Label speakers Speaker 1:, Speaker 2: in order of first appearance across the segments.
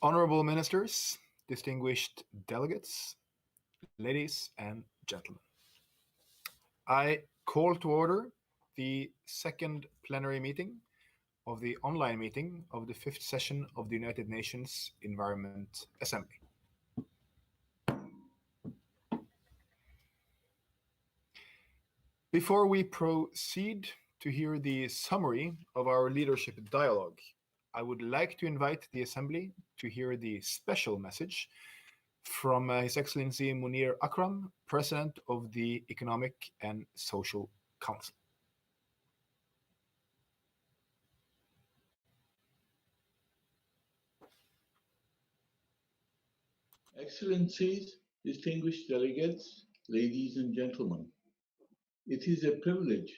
Speaker 1: Honorable Ministers, distinguished delegates, ladies and gentlemen. I call to order the second plenary meeting of the online meeting of the fifth session of the United Nations Environment Assembly. Before we proceed to hear the summary of our leadership dialogue, I would like to invite the Assembly to hear the special message from His Excellency Munir Akram, President of the Economic and Social Council.
Speaker 2: Excellencies, distinguished delegates, ladies and gentlemen, it is a privilege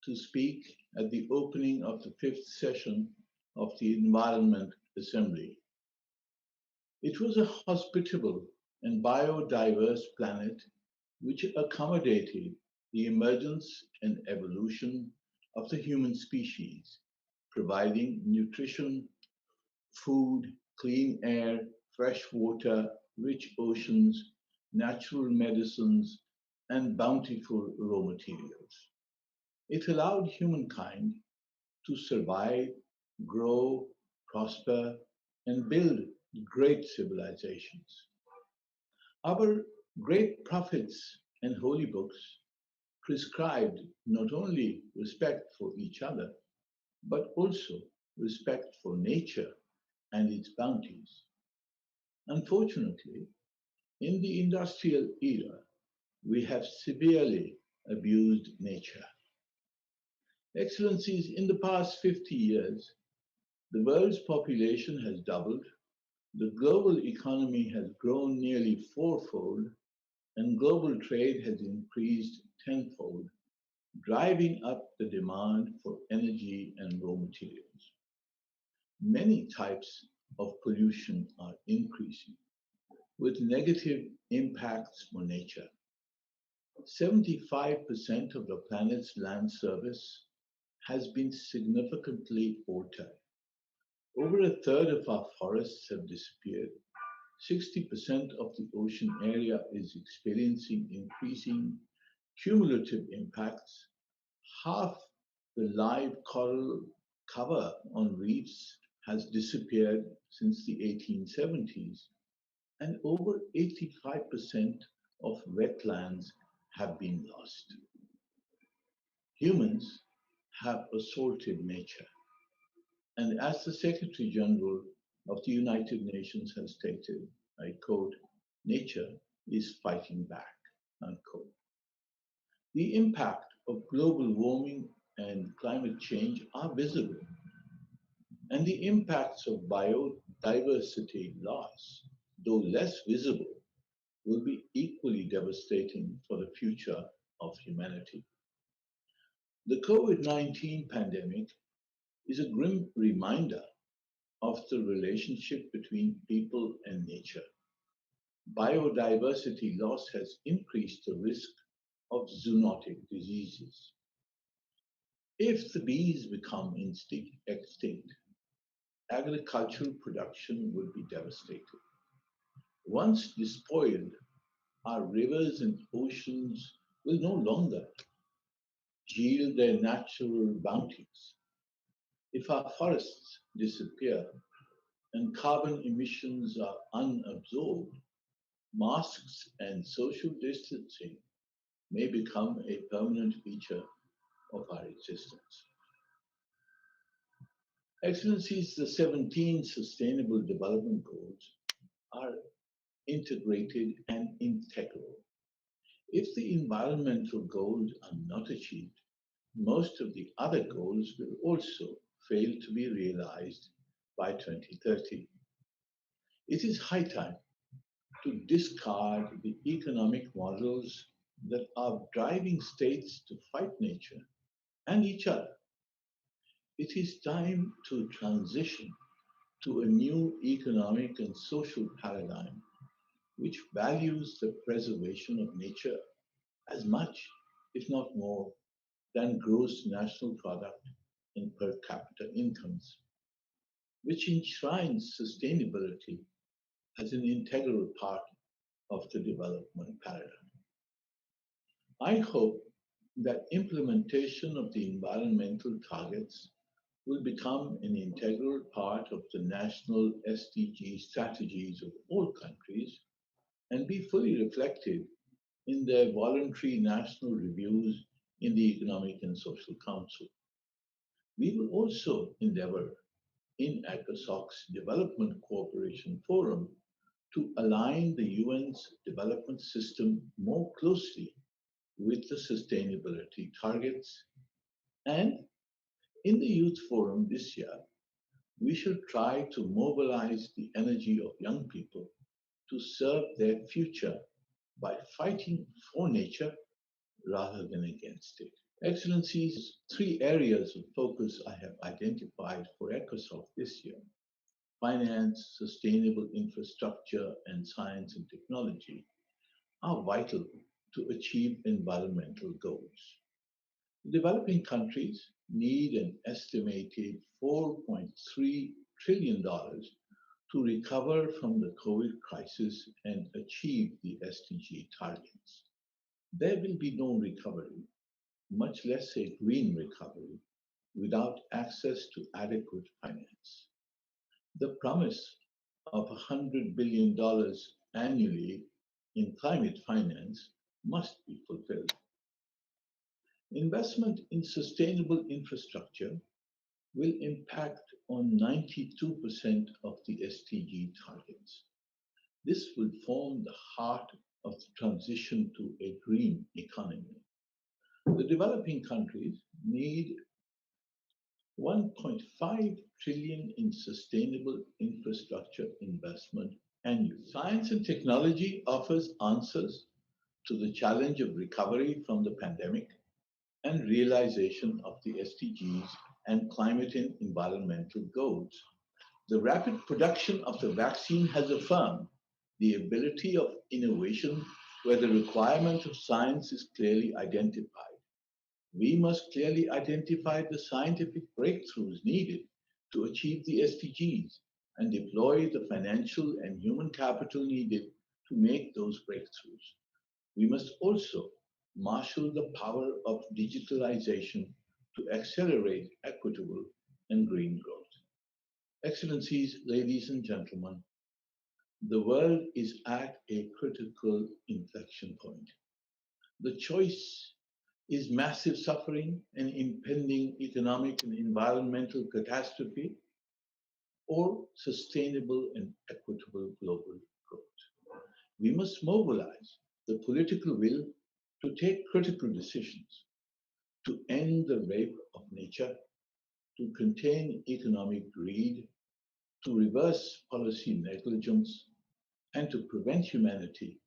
Speaker 2: to speak at the opening of the fifth session of the Environment Assembly. It was a hospitable and biodiverse planet which accommodated the emergence and evolution of the human species, providing nutrition, food, clean air, fresh water, rich oceans, natural medicines, and bountiful raw materials. It allowed humankind to survive, grow, prosper, and build great civilizations. Our great prophets and holy books prescribed not only respect for each other, but also respect for nature and its bounties. Unfortunately, in the industrial era, we have severely abused nature. Excellencies, in the past 50 years, the world's population has doubled, the global economy has grown nearly fourfold, and global trade has increased tenfold, driving up the demand for energy and raw materials. Many types of pollution are increasing, with negative impacts for nature. 75% of the planet's land surface has been significantly altered. Over a third of our forests have disappeared. 60% of the ocean area is experiencing increasing cumulative impacts. Half the live coral cover on reefs has disappeared since the 1870s, and over 85% of wetlands have been lost. Humans have assaulted nature, and as the Secretary General of the United Nations has stated, I quote, "Nature is fighting back," unquote. The impact of global warming and climate change are visible, and the impacts of biodiversity loss, though less visible, will be equally devastating for the future of humanity. The COVID-19 pandemic is a grim reminder of the relationship between people and nature. Biodiversity loss has increased the risk of zoonotic diseases. If the bees become extinct, agricultural production will be devastated. Once despoiled, our rivers and oceans will no longer yield their natural bounties. If our forests disappear and carbon emissions are unabsorbed, masks and social distancing may become a permanent feature of our existence. Excellencies, the 17 Sustainable Development Goals are integrated and integral. If the environmental goals are not achieved, most of the other goals will also fail to be realized by 2030. It is high time to discard the economic models that are driving states to fight nature and each other. It is time to transition to a new economic and social paradigm which values the preservation of nature as much, if not more, than gross national product and per capita incomes, which enshrines sustainability as an integral part of the development paradigm. I hope that implementation of the environmental targets will become an integral part of the national SDG strategies of all countries and be fully reflected in their voluntary national reviews in the Economic and Social Council. We will also endeavor in ECOSOC's Development Cooperation Forum to align the UN's development system more closely with the sustainability targets. And in the Youth Forum this year, we should try to mobilize the energy of young people to serve their future by fighting for nature rather than against it. Excellencies, 3 areas of focus I have identified for ECOSOC this year: finance, sustainable infrastructure, and science and technology, are vital to achieve environmental goals. Developing countries need an estimated $4.3 trillion to recover from the COVID crisis and achieve the SDG targets. There will be no recovery, much less a green recovery, without access to adequate finance. The promise of $100 billion annually in climate finance must be fulfilled. Investment in sustainable infrastructure will impact on 92% of the SDG targets. This will form the heart of the transition to a green economy. The developing countries need 1.5 trillion in sustainable infrastructure investment annually. Science and technology offers answers to the challenge of recovery from the pandemic and realization of the SDGs and climate and environmental goals. The rapid production of the vaccine has affirmed the ability of innovation where the requirement of science is clearly identified. We must clearly identify the scientific breakthroughs needed to achieve the SDGs and deploy the financial and human capital needed to make those breakthroughs. We must also marshal the power of digitalization to accelerate equitable and green growth. Excellencies, ladies and gentlemen, the world is at a critical inflection point. The choice is massive suffering and impending economic and environmental catastrophe, or sustainable and equitable global growth. We must mobilize the political will to take critical decisions, to end the rape of nature, to contain economic greed, to reverse policy negligence, and to prevent humanity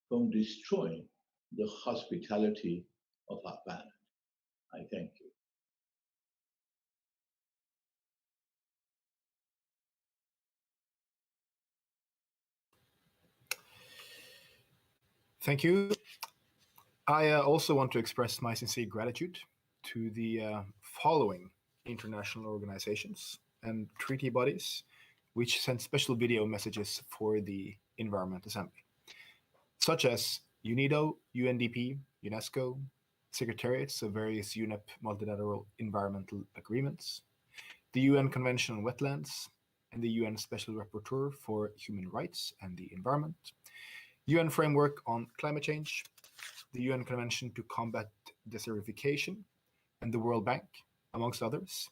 Speaker 2: from destroying the hospitality of our planet. I thank you.
Speaker 1: Thank you. I also want to express my sincere gratitude to the following international organizations and treaty bodies which send special video messages for the Environment Assembly, such as UNEDO, UNDP, UNESCO, secretariats of various UNEP multilateral environmental agreements, the UN Convention on Wetlands, and the UN Special Rapporteur for Human Rights and the Environment, UN Framework on Climate Change, the UN Convention to Combat Desertification, and the World Bank, amongst others.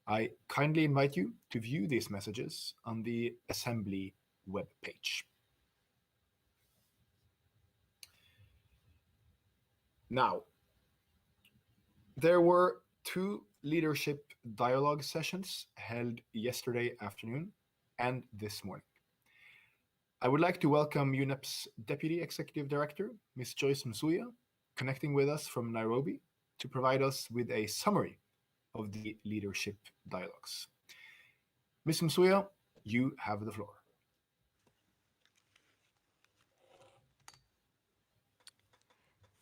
Speaker 1: I kindly invite you to view these messages on the Assembly webpage. Now, there were 2 leadership dialogue sessions held yesterday afternoon and this morning. I would like to welcome UNEP's Deputy Executive Director, Ms. Joyce Msuya, connecting with us from Nairobi to provide us with a summary of the leadership dialogues. Ms. Msuya, you have the floor.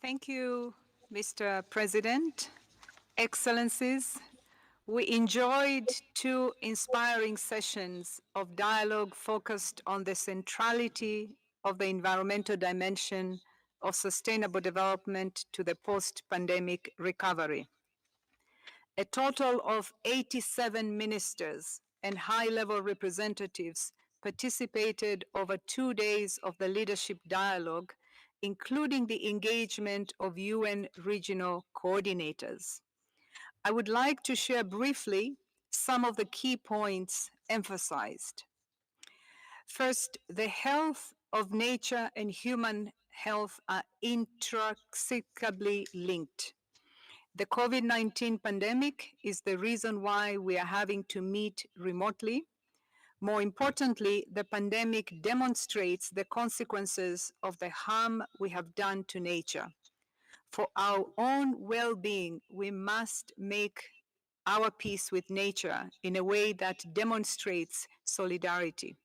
Speaker 3: Thank you, Mr. President, Excellencies, We enjoyed two inspiring sessions of dialogue focused on the centrality of the environmental dimension of sustainable development to the post-pandemic recovery. A total of 87 ministers and high-level representatives participated over 2 days of the leadership dialogue, including the engagement of UN regional coordinators. I would like to share briefly some of the key points emphasized. First, the health of nature and human health are inextricably linked. The COVID-19 pandemic is the reason why we are having to meet remotely. More importantly, the pandemic demonstrates the consequences of the harm we have done to nature. For our own well-being, we must make our peace with nature in a way that demonstrates solidarity.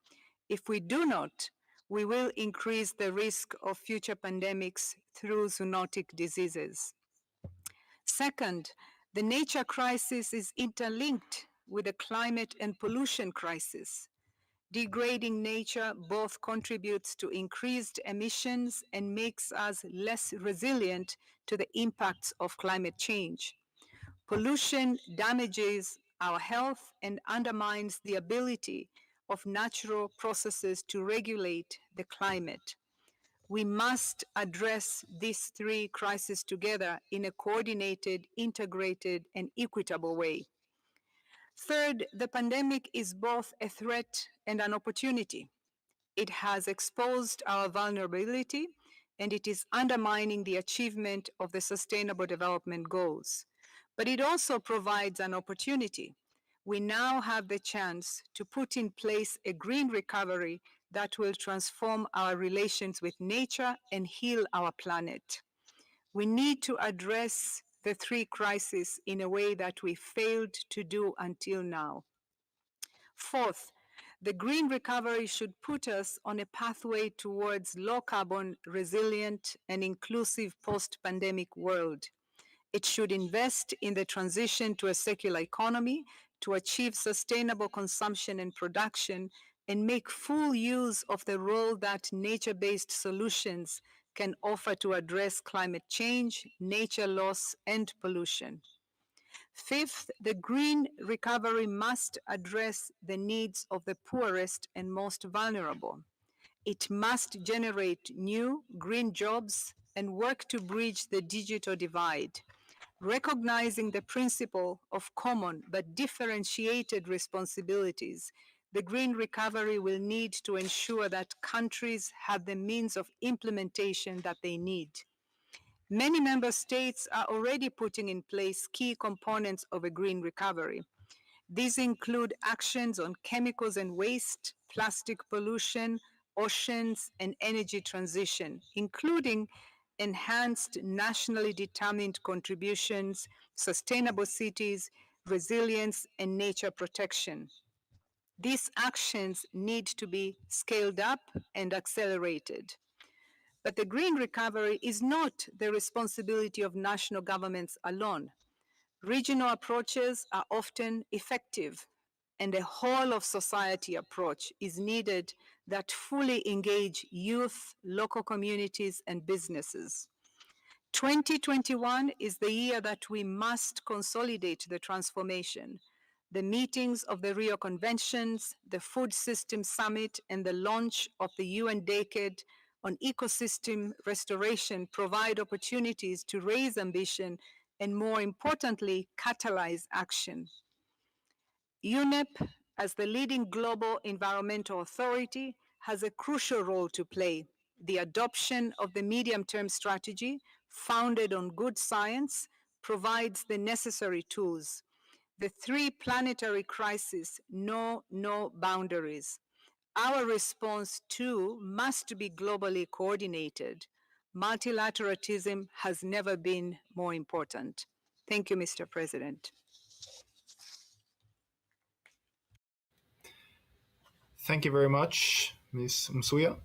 Speaker 3: If we do not, we will increase the risk of future pandemics through zoonotic diseases. Second, the nature crisis is interlinked with the climate and pollution crisis. Degrading nature both contributes to increased emissions and makes us less resilient to the impacts of climate change. Pollution damages our health and undermines the ability of natural processes to regulate the climate. We must address these three crises together in a coordinated, integrated, and equitable way. Third, the pandemic is both a threat and an opportunity. It has exposed our vulnerability, and it is undermining the achievement of the Sustainable Development Goals. But it also provides an opportunity. We now have the chance to put in place a green recovery that will transform our relations with nature and heal our planet. We need to address the three crises in a way that we failed to do until now. Fourth, the green recovery should put us on a pathway towards low-carbon, resilient, and inclusive post-pandemic world. It should invest in the transition to a circular economy to achieve sustainable consumption and production and make full use of the role that nature-based solutions can offer to address climate change, nature loss, and pollution. Fifth, the green recovery must address the needs of the poorest and most vulnerable. It must generate new green jobs and work to bridge the digital divide. Recognizing the principle of common but differentiated responsibilities, the green recovery will need to ensure that countries have the means of implementation that they need. Many member states are already putting in place key components of a green recovery. These include actions on chemicals and waste, plastic pollution, oceans, and energy transition, including enhanced nationally determined contributions, sustainable cities, resilience, and nature protection. These actions need to be scaled up and accelerated. But the green recovery is not the responsibility of national governments alone. Regional approaches are often effective, and a whole of society approach is needed that fully engage youth, local communities, and businesses. 2021 is the year that we must consolidate the transformation. The meetings of the Rio Conventions, the Food System Summit, and the launch of the UN Decade on ecosystem restoration provide opportunities to raise ambition and, more importantly, catalyze action. UNEP, as the leading global environmental authority, has a crucial role to play. The adoption of the medium-term strategy, founded on good science, provides the necessary tools. The three planetary crises know no boundaries. Our response, too, must be globally coordinated. Multilateralism has never been more important. Thank you, Mr. President.
Speaker 1: Thank you very much, Ms. Msuya.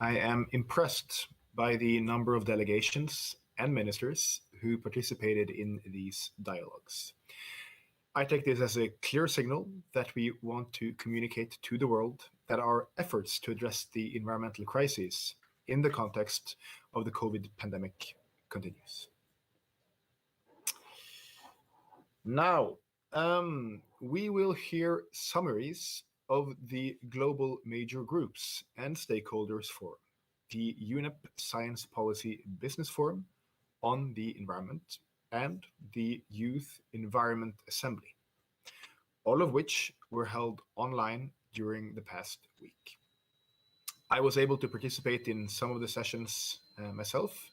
Speaker 1: I am impressed by the number of delegations and ministers who participated in these dialogues. I take this as a clear signal that we want to communicate to the world that our efforts to address the environmental crisis in the context of the COVID pandemic continues. Now, we will hear summaries of the global major groups and stakeholders forum, the UNEP Science Policy Business Forum on the Environment, and the Youth Environment Assembly, all of which were held online during the past week. I was able to participate in some of the sessions myself,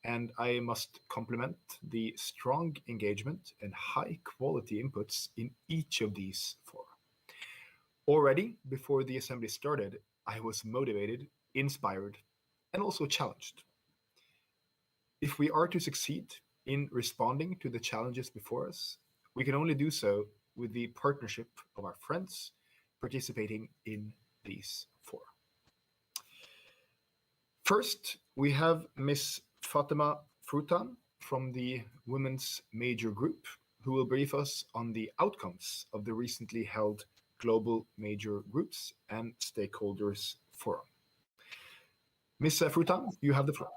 Speaker 1: and I must compliment the strong engagement and high quality inputs in each of these fora. Already before the assembly started, I was motivated, inspired, and also challenged. If we are to succeed in responding to the challenges before us, we can only do so with the partnership of our friends participating in these fora. First, we have Ms. Fatemy Frutan from the Women's Major Group, who will brief us on the outcomes of the recently held Global Major Groups and Stakeholders Forum. Ms. Frutan, you have the floor.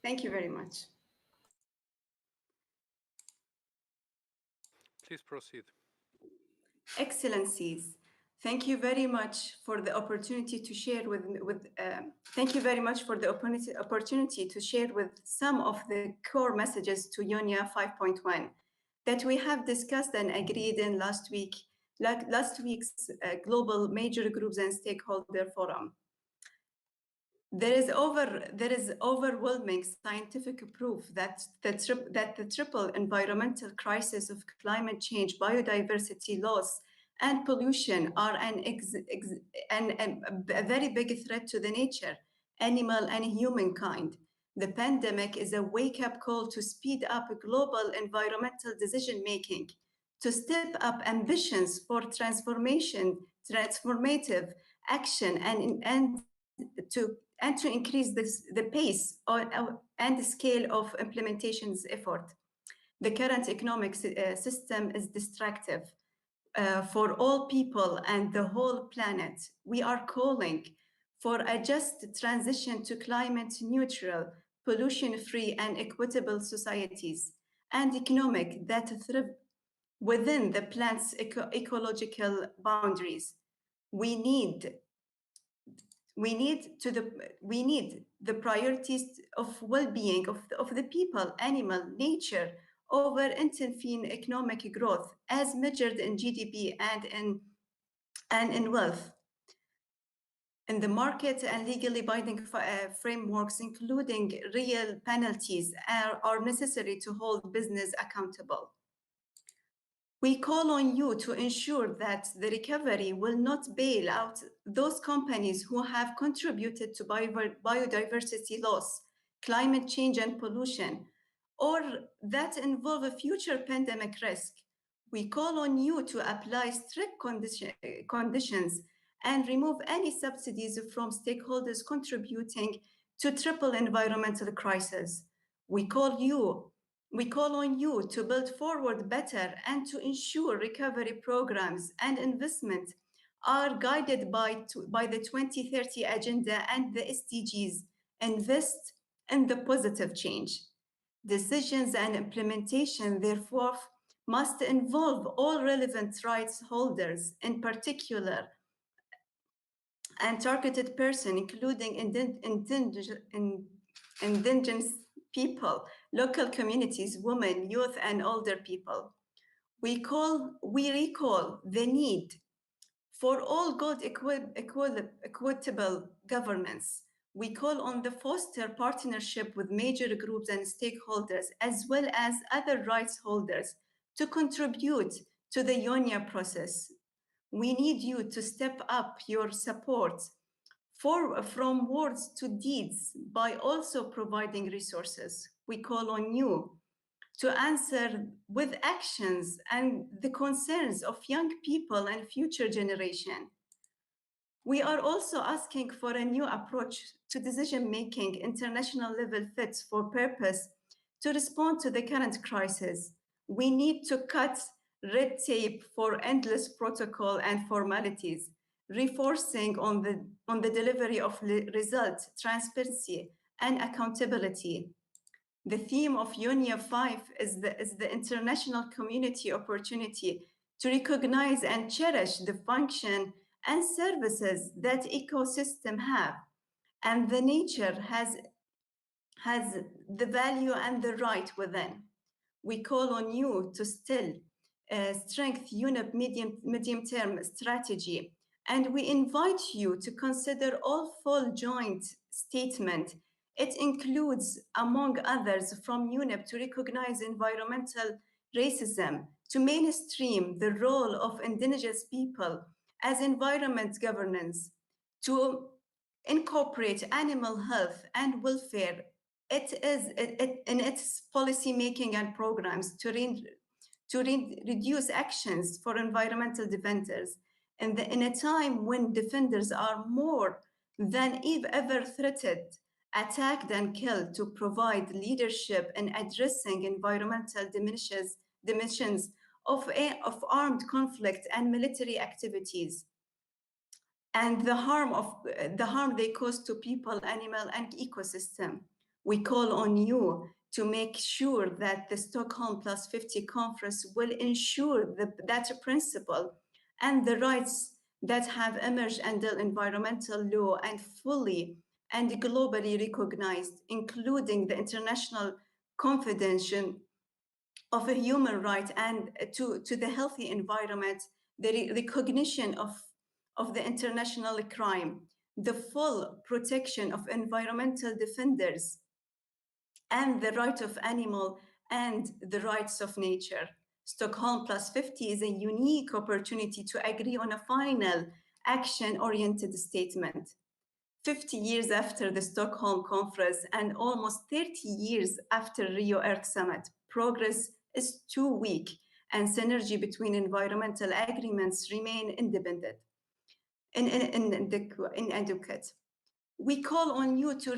Speaker 4: Thank you very much.
Speaker 5: Please proceed.
Speaker 4: Excellencies, thank you very much for the opportunity to share thank you very much for the opportunity to share with some of the core messages to UNEA 5.1 that we have discussed and agreed in last week's Global Major Groups and Stakeholder Forum. There is overwhelming scientific proof that the triple environmental crisis of climate change, biodiversity loss, and pollution are a very big threat to the nature, animal, and humankind. The pandemic is a wake-up call to speed up global environmental decision-making, to step up ambitions for transformative action, and to increase the pace and the scale of implementation's effort. The current economic system is destructive for all people and the whole planet. We are calling for a just transition to climate neutral, pollution-free, and equitable societies, and economic that thrive within the planet's ecological boundaries. We need the priorities of well-being of the people, animal, nature, over interfering economic growth as measured in GDP and in wealth. In the market and legally binding frameworks, including real penalties, are necessary to hold business accountable. We call on you to ensure that the recovery will not bail out those companies who have contributed to biodiversity loss, climate change, and pollution, or that involve a future pandemic risk. We call on you to apply strict conditions and remove any subsidies from stakeholders contributing to triple environmental crisis. We call on you to build forward better and to ensure recovery programs and investment are guided by the 2030 agenda and the SDGs. Invest in the positive change. Decisions and implementation, therefore, must involve all relevant rights holders, in particular, and targeted persons, including indigenous people, local communities, women, youth, and older people. We recall the need for all good equitable governance. We call on the foster partnership with major groups and stakeholders, as well as other rights holders, to contribute to the UNEA process. We need you to step up your support from words to deeds by also providing resources. We call on you to answer with actions and the concerns of young people and future generation. We are also asking for a new approach to decision-making, international level fit for purpose to respond to the current crisis. We need to cut red tape for endless protocol and formalities, reinforcing on the delivery of results, transparency, and accountability. The theme of UNEA 5 is the international community opportunity to recognize and cherish the function and services that ecosystem have, and the nature has the value and the right within. We call on you to still strengthen UNEP medium-term strategy, and we invite you to consider all full joint statement. It includes, among others, from UNEP to recognize environmental racism, to mainstream the role of indigenous people as environment governance, to incorporate animal health and welfare in its policy making and programs, to reduce actions for environmental defenders in a time when defenders are more than ever threatened, attacked and killed, to provide leadership in addressing environmental dimensions of armed conflict and military activities, and the harm they cause to people, animal, and ecosystem. We call on you to make sure that the Stockholm Plus 50 conference will ensure that principle and the rights that have emerged under environmental law and fully and globally recognized, including the International Convention of a Human Right and to the healthy environment, the recognition of the international crime, the full protection of environmental defenders, and the right of animal and the rights of nature. Stockholm Plus 50 is a unique opportunity to agree on a final action-oriented statement. 50 years after the Stockholm Conference and almost 30 years after Rio Earth Summit, progress is too weak and synergy between environmental agreements remain inadequate. We call on you to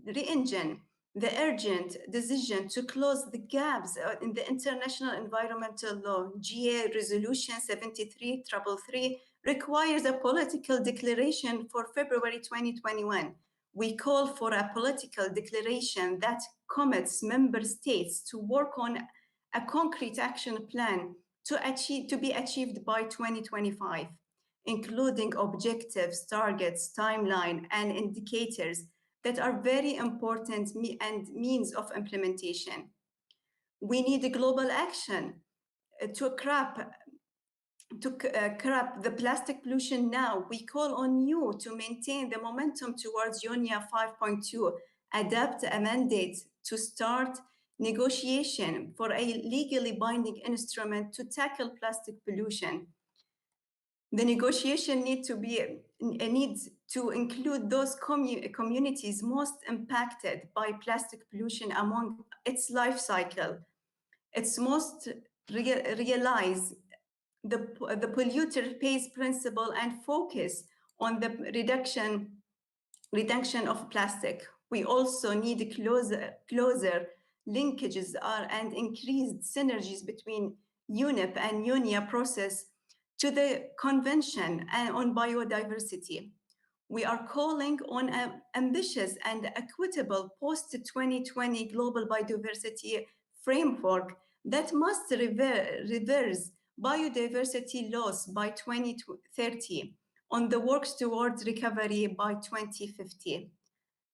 Speaker 4: re-engine the urgent decision to close the gaps in the international environmental law. GA Resolution 7333 requires a political declaration for February 2021. We call for a political declaration that commits member states to work on a concrete action plan to be achieved by 2025, including objectives, targets, timeline, and indicators that are very important and means of implementation. We need a global action to curb the plastic pollution now. We call on you to maintain the momentum towards UNEA 5.2, adapt a mandate to start negotiation for a legally binding instrument to tackle plastic pollution. The negotiation needs to include those communities most impacted by plastic pollution among its life cycle. It's most realize the polluter pays principle and focus on the reduction of plastic. We also need closer linkages and increased synergies between UNEP and UNEA process to the Convention on Biodiversity. We are calling on an ambitious and equitable post-2020 global biodiversity framework that must reverse biodiversity loss by 2030 on the works towards recovery by 2050.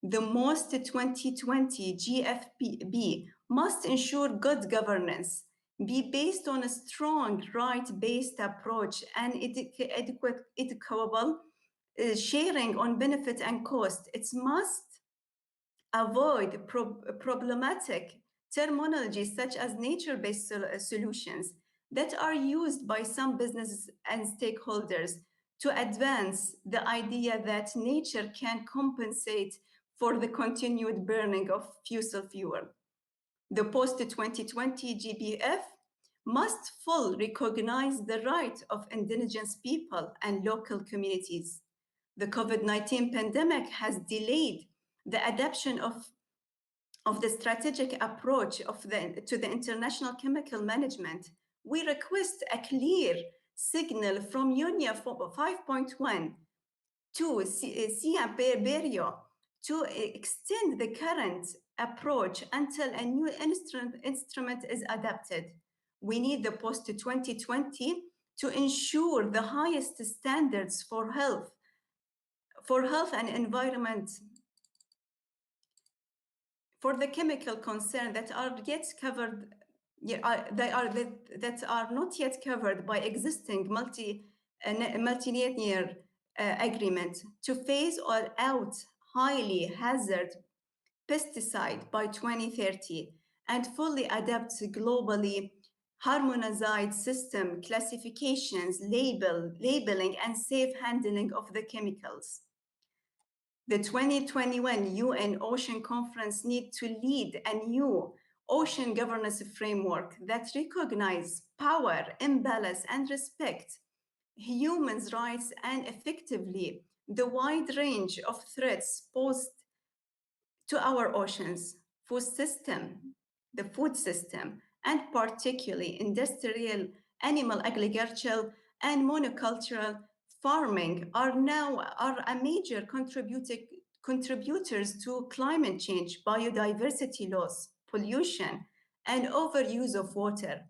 Speaker 4: The most 2020 GFB must ensure good governance, be based on a strong right-based approach and equitable sharing on benefit and cost. It must avoid problematic terminologies such as nature-based solutions that are used by some businesses and stakeholders to advance the idea that nature can compensate for the continued burning of fossil fuel. The post-2020 GBF must fully recognize the right of indigenous people and local communities. The COVID-19 pandemic has delayed the adoption of of the strategic approach to the international chemical management, we request a clear signal from UNEA 5.1 to Berio to extend the current approach until a new instrument is adopted. We need the post-2020 to ensure the highest standards for health and environment for the chemical concern that are yet covered. That are not yet covered by existing multi-linear agreement to phase out highly hazardous pesticide by 2030 and fully adapt globally harmonized system classifications, labeling, and safe handling of the chemicals. The 2021 UN Ocean Conference needs to lead a new ocean governance framework that recognizes power, imbalance, and respect human rights and effectively the wide range of threats posed to our oceans, the food system, and particularly industrial, animal agriculture, and monocultural farming are a major contributors to climate change, biodiversity loss, pollution, and overuse of water.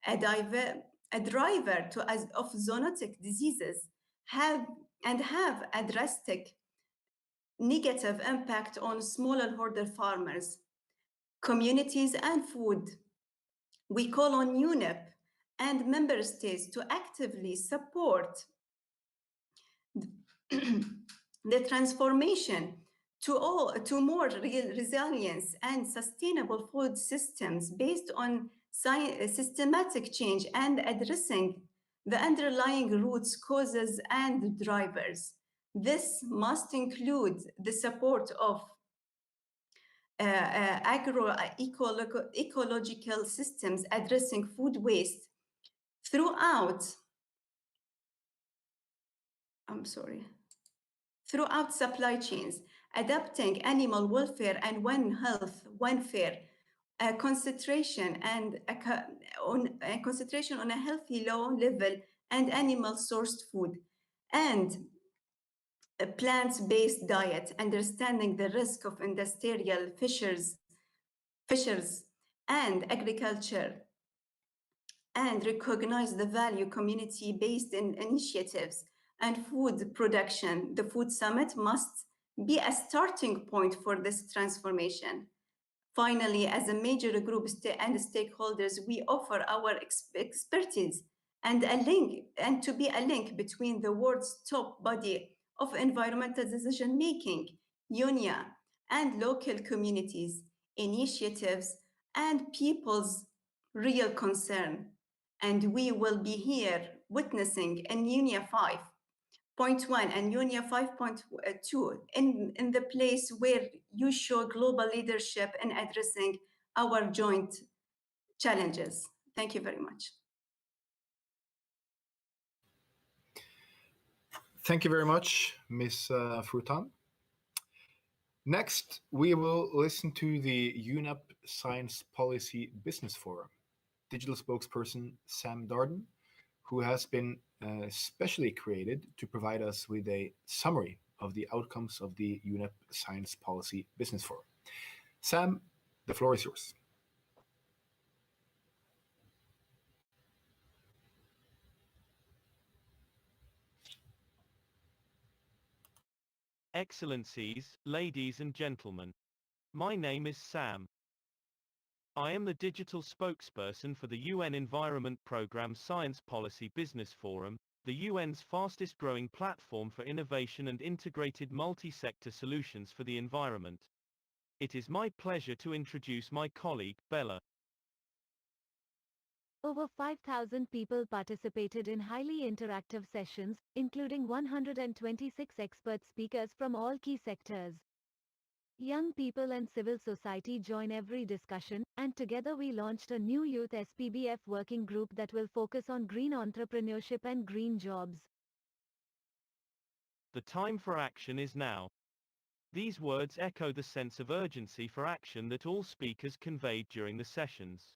Speaker 4: A driver of zoonotic diseases have a drastic negative impact on smallholder farmers, communities, and food. We call on UNEP and member states to actively support the transformation to more resilience and sustainable food systems based on systematic change and addressing the underlying roots, causes, and drivers. This must include the support of ecological systems addressing food waste throughout supply chains, adapting animal welfare and one health, one fair, concentration on a healthy low level and animal sourced food, and a plant-based diet, understanding the risk of industrial fishers and agriculture, and recognize the value community-based initiatives and food production. The Food Summit must be a starting point for this transformation. Finally, as a major group and stakeholders, we offer our expertise and to be a link between the world's top body of environmental decision-making, UNEA, and local communities, initiatives, and people's real concern. And we will be here witnessing in UNEA 5.1 and UNEA 5.2 in the place where you show global leadership in addressing our joint challenges. Thank you very much.
Speaker 1: Thank you very much, Ms. Frutan. Next, we will listen to the UNEP Science Policy Business Forum digital spokesperson Sam Darden, who has been specially created to provide us with a summary of the outcomes of the UNEP Science Policy Business Forum. Sam, the floor is yours.
Speaker 5: Excellencies, ladies and gentlemen. My name is Sam. I am the digital spokesperson for the UN Environment Programme Science Policy Business Forum, the UN's fastest growing platform for innovation and integrated multi-sector solutions for the environment. It is my pleasure to introduce my colleague, Bella.
Speaker 6: Over 5,000 people participated in highly interactive sessions, including 126 expert speakers from all key sectors. Young people and civil society join every discussion, and together we launched a new Youth SPBF working group that will focus on green entrepreneurship and green jobs.
Speaker 5: The time for action is now. These words echo the sense of urgency for action that all speakers conveyed during the sessions.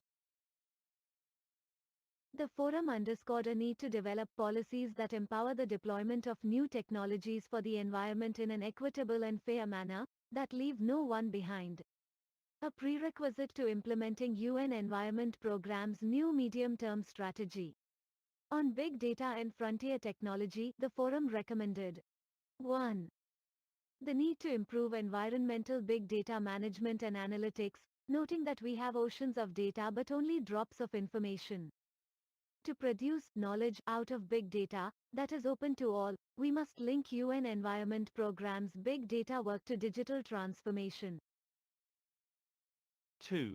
Speaker 6: The forum underscored a need to develop policies that empower the deployment of new technologies for the environment in an equitable and fair manner, that leave no one behind. A prerequisite to implementing UN Environment Programme's new medium-term strategy. On big data and frontier technology, the forum recommended 1. The need to improve environmental big data management and analytics, noting that we have oceans of data but only drops of information. To produce knowledge out of big data that is open to all, we must link UN Environment Programme's big data work to digital transformation.
Speaker 5: 2.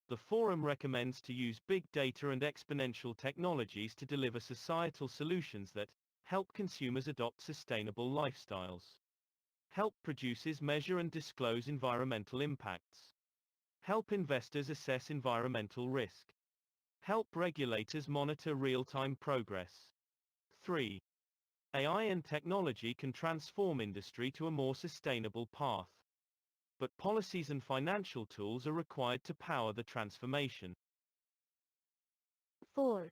Speaker 5: The forum recommends to use big data and exponential technologies to deliver societal solutions that help consumers adopt sustainable lifestyles, help producers measure and disclose environmental impacts, help investors assess environmental risk, help regulators monitor real-time progress. 3. AI and technology can transform industry to a more sustainable path. But policies and financial tools are required to power the transformation.
Speaker 6: 4.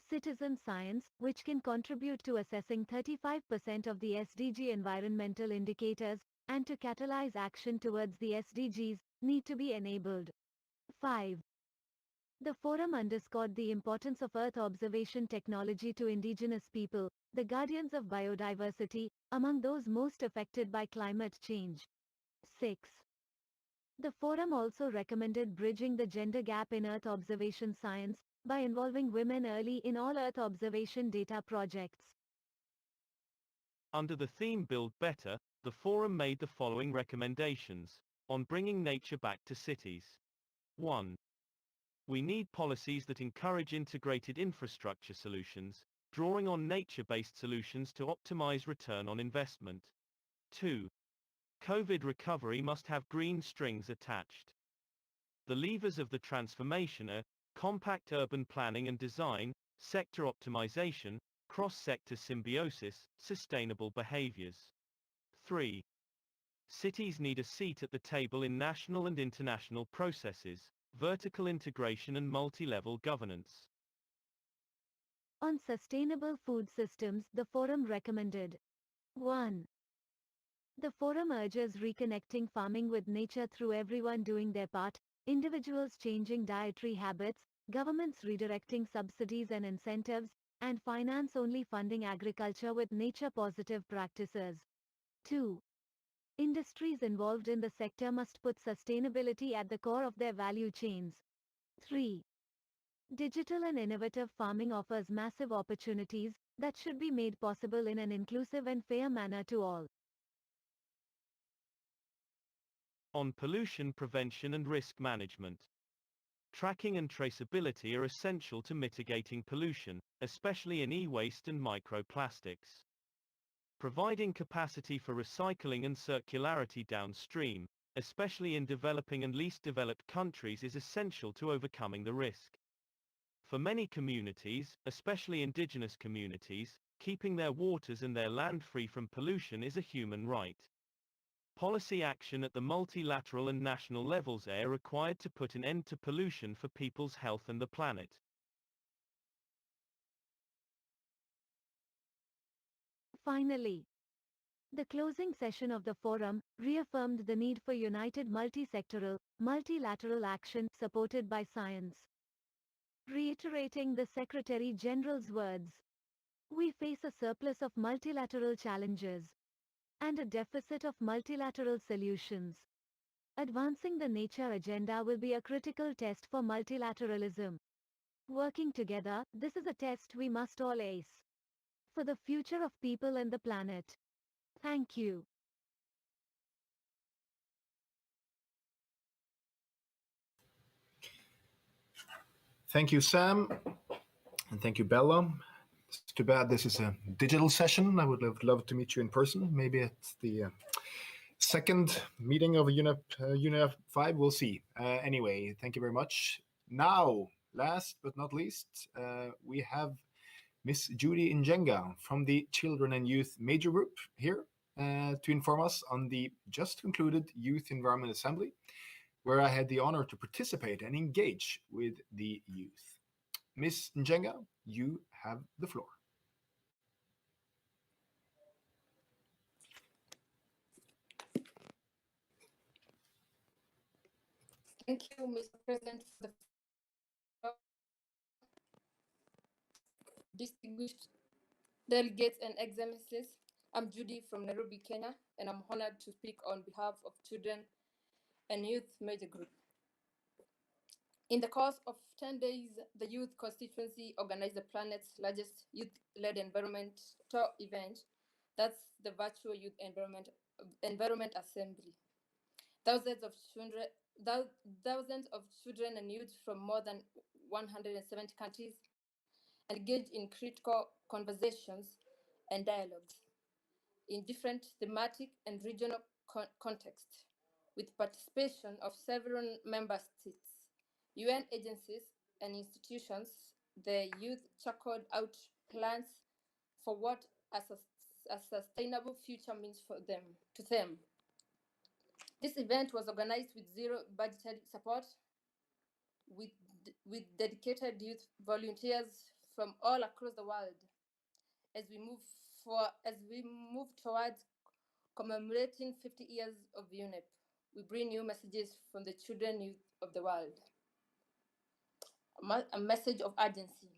Speaker 6: Citizen science, which can contribute to assessing 35% of the SDG environmental indicators, and to catalyze action towards the SDGs, need to be enabled. 5. The forum underscored the importance of Earth observation technology to indigenous people, the guardians of biodiversity, among those most affected by climate change. 6. The forum also recommended bridging the gender gap in Earth observation science by involving women early in all Earth observation data projects.
Speaker 5: Under the theme Build Better, the forum made the following recommendations on bringing nature back to cities. 1. We need policies that encourage integrated infrastructure solutions, drawing on nature-based solutions to optimize return on investment. 2. COVID recovery must have green strings attached. The levers of the transformation are compact urban planning and design, sector optimization, cross-sector symbiosis, sustainable behaviors. 3. Cities need a seat at the table in national and international processes, vertical integration and multi-level governance.
Speaker 6: On sustainable food systems, the forum recommended 1. The forum urges reconnecting farming with nature through everyone doing their part, individuals changing dietary habits, governments redirecting subsidies and incentives, and finance-only funding agriculture with nature-positive practices. 2. Industries involved in the sector must put sustainability at the core of their value chains. 3. Digital and innovative farming offers massive opportunities that should be made possible in an inclusive and fair manner to all.
Speaker 5: On pollution prevention and risk management. Tracking and traceability are essential to mitigating pollution, especially in e-waste and microplastics. Providing capacity for recycling and circularity downstream, especially in developing and least developed countries, is essential to overcoming the risk. For many communities, especially indigenous communities, keeping their waters and their land free from pollution is a human right. Policy action at the multilateral and national levels are required to put an end to pollution for people's health and the planet.
Speaker 6: Finally, the closing session of the forum reaffirmed the need for united multi-sectoral, multilateral action supported by science. Reiterating the Secretary General's words, we face a surplus of multilateral challenges and a deficit of multilateral solutions. Advancing the nature agenda will be a critical test for multilateralism. Working together, this is a test we must all ace. For the future of people and the planet. Thank you.
Speaker 1: Thank you, Sam. And thank you, Bella. It's too bad this is a digital session. I would have loved to meet you in person, maybe at the second meeting of UNEP 5. We'll see. Anyway, thank you very much. Now, last but not least, we have Miss Judy Njenga from the Children and Youth Major Group here. to inform us on the just concluded Youth Environment Assembly, where I had the honor to participate and engage with the youth. Ms. Njenga, you have the floor.
Speaker 7: Thank you, Mr. President, for the floor. Distinguished delegates and excellencies, I'm Judy from Nairobi, Kenya, and I'm honored to speak on behalf of children and youth major group. In the course of 10 days, the youth constituency organized the planet's largest youth-led environmental event. That's the virtual youth environment assembly. Thousands of children and youth from more than 170 countries engaged in critical conversations and dialogues in different thematic and regional contexts, with participation of several member states, UN agencies, and institutions. The youth charted out plans for what a sustainable future means for them. To them, this event was organized with zero budgetary support, with dedicated youth volunteers from all across the world. As we move towards commemorating 50 years of UNEP, we bring new messages from the children youth of the world. A message of urgency.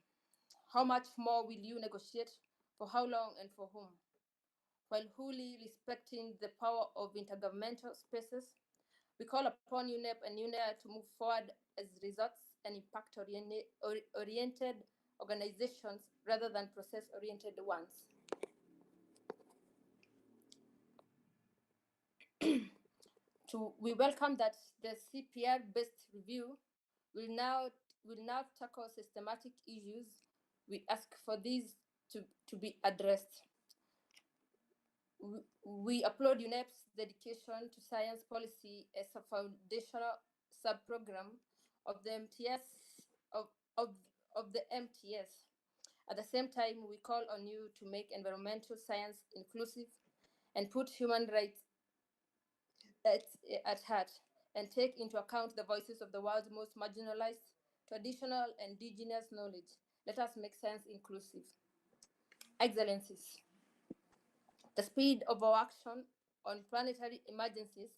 Speaker 7: How much more will you negotiate? For how long and for whom? While wholly respecting the power of intergovernmental spaces, we call upon UNEP and UNEA to move forward as results and impact-oriented organizations rather than process-oriented ones. We welcome that the CPR-based review will now tackle systematic issues. We ask for these to be addressed. We applaud UNEP's dedication to science policy as a foundational sub-program of the MTS. At the same time, we call on you to make environmental science inclusive and put human rights at heart, and take into account the voices of the world's most marginalized, traditional, and indigenous knowledge. Let us make science inclusive. Excellencies, the speed of our action on planetary emergencies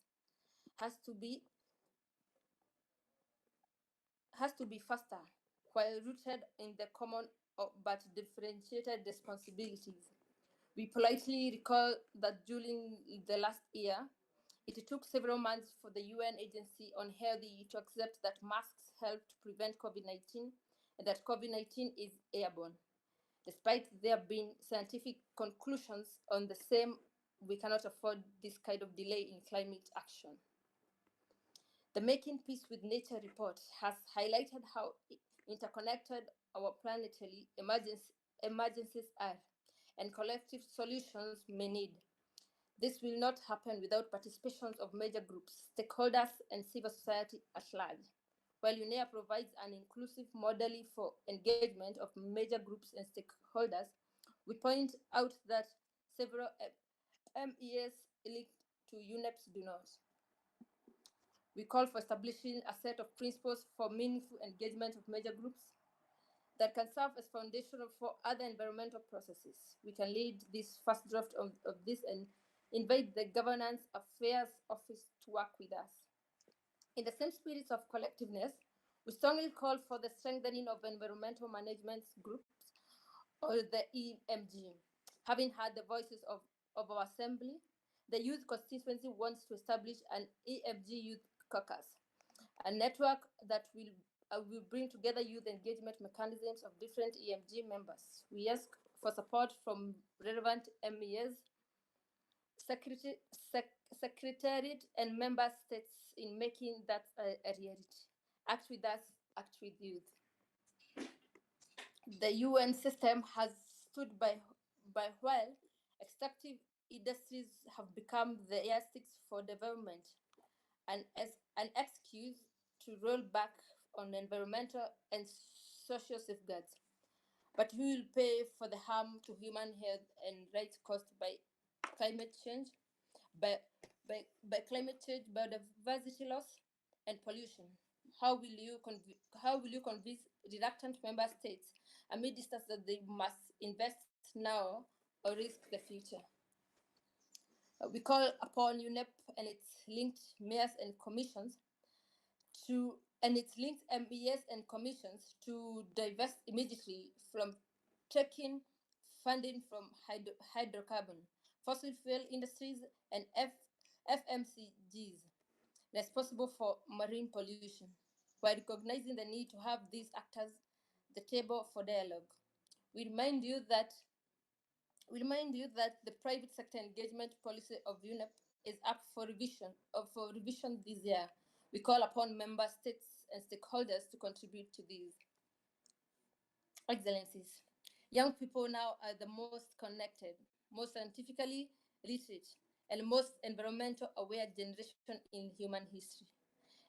Speaker 7: has to be faster, while rooted in the common but differentiated responsibilities. We politely recall that during the last year, it took several months for the UN Agency on Health to accept that masks help to prevent COVID-19 and that COVID-19 is airborne. Despite there being scientific conclusions on the same, we cannot afford this kind of delay in climate action. The Making Peace with Nature report has highlighted how interconnected our planetary emergencies are, and collective solutions may need. This will not happen without participation of major groups, stakeholders, and civil society at large. While UNEA provides an inclusive model for engagement of major groups and stakeholders, we point out that several MEAs linked to UNEPs do not. We call for establishing a set of principles for meaningful engagement of major groups that can serve as foundation for other environmental processes. We can lead this first draft of this and invite the Governance Affairs Office to work with us. In the same spirit of collectiveness, we strongly call for the strengthening of environmental management groups, or the EMG. Having heard the voices of our assembly, the youth constituency wants to establish an EMG youth caucus, a network that will bring together youth engagement mechanisms of different EMG members. We ask for support from relevant MEAs, Secretariat, and member states in making that a reality. Act with us, act with youth. The UN system has stood by while extractive industries have become the yardsticks for development, and as an excuse to roll back on environmental and social safeguards. But we will pay for the harm to human health and rights caused by climate change, by climate change, biodiversity loss, and pollution. How will you convince reluctant member states amid distance that they must invest now or risk the future? We call upon UNEP and its linked mayors and commissions to divest immediately from taking funding from hydrocarbon, fossil fuel industries, and FMCGs responsible for marine pollution, while recognizing the need to have these actors the table for dialogue. We remind you that the private sector engagement policy of UNEP is up for revision this year. We call upon member states and stakeholders to contribute to these. Excellencies, young people now are the most connected, most scientifically literate, and most environmental aware generation in human history.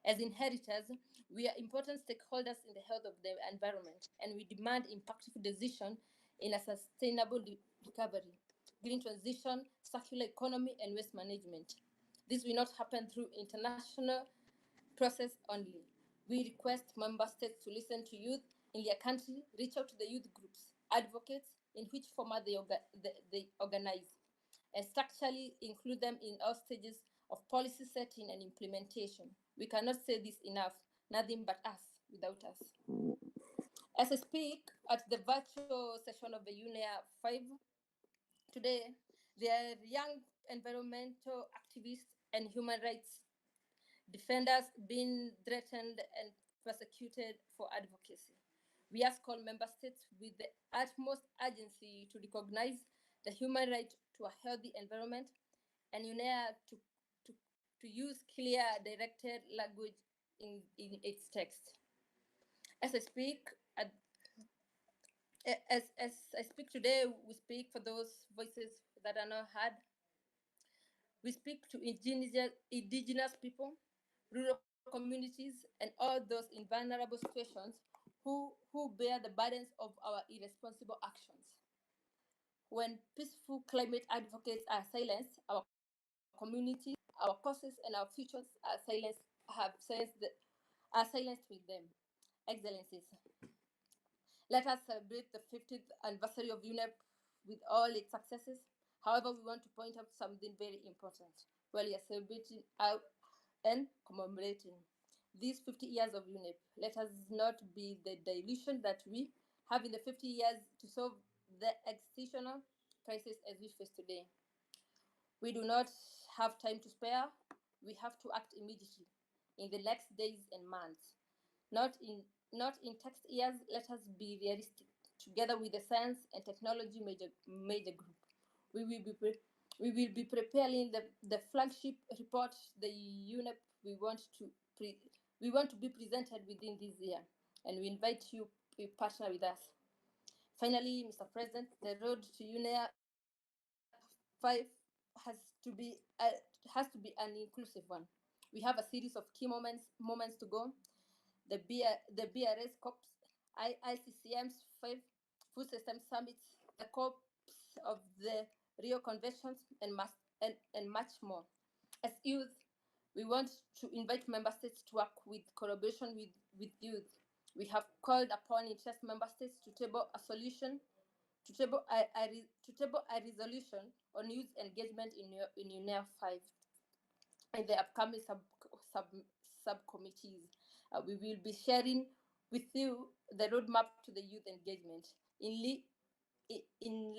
Speaker 7: As inheritors, we are important stakeholders in the health of the environment, and we demand impactful decisions in a sustainable recovery, green transition, circular economy, and waste management. This will not happen through international process only. We request member states to listen to youth in their country, reach out to the youth groups, advocates, in which format they organize, and structurally include them in all stages of policy setting and implementation. We cannot say this enough, nothing but us without us. As I speak at the virtual session of the UNEA 5 today, there are young environmental activists and human rights defenders being threatened and persecuted for advocacy. We ask all member states with the utmost urgency to recognize the human right to a healthy environment, and UNEA to use clear, directed language in its text. As I speak, today, we speak for those voices that are not heard. We speak to indigenous people, rural communities, and all those in vulnerable situations who bear the burdens of our irresponsible actions. When peaceful climate advocates are silenced, our community, our causes, and our futures are silenced with them. Excellencies, let us celebrate the 50th anniversary of UNEP with all its successes. However, we want to point out something very important while we are celebrating and commemorating these 50 years of UNEP. Let us not be the delusion that we have in the 50 years to solve the existential crisis as we face today. We do not have time to spare. We have to act immediately in the next days and months. Not in text years. Let us be realistic. Together with the science and technology major group, we will be preparing the flagship report, the UNEP we want to be presented within this year, and we invite you to partner with us. Finally, Mr. President, the road to UNEA 5 has to be an inclusive one. We have a series of key moments to go. The BRS COPs, ICCM's 5 Food System Summits, the COPs of the Rio Conventions, and much more. As youth, we want to invite member states to work with collaboration with youth. We have called upon interested member states to table a solution, to table a resolution on youth engagement in UNEA 5 and the upcoming subcommittees. We will be sharing with you the roadmap to the youth engagement in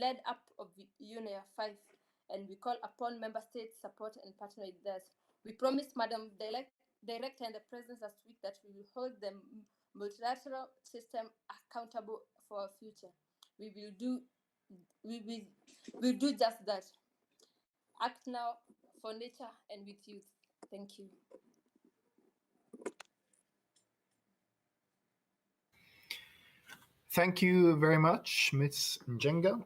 Speaker 7: lead up of UNEA 5, and we call upon member states support and partner with us. We promised Madam Director and the President last week that we will hold the multilateral system accountable for our future. We will do just that. Act now for nature and with youth. Thank you.
Speaker 1: Thank you very much, Ms. Njenga.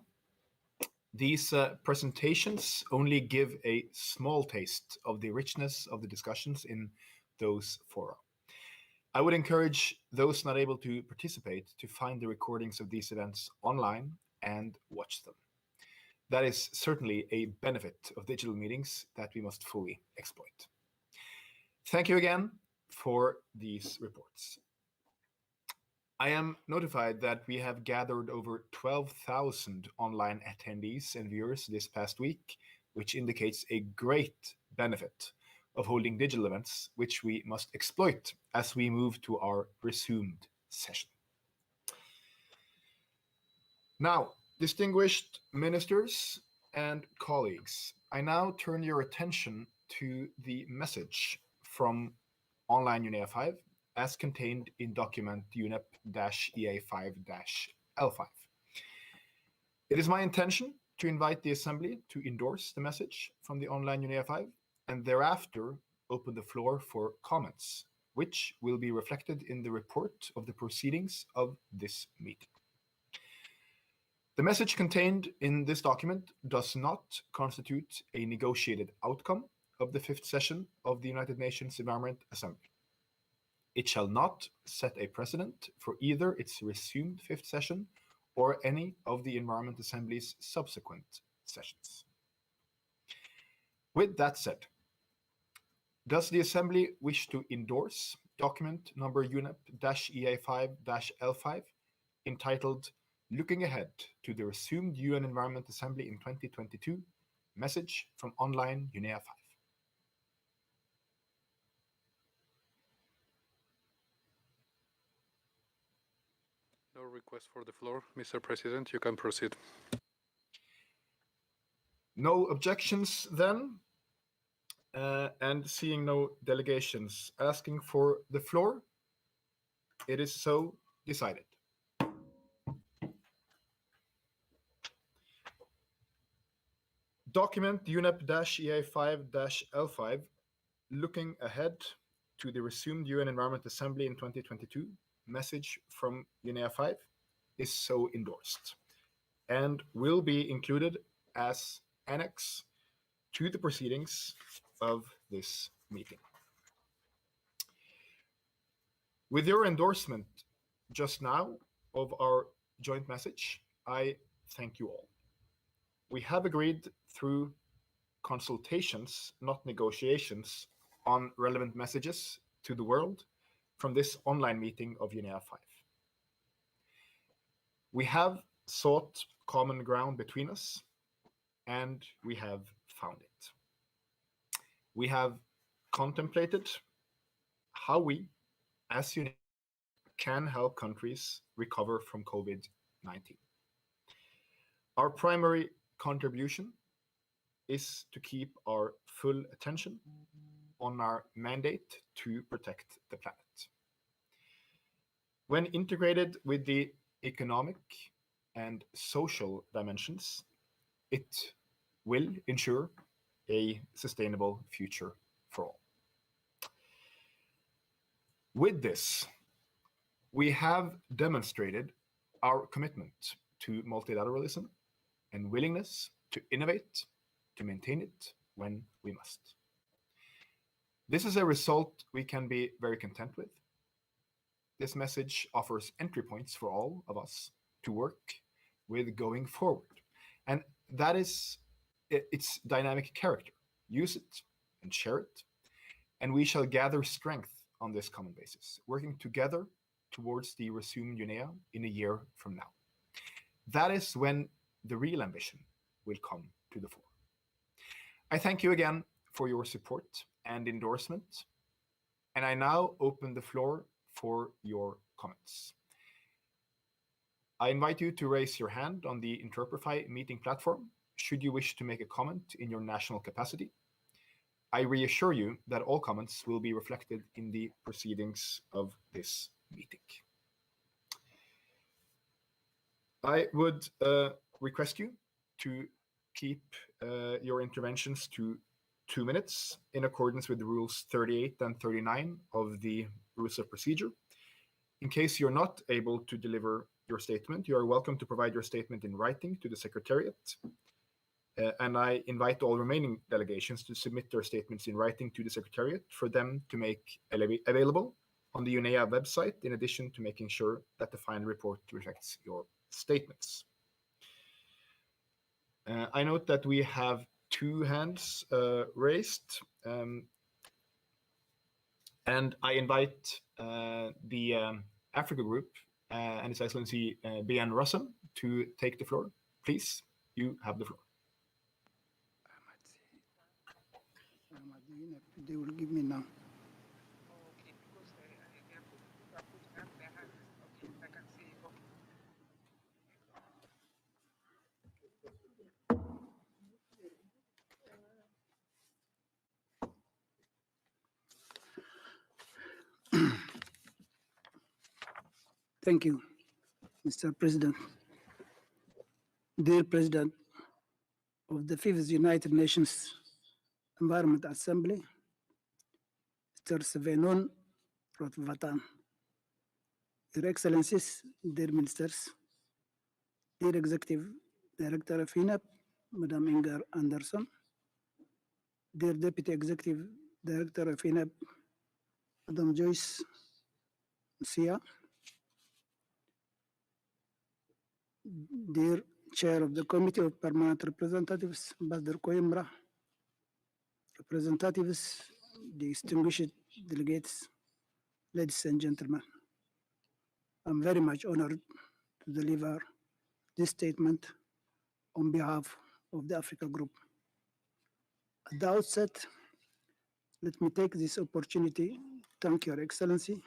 Speaker 1: These presentations only give a small taste of the richness of the discussions in those fora. I would encourage those not able to participate to find the recordings of these events online and watch them. that is certainly a benefit of digital meetings that we must fully exploit. Thank you again for these reports. I am notified that we have gathered over 12,000 online attendees and viewers this past week, which indicates a great benefit of holding digital events, which we must exploit as we move to our resumed session. Now, distinguished ministers and colleagues, I now turn your attention to the message from online UNEA 5 as contained in document UNEP-EA5-L5. It is my intention to invite the Assembly to endorse the message from the online UNEA 5 and thereafter open the floor for comments, which will be reflected in the report of the proceedings of this meeting. The message contained in this document does not constitute a negotiated outcome of the 5th session of the United Nations Environment Assembly. It shall not set a precedent for either its resumed 5th session or any of the Environment Assembly's subsequent sessions. With that said, does the Assembly wish to endorse document number UNEP-EA5-L5 entitled Looking Ahead to the Resumed UN Environment Assembly in 2022, message from online UNEA 5?
Speaker 8: No request for the floor, Mr. President. You can proceed.
Speaker 1: No objections then, and seeing no delegations asking for the floor, it is so decided. Document UNEP-EA5-L5, looking ahead to the resumed UN Environment Assembly in 2022, message from UNEA 5 is so endorsed and will be included as annex to the proceedings of this meeting. With your endorsement just now of our joint message, I thank you all. We have agreed through consultations, not negotiations, on relevant messages to the world from this online meeting of UNEA 5. We have sought common ground between us, and we have found it. We have contemplated how we, as UNEA, can help countries recover from COVID-19. Our primary contribution is to keep our full attention on our mandate to protect the planet. When integrated with the economic and social dimensions, it will ensure a sustainable future for all. With this, we have demonstrated our commitment to multilateralism and willingness to innovate, to maintain it when we must. This is a result we can be very content with. This message offers entry points for all of us to work with going forward. And that is its dynamic character. Use it and share it, and we shall gather strength on this common basis, working together towards the resumed UNEA in a year from now. That is when the real ambition will come to the fore. I thank you again for your support and endorsement, and I now open the floor for your comments. I invite you to raise your hand on the Interprefy meeting platform should you wish to make a comment in your national capacity. I reassure you that all comments will be reflected in the proceedings of this meeting. I would request you to keep your interventions to 2 minutes in accordance with the rules 38 and 39 of the rules of procedure. In case you're not able to deliver your statement, you are welcome to provide your statement in writing to the Secretariat. And I invite all remaining delegations to submit their statements in writing to the Secretariat for them to make available on the UNEA website, in addition to making sure that the final report reflects your statements. I note that we have 2 hands raised, and I invite the Africa group and His Excellency Beyene Russom to take the floor. Please, you have the floor.
Speaker 9: They will give me now. Thank you, Mr. President. Dear President of the 5th United Nations Environment Assembly, Mr. Sveinung Rotevatn, Your Excellencies, dear Ministers, dear Executive Director of UNEP, Madam Inger Anderson, dear Deputy Executive Director of UNEP, Madam Joyce Msuya, dear Chair of the Committee of Permanent Representatives, Ambassador Coimbra, representatives, distinguished delegates, ladies and gentlemen, I'm very much honored to deliver this statement on behalf of the Africa Group. At the outset, let me take this opportunity to thank Your Excellency,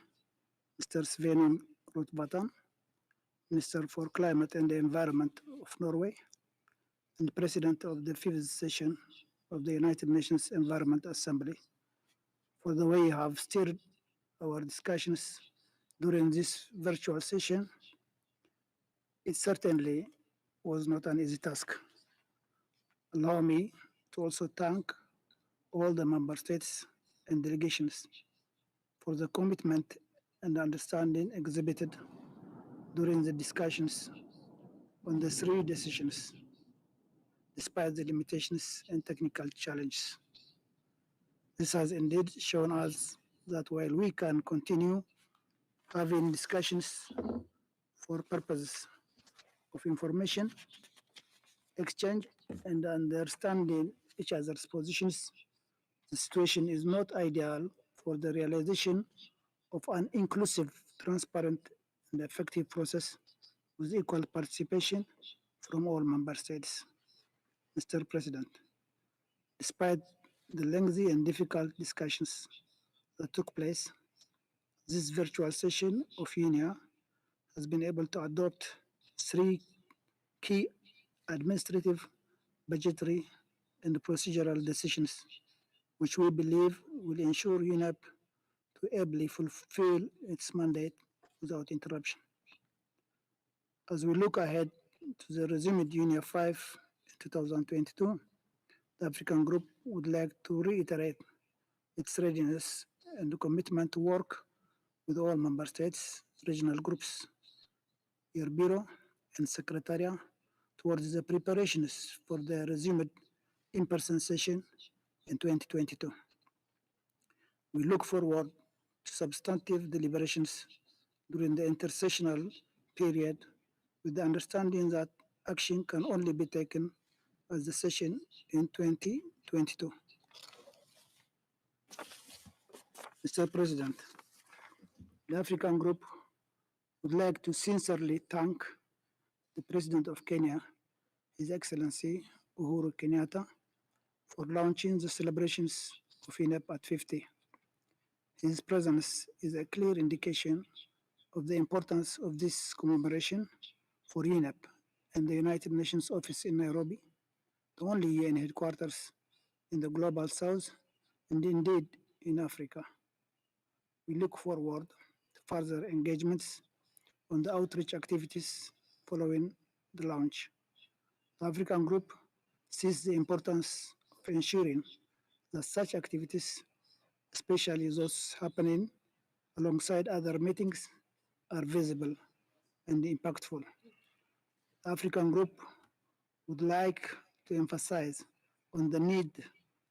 Speaker 9: Mr. Sveinung Rotevatn, Minister for Climate and the Environment of Norway, and President of the 5th session of the United Nations Environment Assembly, for the way you have steered our discussions during this virtual session. It certainly was not an easy task. Allow me to also thank all the member states and delegations for the commitment and understanding exhibited during the discussions on the 3 decisions, despite the limitations and technical challenges. This has indeed shown us that while we can continue having discussions for purposes of information exchange and understanding each other's positions, the situation is not ideal for the realization of an inclusive, transparent, and effective process with equal participation from all member states. Mr. President, despite the lengthy and difficult discussions that took place, this virtual session of UNEA has been able to adopt 3 key administrative, budgetary, and procedural decisions, which we believe will ensure UNEP to ably fulfill its mandate without interruption. As we look ahead to the resumed UNEA 5 in 2022, the African Group would like to reiterate its readiness and commitment to work with all member states, regional groups, your Bureau, and Secretariat towards the preparations for the resumed in-person session in 2022. We look forward to substantive deliberations during the intersessional period with the understanding that action can only be taken as the session in 2022. Mr. President, the African Group would like to sincerely thank the President of Kenya, His Excellency Uhuru Kenyatta, for launching the celebrations of UNEP at 50. His presence is a clear indication of the importance of this commemoration for UNEP and the United Nations office in Nairobi, the only UN headquarters in the Global South and indeed in Africa. We look forward to further engagements on the outreach activities following the launch. The African Group sees the importance of ensuring that such activities, especially those happening alongside other meetings, are visible and impactful. The African Group would like to emphasize on the need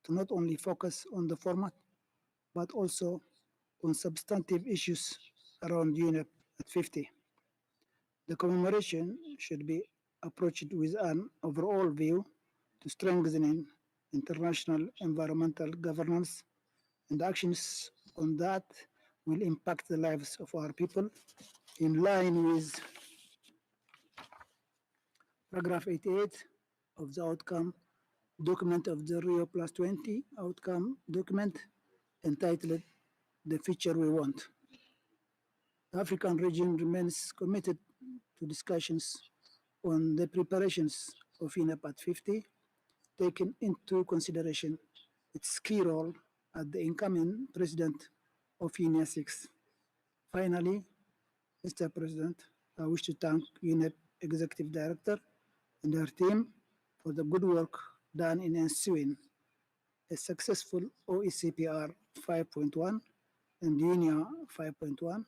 Speaker 9: to not only focus on the format, but also on substantive issues around UNEP at 50. The commemoration should be approached with an overall view to strengthening international environmental governance, and actions on that will impact the lives of our people in line with paragraph 88 of the outcome document of the Rio Plus 20 outcome document entitled The Future We Want. The African region remains committed to discussions on the preparations of UNEP at 50, taking into consideration its key role as the incoming president of UNEA 6. Finally, Mr. President, I wish to thank UNEP Executive Director and her team for the good work done in ensuing a successful OECPR 5.1 and UNEA 5.1,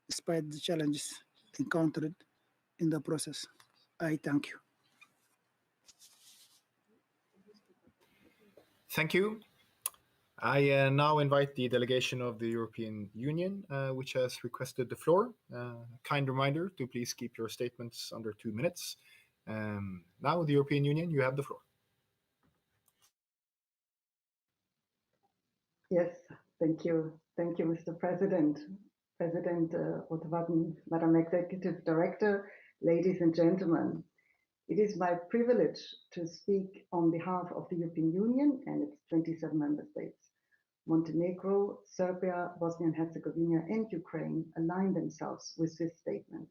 Speaker 9: despite the challenges encountered in the process. I thank you.
Speaker 1: Thank you. I now invite the delegation of the European Union, which has requested the floor. Kind reminder to please keep your statements under 2 minutes. Now, the European Union, you have the floor.
Speaker 10: Yes, thank you. Thank you, Mr. President. President Rotevatn, Madam Executive Director, ladies and gentlemen. It is my privilege to speak on behalf of the European Union and its 27 member states. Montenegro, Serbia, Bosnia and Herzegovina, and Ukraine align themselves with this statement.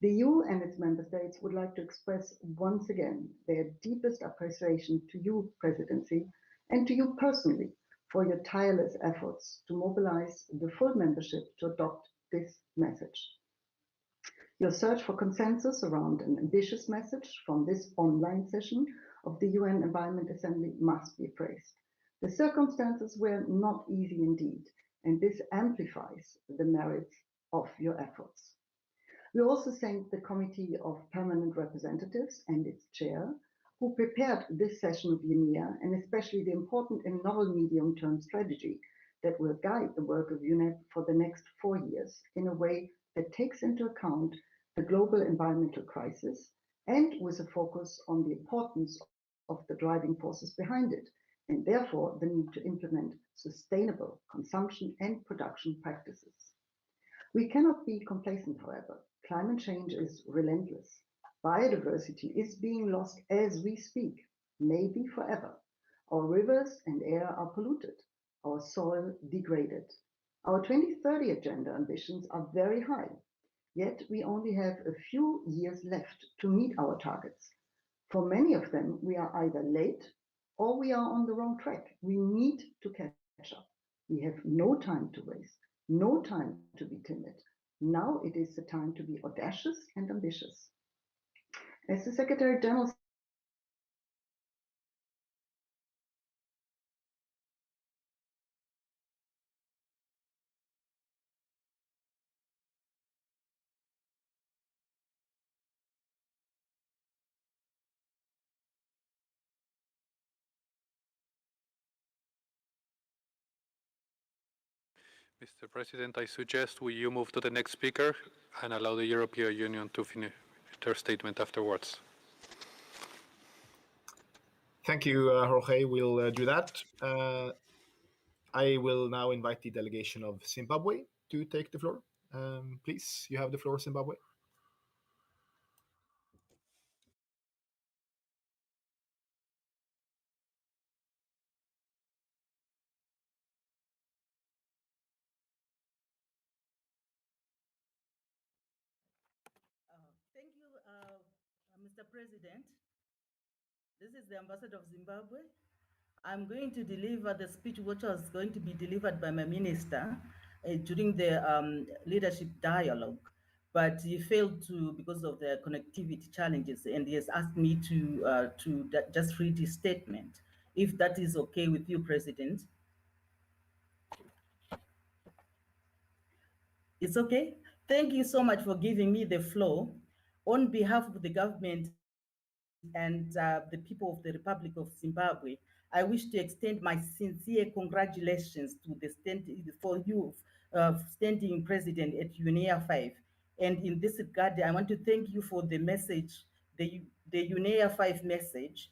Speaker 10: The EU and its member states would like to express once again their deepest appreciation to you, Presidency, and to you personally for your tireless efforts to mobilize the full membership to adopt this message. Your search for consensus around an ambitious message from this online session of the UN Environment Assembly must be praised. The circumstances were not easy indeed, and this amplifies the merits of your efforts. We also thank the Committee of Permanent Representatives and its chair, who prepared this session of UNEA, and especially the important and novel medium-term strategy that will guide the work of UNEP for the next 4 years in a way that takes into account the global environmental crisis and with a focus on the importance of the driving forces behind it, and therefore the need to implement sustainable consumption and production practices. We cannot be complacent, however. Climate change is relentless. Biodiversity is being lost as we speak, maybe forever. Our rivers and air are polluted, our soil degraded. Our 2030 agenda ambitions are very high, yet we only have a few years left to meet our targets. For many of them, we are either late or we are on the wrong track. We need to catch up. We have no time to waste, no time to be timid. Now it is the time to be audacious and ambitious. As the Secretary General
Speaker 8: Mr. President, I suggest you move to the next speaker and allow the European Union to finish their statement afterwards.
Speaker 1: Thank you, Jorge. We'll do that. I will now invite the delegation of Zimbabwe to take the floor. Please, you have the floor, Zimbabwe.
Speaker 11: Thank you, Mr. President. This is the Ambassador of Zimbabwe. I'm going to deliver the speech which was going to be delivered by my minister during the leadership dialogue, but he failed to because of the connectivity challenges, and he has asked me to just read his statement, if that is okay with you, President. It's okay. Thank you so much for giving me the floor. On behalf of the government and the people of the Republic of Zimbabwe, I wish to extend my sincere congratulations to the standing president at UNEA 5. And in this regard, I want to thank you for the message, the UNEA 5 message,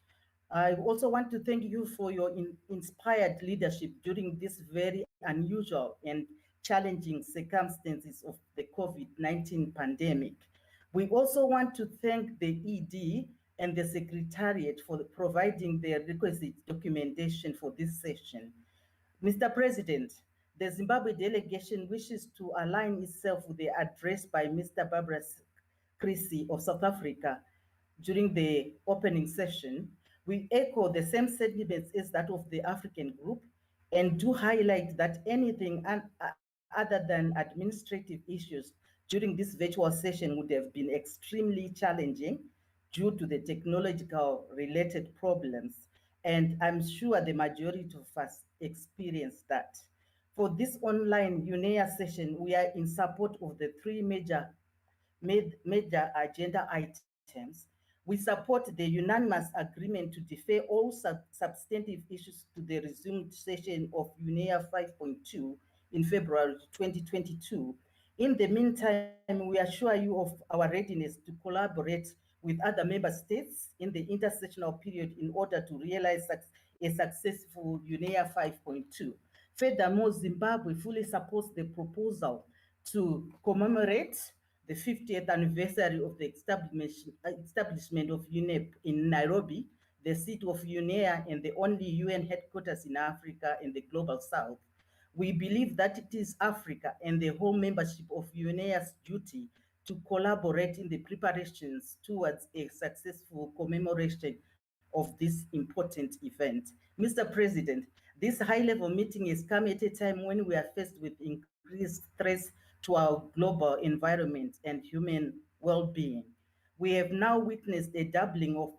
Speaker 11: I also want to thank you for your inspired leadership during this very unusual and challenging circumstances of the COVID-19 pandemic. We also want to thank the ED and the Secretariat for providing the requisite documentation for this session. Mr. President, the Zimbabwe delegation wishes to align itself with the address by Mr. Barbara Creasy of South Africa during the opening session. We echo the same sentiments as that of the African group and do highlight that anything other than administrative issues during this virtual session would have been extremely challenging due to the technological related problems. And I'm sure the majority of us experienced that. For this online UNEA session, we are in support of the three major agenda items. We support the unanimous agreement to defer all substantive issues to the resumed session of UNEA 5.2 in February 2022. In the meantime, we assure you of our readiness to collaborate with other member states in the intersessional period in order to realize a successful UNEA 5.2. Furthermore, Zimbabwe fully supports the proposal to commemorate the 50th anniversary of the establishment of UNEP in Nairobi, the seat of UNEA and the only UN headquarters in Africa and the Global South. We believe that it is Africa and the whole membership of UNEA's duty to collaborate in the preparations towards a successful commemoration of this important event. Mr. President, this high-level meeting has come at a time when we are faced with increased threats to our global environment and human well-being. We have now witnessed a doubling of,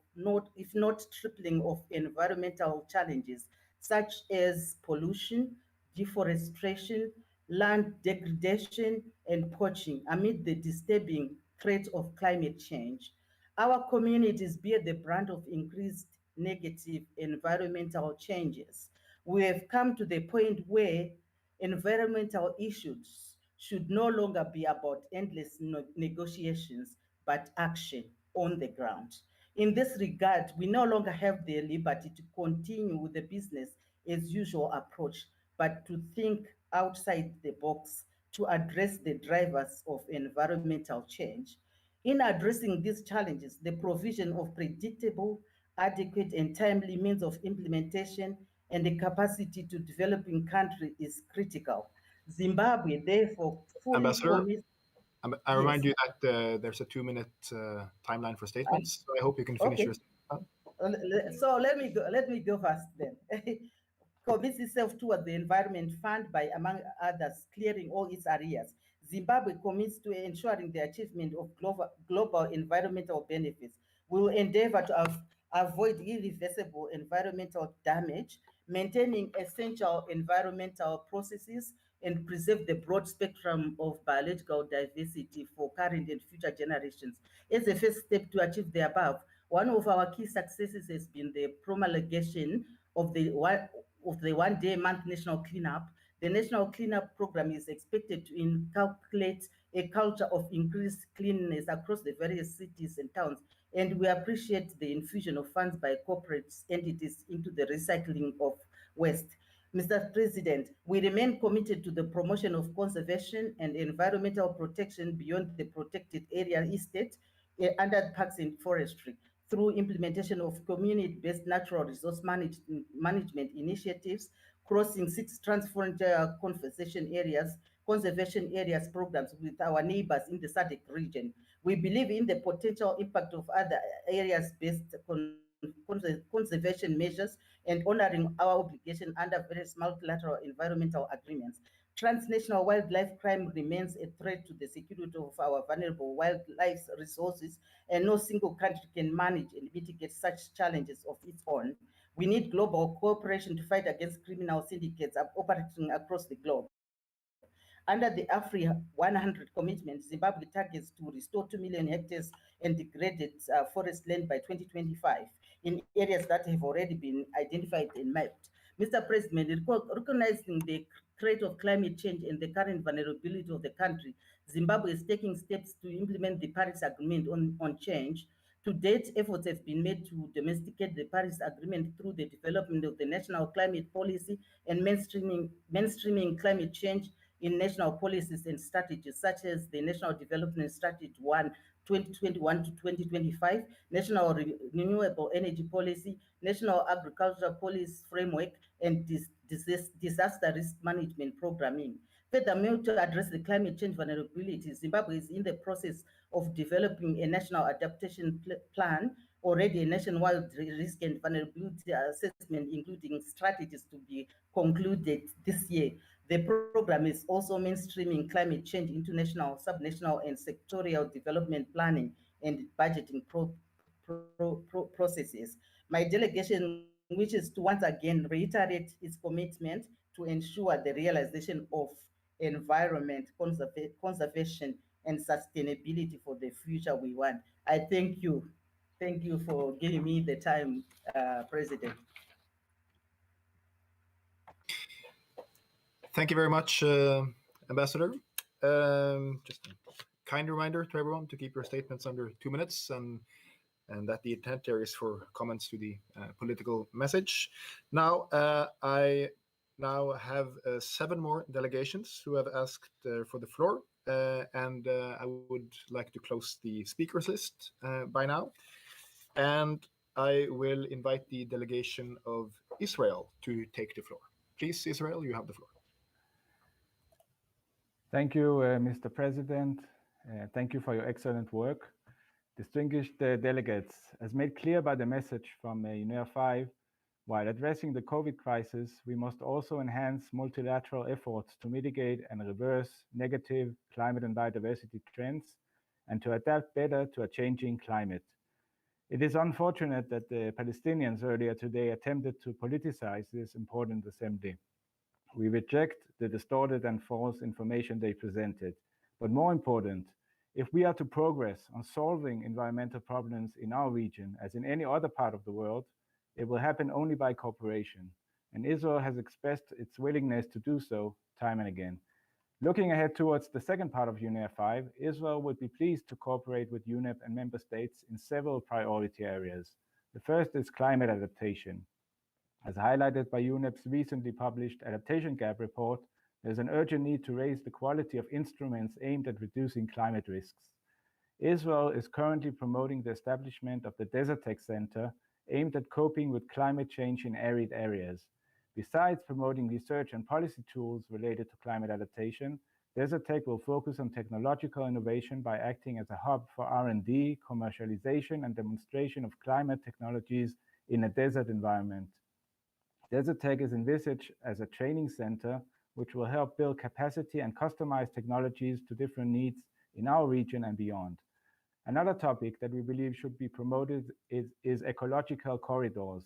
Speaker 11: if not tripling of environmental challenges, such as pollution, deforestation, land degradation, and poaching amid the disturbing threat of climate change. Our communities bear the brunt of increased negative environmental changes. We have come to the point where environmental issues should no longer be about endless negotiations, but action on the ground. In this regard, we no longer have the liberty to continue with the business as usual approach, but to think outside the box to address the drivers of environmental change. In addressing these challenges, the provision of predictable, adequate, and timely means of implementation and the capacity to developing country is critical. Zimbabwe, therefore, fully
Speaker 1: Ambassador,
Speaker 11: commits.
Speaker 1: I remind you that there's a 2-minute timeline for statements, so I hope you can finish your statement.
Speaker 11: So let me go first then. Commits itself toward the Environment Fund by, among others, clearing all its arrears. Zimbabwe commits to ensuring the achievement of global environmental benefits. We will endeavor to avoid irreversible environmental damage, maintaining essential environmental processes, and preserve the broad spectrum of biological diversity for current and future generations. As a first step to achieve the above, one of our key successes has been the promulgation of the one-day month national cleanup. The national cleanup program is expected to inculcate a culture of increased cleanliness across the various cities and towns, and we appreciate the infusion of funds by corporate entities into the recycling of waste. Mr. President, we remain committed to the promotion of conservation and environmental protection beyond the protected area estate under parks and forestry, through implementation of community-based natural resource management initiatives, crossing 6 transfrontier conservation areas programs with our neighbors in the SADC region. We believe in the potential impact of other areas-based conservation measures and honoring our obligation under various multilateral environmental agreements. Transnational wildlife crime remains a threat to the security of our vulnerable wildlife resources, and no single country can manage and mitigate such challenges of its own. We need global cooperation to fight against criminal syndicates operating across the globe. Under the AFRI 100 commitment, Zimbabwe targets to restore 2 million hectares and degraded forest land by 2025 in areas that have already been identified and mapped. Mr. President, recognizing the threat of climate change and the current vulnerability of the country, Zimbabwe is taking steps to implement the Paris Agreement on change, To date, efforts have been made to domesticate the Paris Agreement through the development of the national climate policy and mainstreaming climate change in national policies and strategies, such as the National Development Strategy 1, 2021 to 2025, National Renewable Energy Policy, National Agricultural Policy Framework, and Disaster Risk Management Programming. Furthermore, to address the climate change vulnerability, Zimbabwe is in the process of developing a national adaptation plan, already a nationwide risk and vulnerability assessment, including strategies to be concluded this year. The program is also mainstreaming climate change into national, subnational, and sectorial development planning and budgeting processes. My delegation wishes to once again reiterate its commitment to ensure the realization of environment conservation and sustainability for the future we want. I thank you. Thank you for giving me the time, President.
Speaker 1: Thank you very much, Ambassador. Just a kind reminder to everyone to keep your statements under 2 minutes, and that the intent there is for comments to the political message. Now, I now have 7 more delegations who have asked for the floor, and I would like to close the speakers list by now. And I will invite the delegation of Israel to take the floor. Please, Israel, you have the floor.
Speaker 12: Thank you, Mr. President. Thank you for your excellent work. Distinguished delegates, as made clear by the message from UNEA 5, while addressing the COVID crisis, we must also enhance multilateral efforts to mitigate and reverse negative climate and biodiversity trends and to adapt better to a changing climate. It is unfortunate that the Palestinians earlier today attempted to politicize this important assembly. We reject the distorted and false information they presented. But more important, if we are to progress on solving environmental problems in our region, as in any other part of the world, it will happen only by cooperation. And Israel has expressed its willingness to do so time and again. Looking ahead towards the second part of UNEA 5, Israel would be pleased to cooperate with UNEP and member states in several priority areas. The first is climate adaptation. As highlighted by UNEP's recently published Adaptation Gap report, there's an urgent need to raise the quality of instruments aimed at reducing climate risks. Israel is currently promoting the establishment of the Desertec Center, aimed at coping with climate change in arid areas. Besides promoting research and policy tools related to climate adaptation, Desertec will focus on technological innovation by acting as a hub for R&D, commercialization, and demonstration of climate technologies in a desert environment. Desertec is envisaged as a training center which will help build capacity and customize technologies to different needs in our region and beyond. Another topic that we believe should be promoted is ecological corridors.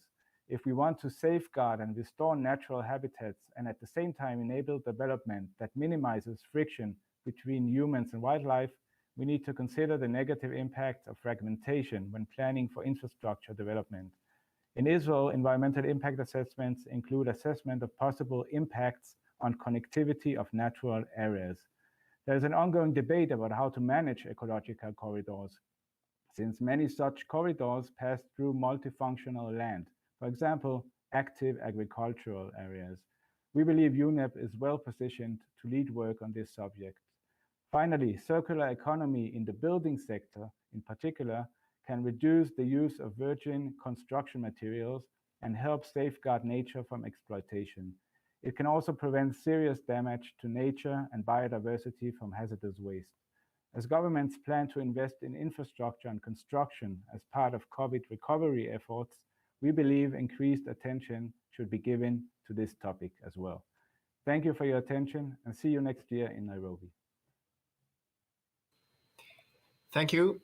Speaker 12: If we want to safeguard and restore natural habitats and at the same time enable development that minimizes friction between humans and wildlife, we need to consider the negative impacts of fragmentation when planning for infrastructure development. In Israel, environmental impact assessments include assessment of possible impacts on connectivity of natural areas. There is an ongoing debate about how to manage ecological corridors, since many such corridors pass through multifunctional land, for example, active agricultural areas. We believe UNEP is well positioned to lead work on this subject. Finally, circular economy in the building sector, in particular, can reduce the use of virgin construction materials and help safeguard nature from exploitation. It can also prevent serious damage to nature and biodiversity from hazardous waste. As governments plan to invest in infrastructure and construction as part of COVID recovery efforts, we believe increased attention should be given to this topic as well. Thank you for your attention and see you next year in Nairobi.
Speaker 1: Thank you.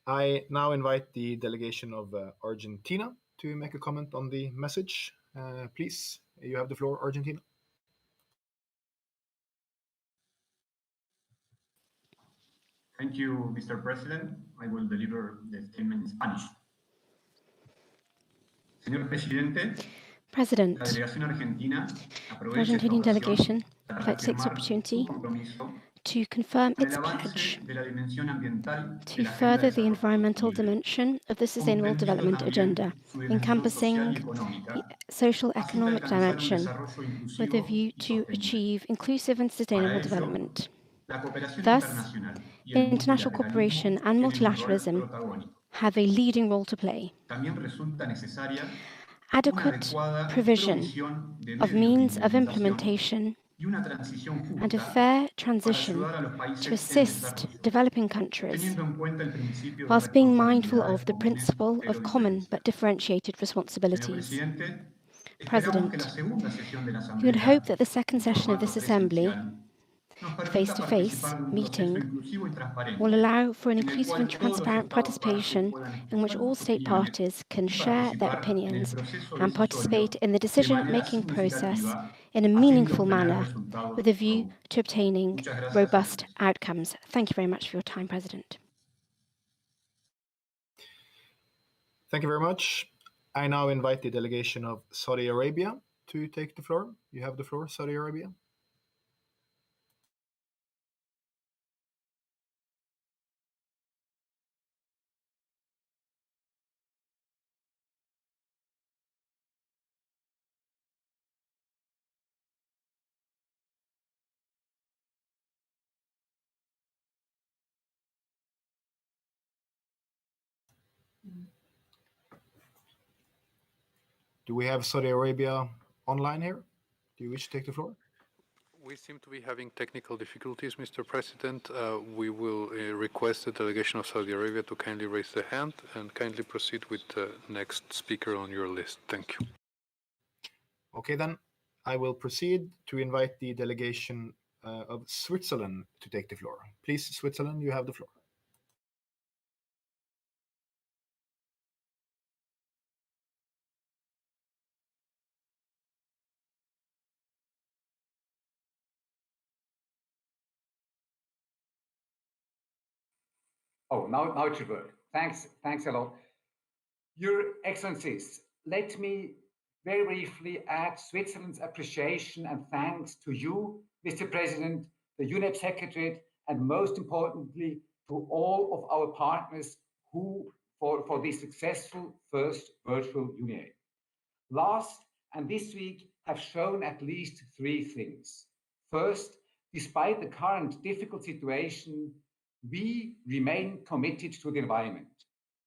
Speaker 1: I now invite the delegation of Argentina to make a comment on the message. Please, you have the floor, Argentina.
Speaker 13: Thank you, Mr. President. I will deliver the statement in Spanish. Señor Presidente,
Speaker 14: President, the Argentinian delegation would like to take this opportunity to confirm its pledge to further the environmental dimension of the Sustainable Development Agenda, encompassing the social economic dimension with a view to achieve inclusive and sustainable development. Thus, international cooperation and multilateralism have a leading role to play. Adequate provision of means of implementation and a fair transition to assist developing countries, whilst being mindful of the principle of common but differentiated responsibilities. President, you would hope that the second session of this Assembly, face-to-face meeting, will allow for an inclusive and transparent participation in which all state parties can share their opinions and participate in the decision-making process in a meaningful manner with a view to obtaining robust outcomes. Thank you very much for your time, President.
Speaker 1: Thank you very much. I now invite the delegation of Saudi Arabia to take the floor. You have the floor, Saudi Arabia. Do we have Saudi Arabia online here? Do you wish to take the floor?
Speaker 8: We seem to be having technical difficulties, Mr. President. We will request the delegation of Saudi Arabia to kindly raise their hand and kindly proceed with the next speaker on your list. Thank you.
Speaker 1: Okay, then I will proceed to invite the delegation of Switzerland to take the floor. Please, Switzerland, you have the floor.
Speaker 15: Oh, now it should work. Thanks a lot. Your Excellencies, let me very briefly add Switzerland's appreciation and thanks to you, Mr. President, the UNEP Secretariat, and most importantly, to all of our partners who for this successful first virtual UNEA. Last and this week have shown at least three things. First, despite the current difficult situation, we remain committed to the environment.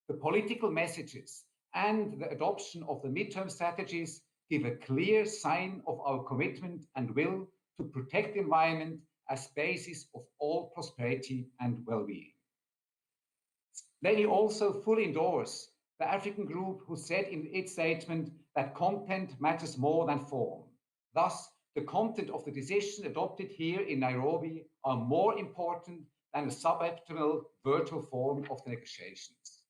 Speaker 15: The political messages and the adoption of the midterm strategies give a clear sign of our commitment and will to protect the environment as basis of all prosperity and well-being. Let me also fully endorse the African group who said in its statement that content matters more than form. Thus, the content of the decision adopted here in Nairobi are more important than the suboptimal virtual form of the negotiations.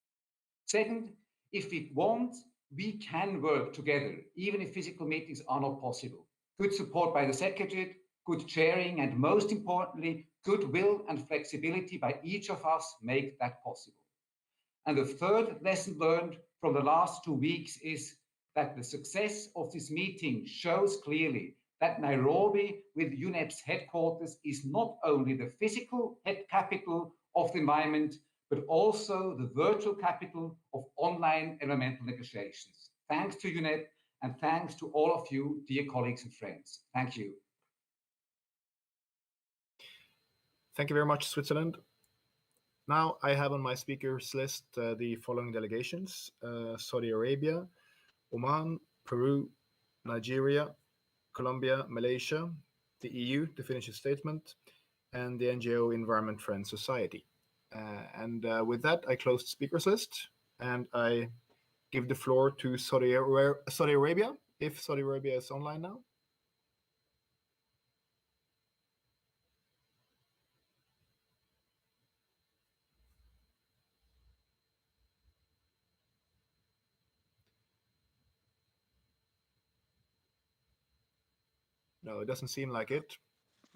Speaker 15: Second, if we want, we can work together, even if physical meetings are not possible. Good support by the Secretariat, good chairing, and most importantly, goodwill and flexibility by each of us make that possible. And the third lesson learned from the last 2 weeks is that the success of this meeting shows clearly that Nairobi, with UNEP's headquarters, is not only the physical capital of the environment, but also the virtual capital of online environmental negotiations. Thanks to UNEP and thanks to all of you, dear colleagues and friends. Thank you.
Speaker 1: Thank you very much, Switzerland. Now I have on my speakers list the following delegations: Saudi Arabia, Oman, Peru, Nigeria, Colombia, Malaysia, the EU to finish a statement, and the NGO Environment Friends Society. With that, I close the speakers list, and I give the floor to Saudi Arabia, if Saudi Arabia is online now. No, it doesn't seem like it.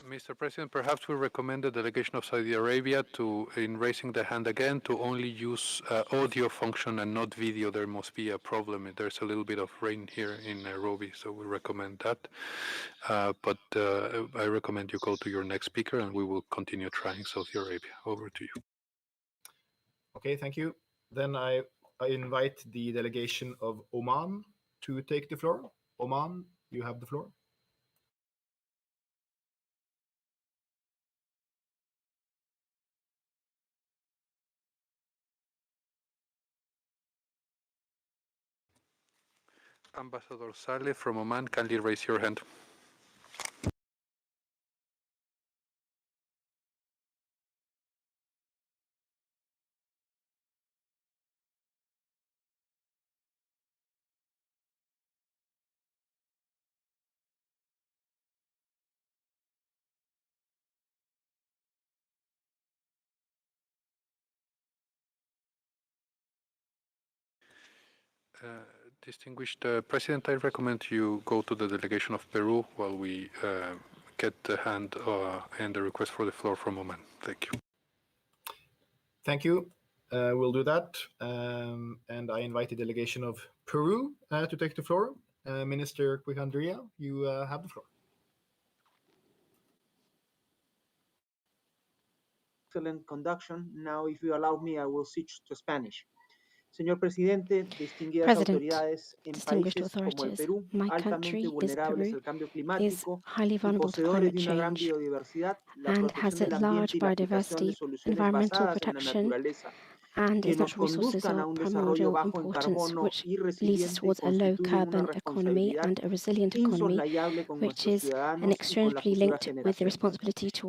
Speaker 8: Mr. President, perhaps we recommend the delegation of Saudi Arabia to, in raising the hand again, to only use audio function and not video. There must be a problem. There's a little bit of rain here in Nairobi, so we recommend that. But I recommend you go to your next speaker, and we will continue trying Saudi Arabia. Over to you.
Speaker 1: Okay, thank you. Then I invite the delegation of Oman to take the floor. Oman, you have the floor.
Speaker 8: Ambassador Saleh from Oman, kindly raise your hand. Distinguished President, I recommend you go to the delegation of Peru while we get the hand and the request for the floor from Oman. Thank you.
Speaker 1: Thank you. We'll do that. And I invite the delegation of Peru to take the floor. Minister Quijandria, you have the floor.
Speaker 16: Excellent conduction. Now, if you allow me, I will switch to Spanish. Señor Presidente, distinguidas autoridades, en países como el Perú, altamente vulnerables al cambio climático y poseedores de una gran biodiversidad, la protección del ambiente y la aplicación de soluciones basadas en la naturaleza, que nos conduzcan a un desarrollo bajo en carbono y resiliente constituye una responsabilidad insoslayable con nuestros ciudadanos y con las futuras generaciones.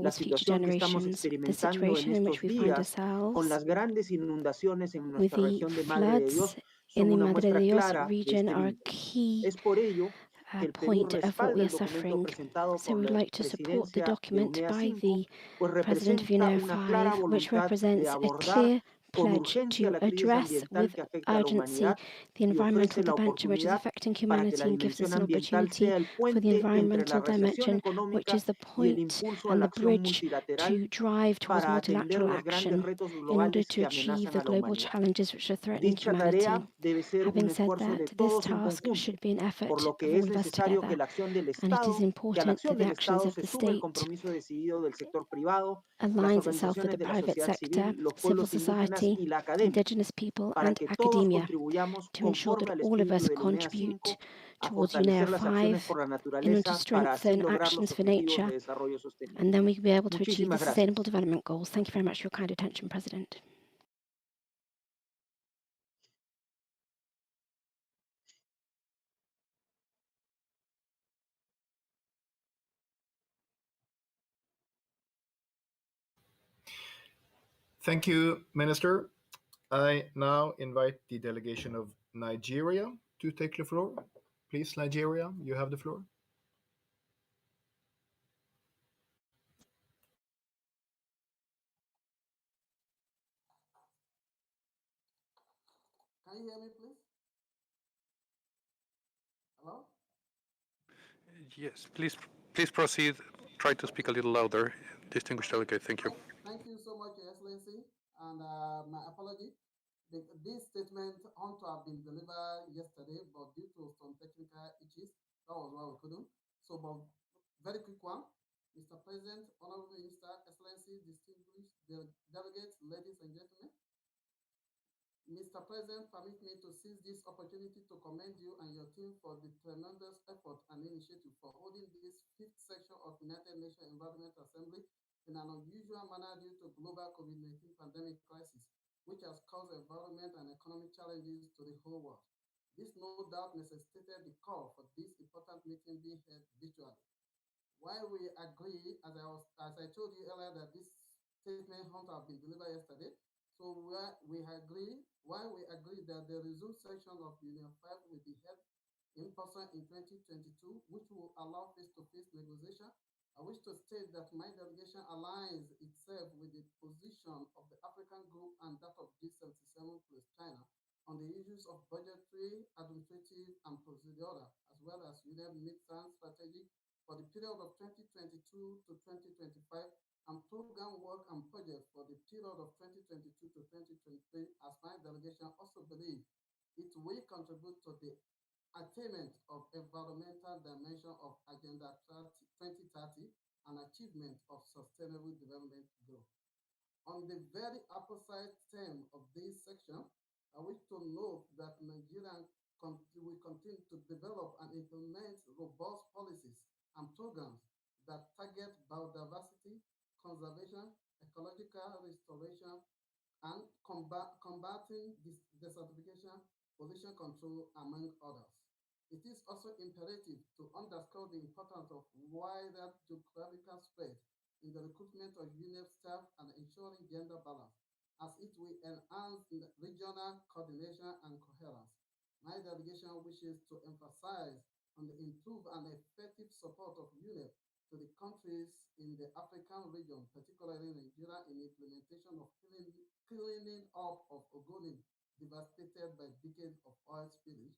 Speaker 16: La situación que estamos experimentando en estos días con las grandes inundaciones en nuestra región de Madre de Dios son una muestra clara de este vínculo. Es por ello que el Perú respalda el documento presentado por la presidencia de UNEA 5, pues representa una clara voluntad de abordar con urgencia la crisis ambiental que afecta a la humanidad y ofrece la oportunidad para que la dimensión ambiental sea el puente entre la recesión económica y el impulso a la acción multilateral para atender los grandes retos globales que amenazan a la humanidad. Dicha tarea debe ser un esfuerzo de todos en conjunto, por lo que es necesario que la acción del Estado, se sume el compromiso decidido del sector privado, las organizaciones de la sociedad civil, los pueblos indígenas y la academia, para que todos contribuyamos conforme al espíritu del UNEA 5 a fortalecer las acciones por la naturaleza para así lograr los objetivos de desarrollo sostenible.
Speaker 14: And then we can be able to achieve the
Speaker 16: Muchísimas
Speaker 14: Sustainable
Speaker 16: gracias.
Speaker 14: Development Goals. Thank you very much for your kind attention, President.
Speaker 1: Thank you, Minister. I now invite the delegation of Nigeria to take the floor. Please, Nigeria, you have the floor.
Speaker 17: Can you hear me, please? Hello?
Speaker 8: Yes, please proceed. Try to speak a little louder. Distinguished delegate, thank you.
Speaker 17: Thank you so much, Your Excellency, and my apology. This statement ought to have been delivered yesterday, but due to some technical issues, that was why we couldn't. So, but very quick one. Mr. President, Honorable Minister, Excellency, distinguished delegates, ladies and gentlemen. Mr. President, permit me to seize this opportunity to commend you and your team for the tremendous effort and initiative for holding this fifth session of United Nations Environment Assembly in an unusual manner due to global COVID-19 pandemic crisis, which has caused environment and economic challenges to the whole world. This no doubt necessitated the call for this important meeting being held virtually. While we agree, as I told you earlier, that this statement ought to have been delivered yesterday, so while we agree that the resumed session of UNEA 5 will be held in person in 2022, which will allow face-to-face negotiation, I wish to state that my delegation aligns itself with the position of the African group and that of G77 plus China on the issues of budgetary, administrative, and procedural, as well as UNEP midterm strategy
Speaker 18: for the period of 2022 to 2025 and program work and projects for the period of 2022 to 2023, as my delegation also believes it will contribute to the attainment of environmental dimension of Agenda 2030 and achievement of sustainable development goals. On the very opposite term of this section, I wish to note that Nigeria will continue to develop and implement robust policies and programs that target biodiversity, conservation, ecological restoration, and combating desertification, pollution control, among others. It is also imperative to underscore the importance of wider geographical spread in the recruitment of UNEP staff and ensuring gender balance, as it will enhance regional coordination and coherence. My delegation wishes to emphasize on the improved and effective support of UNEP to the countries in the African region, particularly Nigeria, in implementation of cleaning up of Ogoni devastated by decades of oil spillage.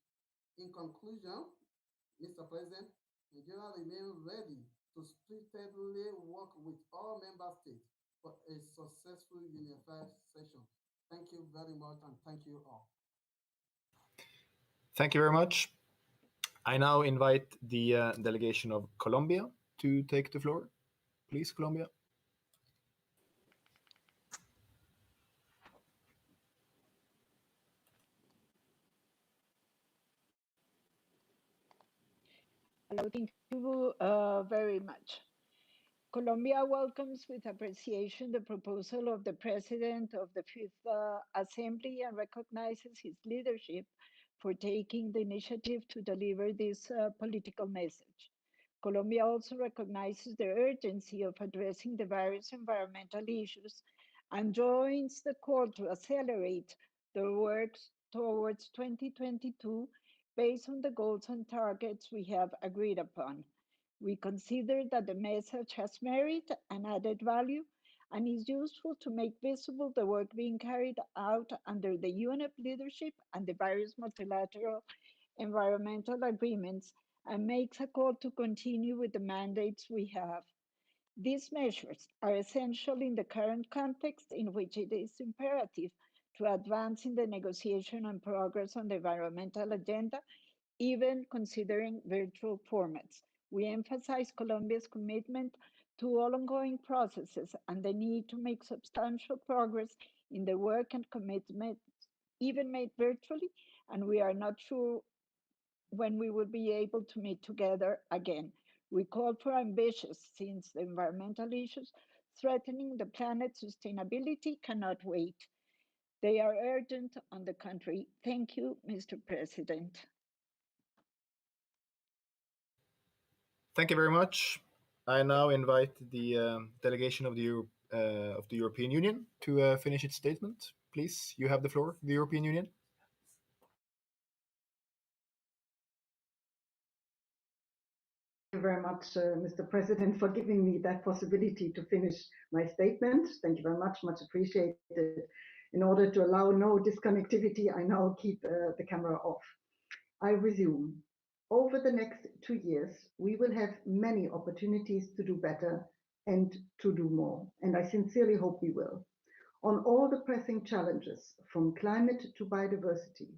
Speaker 18: In conclusion, Mr. President, Nigeria remains ready to spiritedly work with all member states for a successful unified session. Thank you very much, and thank you all.
Speaker 1: Thank you very much. I now invite the delegation of Colombia to take the floor. Please, Colombia.
Speaker 19: Hello, thank you very much. Colombia welcomes with appreciation the proposal of the President of the Fifth Assembly and recognizes his leadership for taking the initiative to deliver this political message. Colombia also recognizes the urgency of addressing the various environmental issues and joins the call to accelerate the work towards 2022 based on the goals and targets we have agreed upon. We consider that the message has merit and added value and is useful to make visible the work being carried out under the UNEP leadership and the various multilateral environmental agreements, and makes a call to continue with the mandates we have. These measures are essential in the current context in which it is imperative to advance in the negotiation and progress on the environmental agenda, even considering virtual formats. We emphasize Colombia's commitment to all ongoing processes and the need to make substantial progress in the work and commitment, even made virtually, and we are not sure when we will be able to meet together again. We call for ambitious, since the environmental issues threatening the planet's sustainability cannot wait. They are urgent on the country. Thank you, Mr. President.
Speaker 1: Thank you very much. I now invite the delegation of the European Union to finish its statement. Please, you have the floor, the European Union.
Speaker 10: Thank you very much, Mr. President, for giving me that possibility to finish my statement. Thank you very much appreciated. In order to allow no disconnectivity, I now keep the camera off. I resume. Over the next 2 years, we will have many opportunities to do better and to do more, and I sincerely hope we will. On all the pressing challenges, from climate to biodiversity,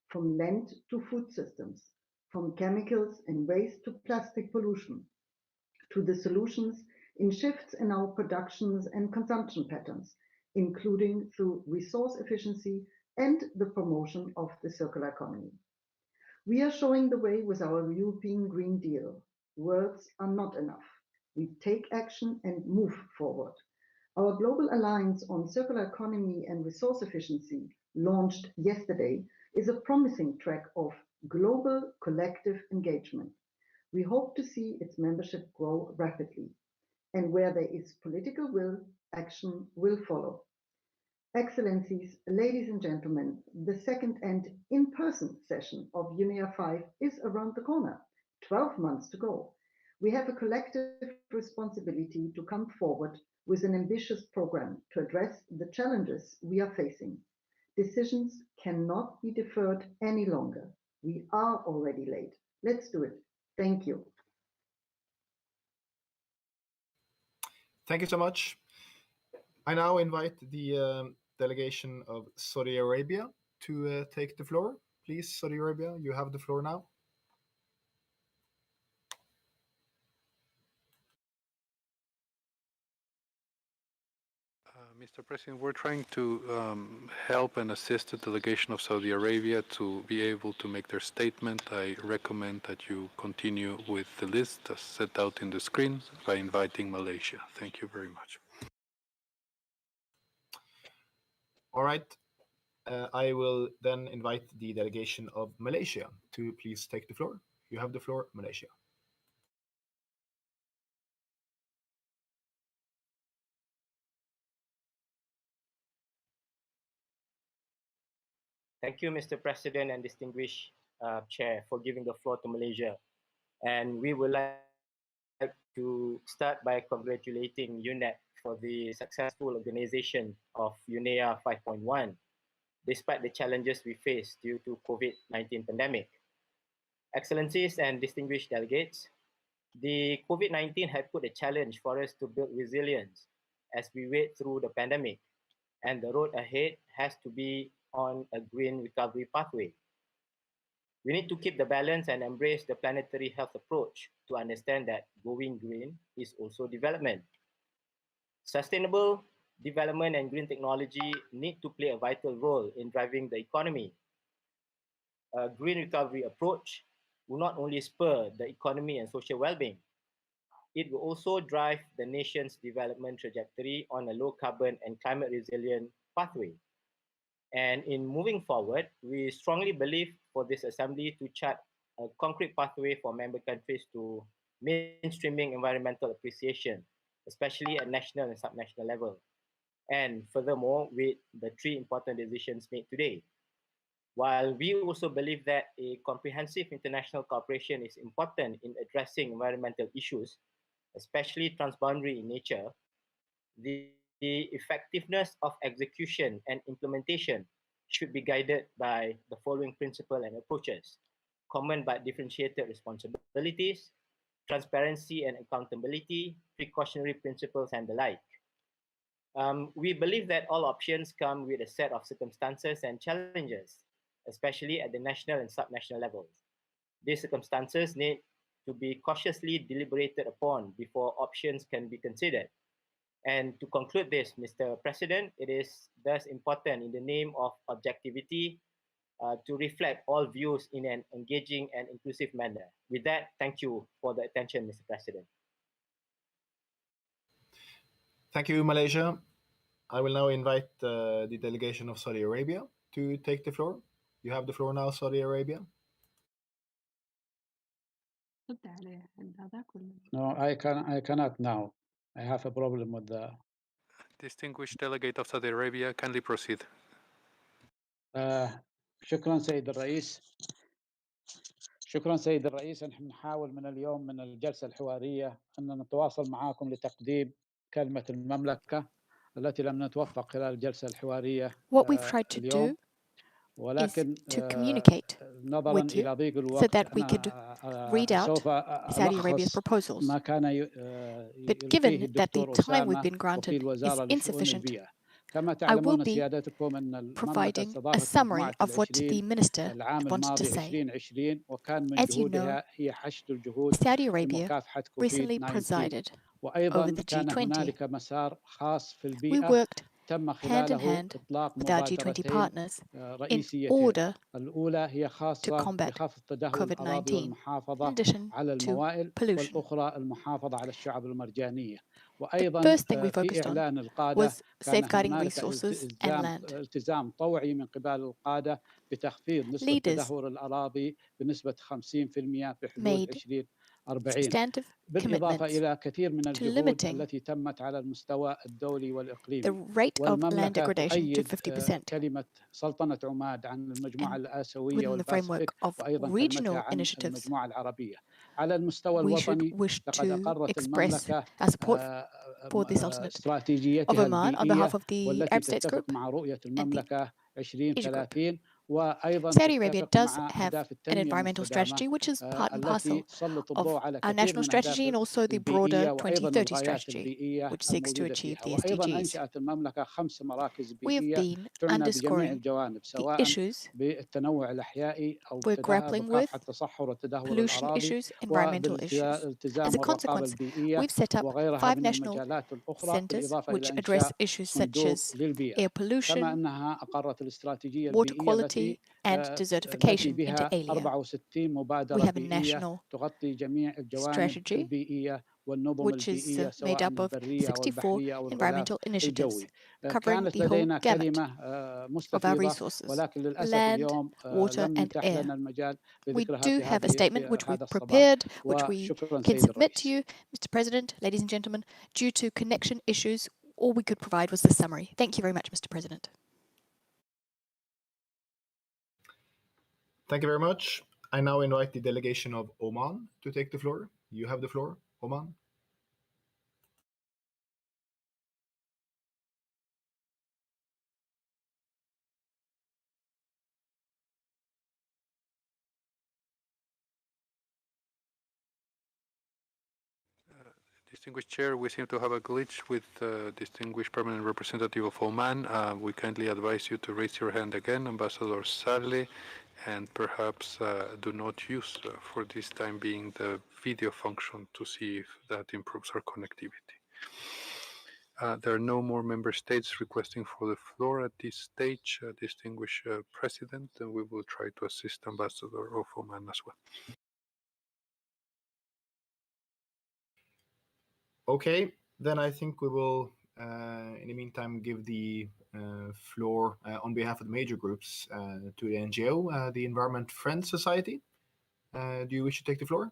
Speaker 10: from land to food systems, from chemicals and waste to plastic pollution, to the solutions in shifts in our productions and consumption patterns, including through resource efficiency and the promotion of the circular economy. We are showing the way with our European Green Deal. Words are not enough. We take action and move forward. Our Global Alliance on Circular Economy and Resource Efficiency, launched yesterday, is a promising track of global collective engagement. We hope to see its membership grow rapidly. And where there is political will, action will follow. Excellencies, ladies and gentlemen, the second and in-person session of UNEA 5 is around the corner, 12 months to go. We have a collective responsibility to come forward with an ambitious program to address the challenges we are facing. Decisions cannot be deferred any longer. We are already late. Let's do it. Thank you.
Speaker 1: Thank you so much. I now invite the delegation of Saudi Arabia to take the floor. Please, Saudi Arabia, you have the floor now.
Speaker 8: Mr. President, we're trying to help and assist the delegation of Saudi Arabia to be able to make their statement. I recommend that you continue with the list as set out in the screen by inviting Malaysia. Thank you very much.
Speaker 1: All right. I will then invite the delegation of Malaysia to please take the floor. You have the floor, Malaysia.
Speaker 20: Thank you, Mr. President and distinguished Chair, for giving the floor to Malaysia. And we would like to start by congratulating UNEP for the successful organization of UNEA 5.1, despite the challenges we face due to COVID-19 pandemic. Excellencies and distinguished delegates, the COVID-19 had put a challenge for us to build resilience as we wait through the pandemic, and the road ahead has to be on a green recovery pathway. We need to keep the balance and embrace the planetary health approach to understand that going green is also development. Sustainable development and green technology need to play a vital role in driving the economy. A green recovery approach will not only spur the economy and social well-being, it will also drive the nation's development trajectory on a low carbon and climate resilient pathway. And in moving forward, we strongly believe for this assembly to chart a concrete pathway for member countries to mainstreaming environmental appreciation, especially at national and subnational level. And furthermore, with the 3 important decisions made today. While we also believe that a comprehensive international cooperation is important in addressing environmental issues, especially transboundary in nature, the effectiveness of execution and implementation should be guided by the following principles and approaches: common but differentiated responsibilities, transparency and accountability, precautionary principles, and the like. We believe that all options come with a set of circumstances and challenges, especially at the national and subnational levels. These circumstances need to be cautiously deliberated upon before options can be considered. And to conclude this, Mr. President, it is thus important in the name of objectivity to reflect all views in an engaging and inclusive manner. With that, thank you for the attention, Mr. President.
Speaker 1: Thank you, Malaysia. I will now invite the delegation of Saudi Arabia to take the floor. You have the floor now, Saudi Arabia.
Speaker 21: No, I cannot now. I have a problem with the...
Speaker 8: Distinguished delegate of Saudi Arabia, kindly proceed.
Speaker 21: شكرا سيد الرئيس. شكرا سيد الرئيس. نحن نحاول من اليوم من الجلسة الحوارية أن نتواصل معكم لتقديم كلمة المملكة التي لم نتوفق خلال الجلسة الحوارية اليوم. ولكن نظرا إلى ضيق الوقت
Speaker 22: so that we could read out Saudi Arabia's proposals. But given that the time we've been granted is insufficient, I will be providing a summary of what the Minister wanted to say. As you know, Saudi Arabia recently presided over the G20. We worked hand in hand with our G20 partners in order to combat COVID-19, in addition to pollution. The first thing we focused on was safeguarding resources and land. Leaders made substantive commitments to limiting the rate of land degradation to 50%. And within the framework of regional initiatives, we should wish to express our support for the Sultanate of Oman on behalf of the Arab States Group and the Asia Group. Saudi Arabia does have an environmental strategy, which is part and parcel of our national strategy and also the broader 2030 strategy, which seeks to achieve the SDGs. We have been underscoring the issues we're grappling with: pollution issues, environmental issues. As a consequence, we've set up 5 national centers which address issues such as air pollution, water quality, and desertification inter alia. We have a national strategy which is made up of 64 environmental initiatives covering the whole gamut of our resources: land, water, and air. We do have a statement which we've prepared, which we can submit to you, Mr. President, ladies and gentlemen. Due to connection issues, all we could provide was the summary. Thank you very much, Mr. President.
Speaker 1: Thank you very much. I now invite the delegation of Oman to take the floor. You have the floor, Oman.
Speaker 8: Distinguished Chair, we seem to have a glitch with the distinguished permanent representative of Oman. We kindly advise you to raise your hand again, Ambassador Saleh, and perhaps do not use for this time being the video function to see if that improves our connectivity. There are no more member states requesting for the floor at this stage, distinguished President, and we will try to assist Ambassador of Oman as well.
Speaker 1: Okay, then I think we will, in the meantime, give the floor on behalf of the major groups to the NGO, the Environment Friends Society. Do you wish to take the floor?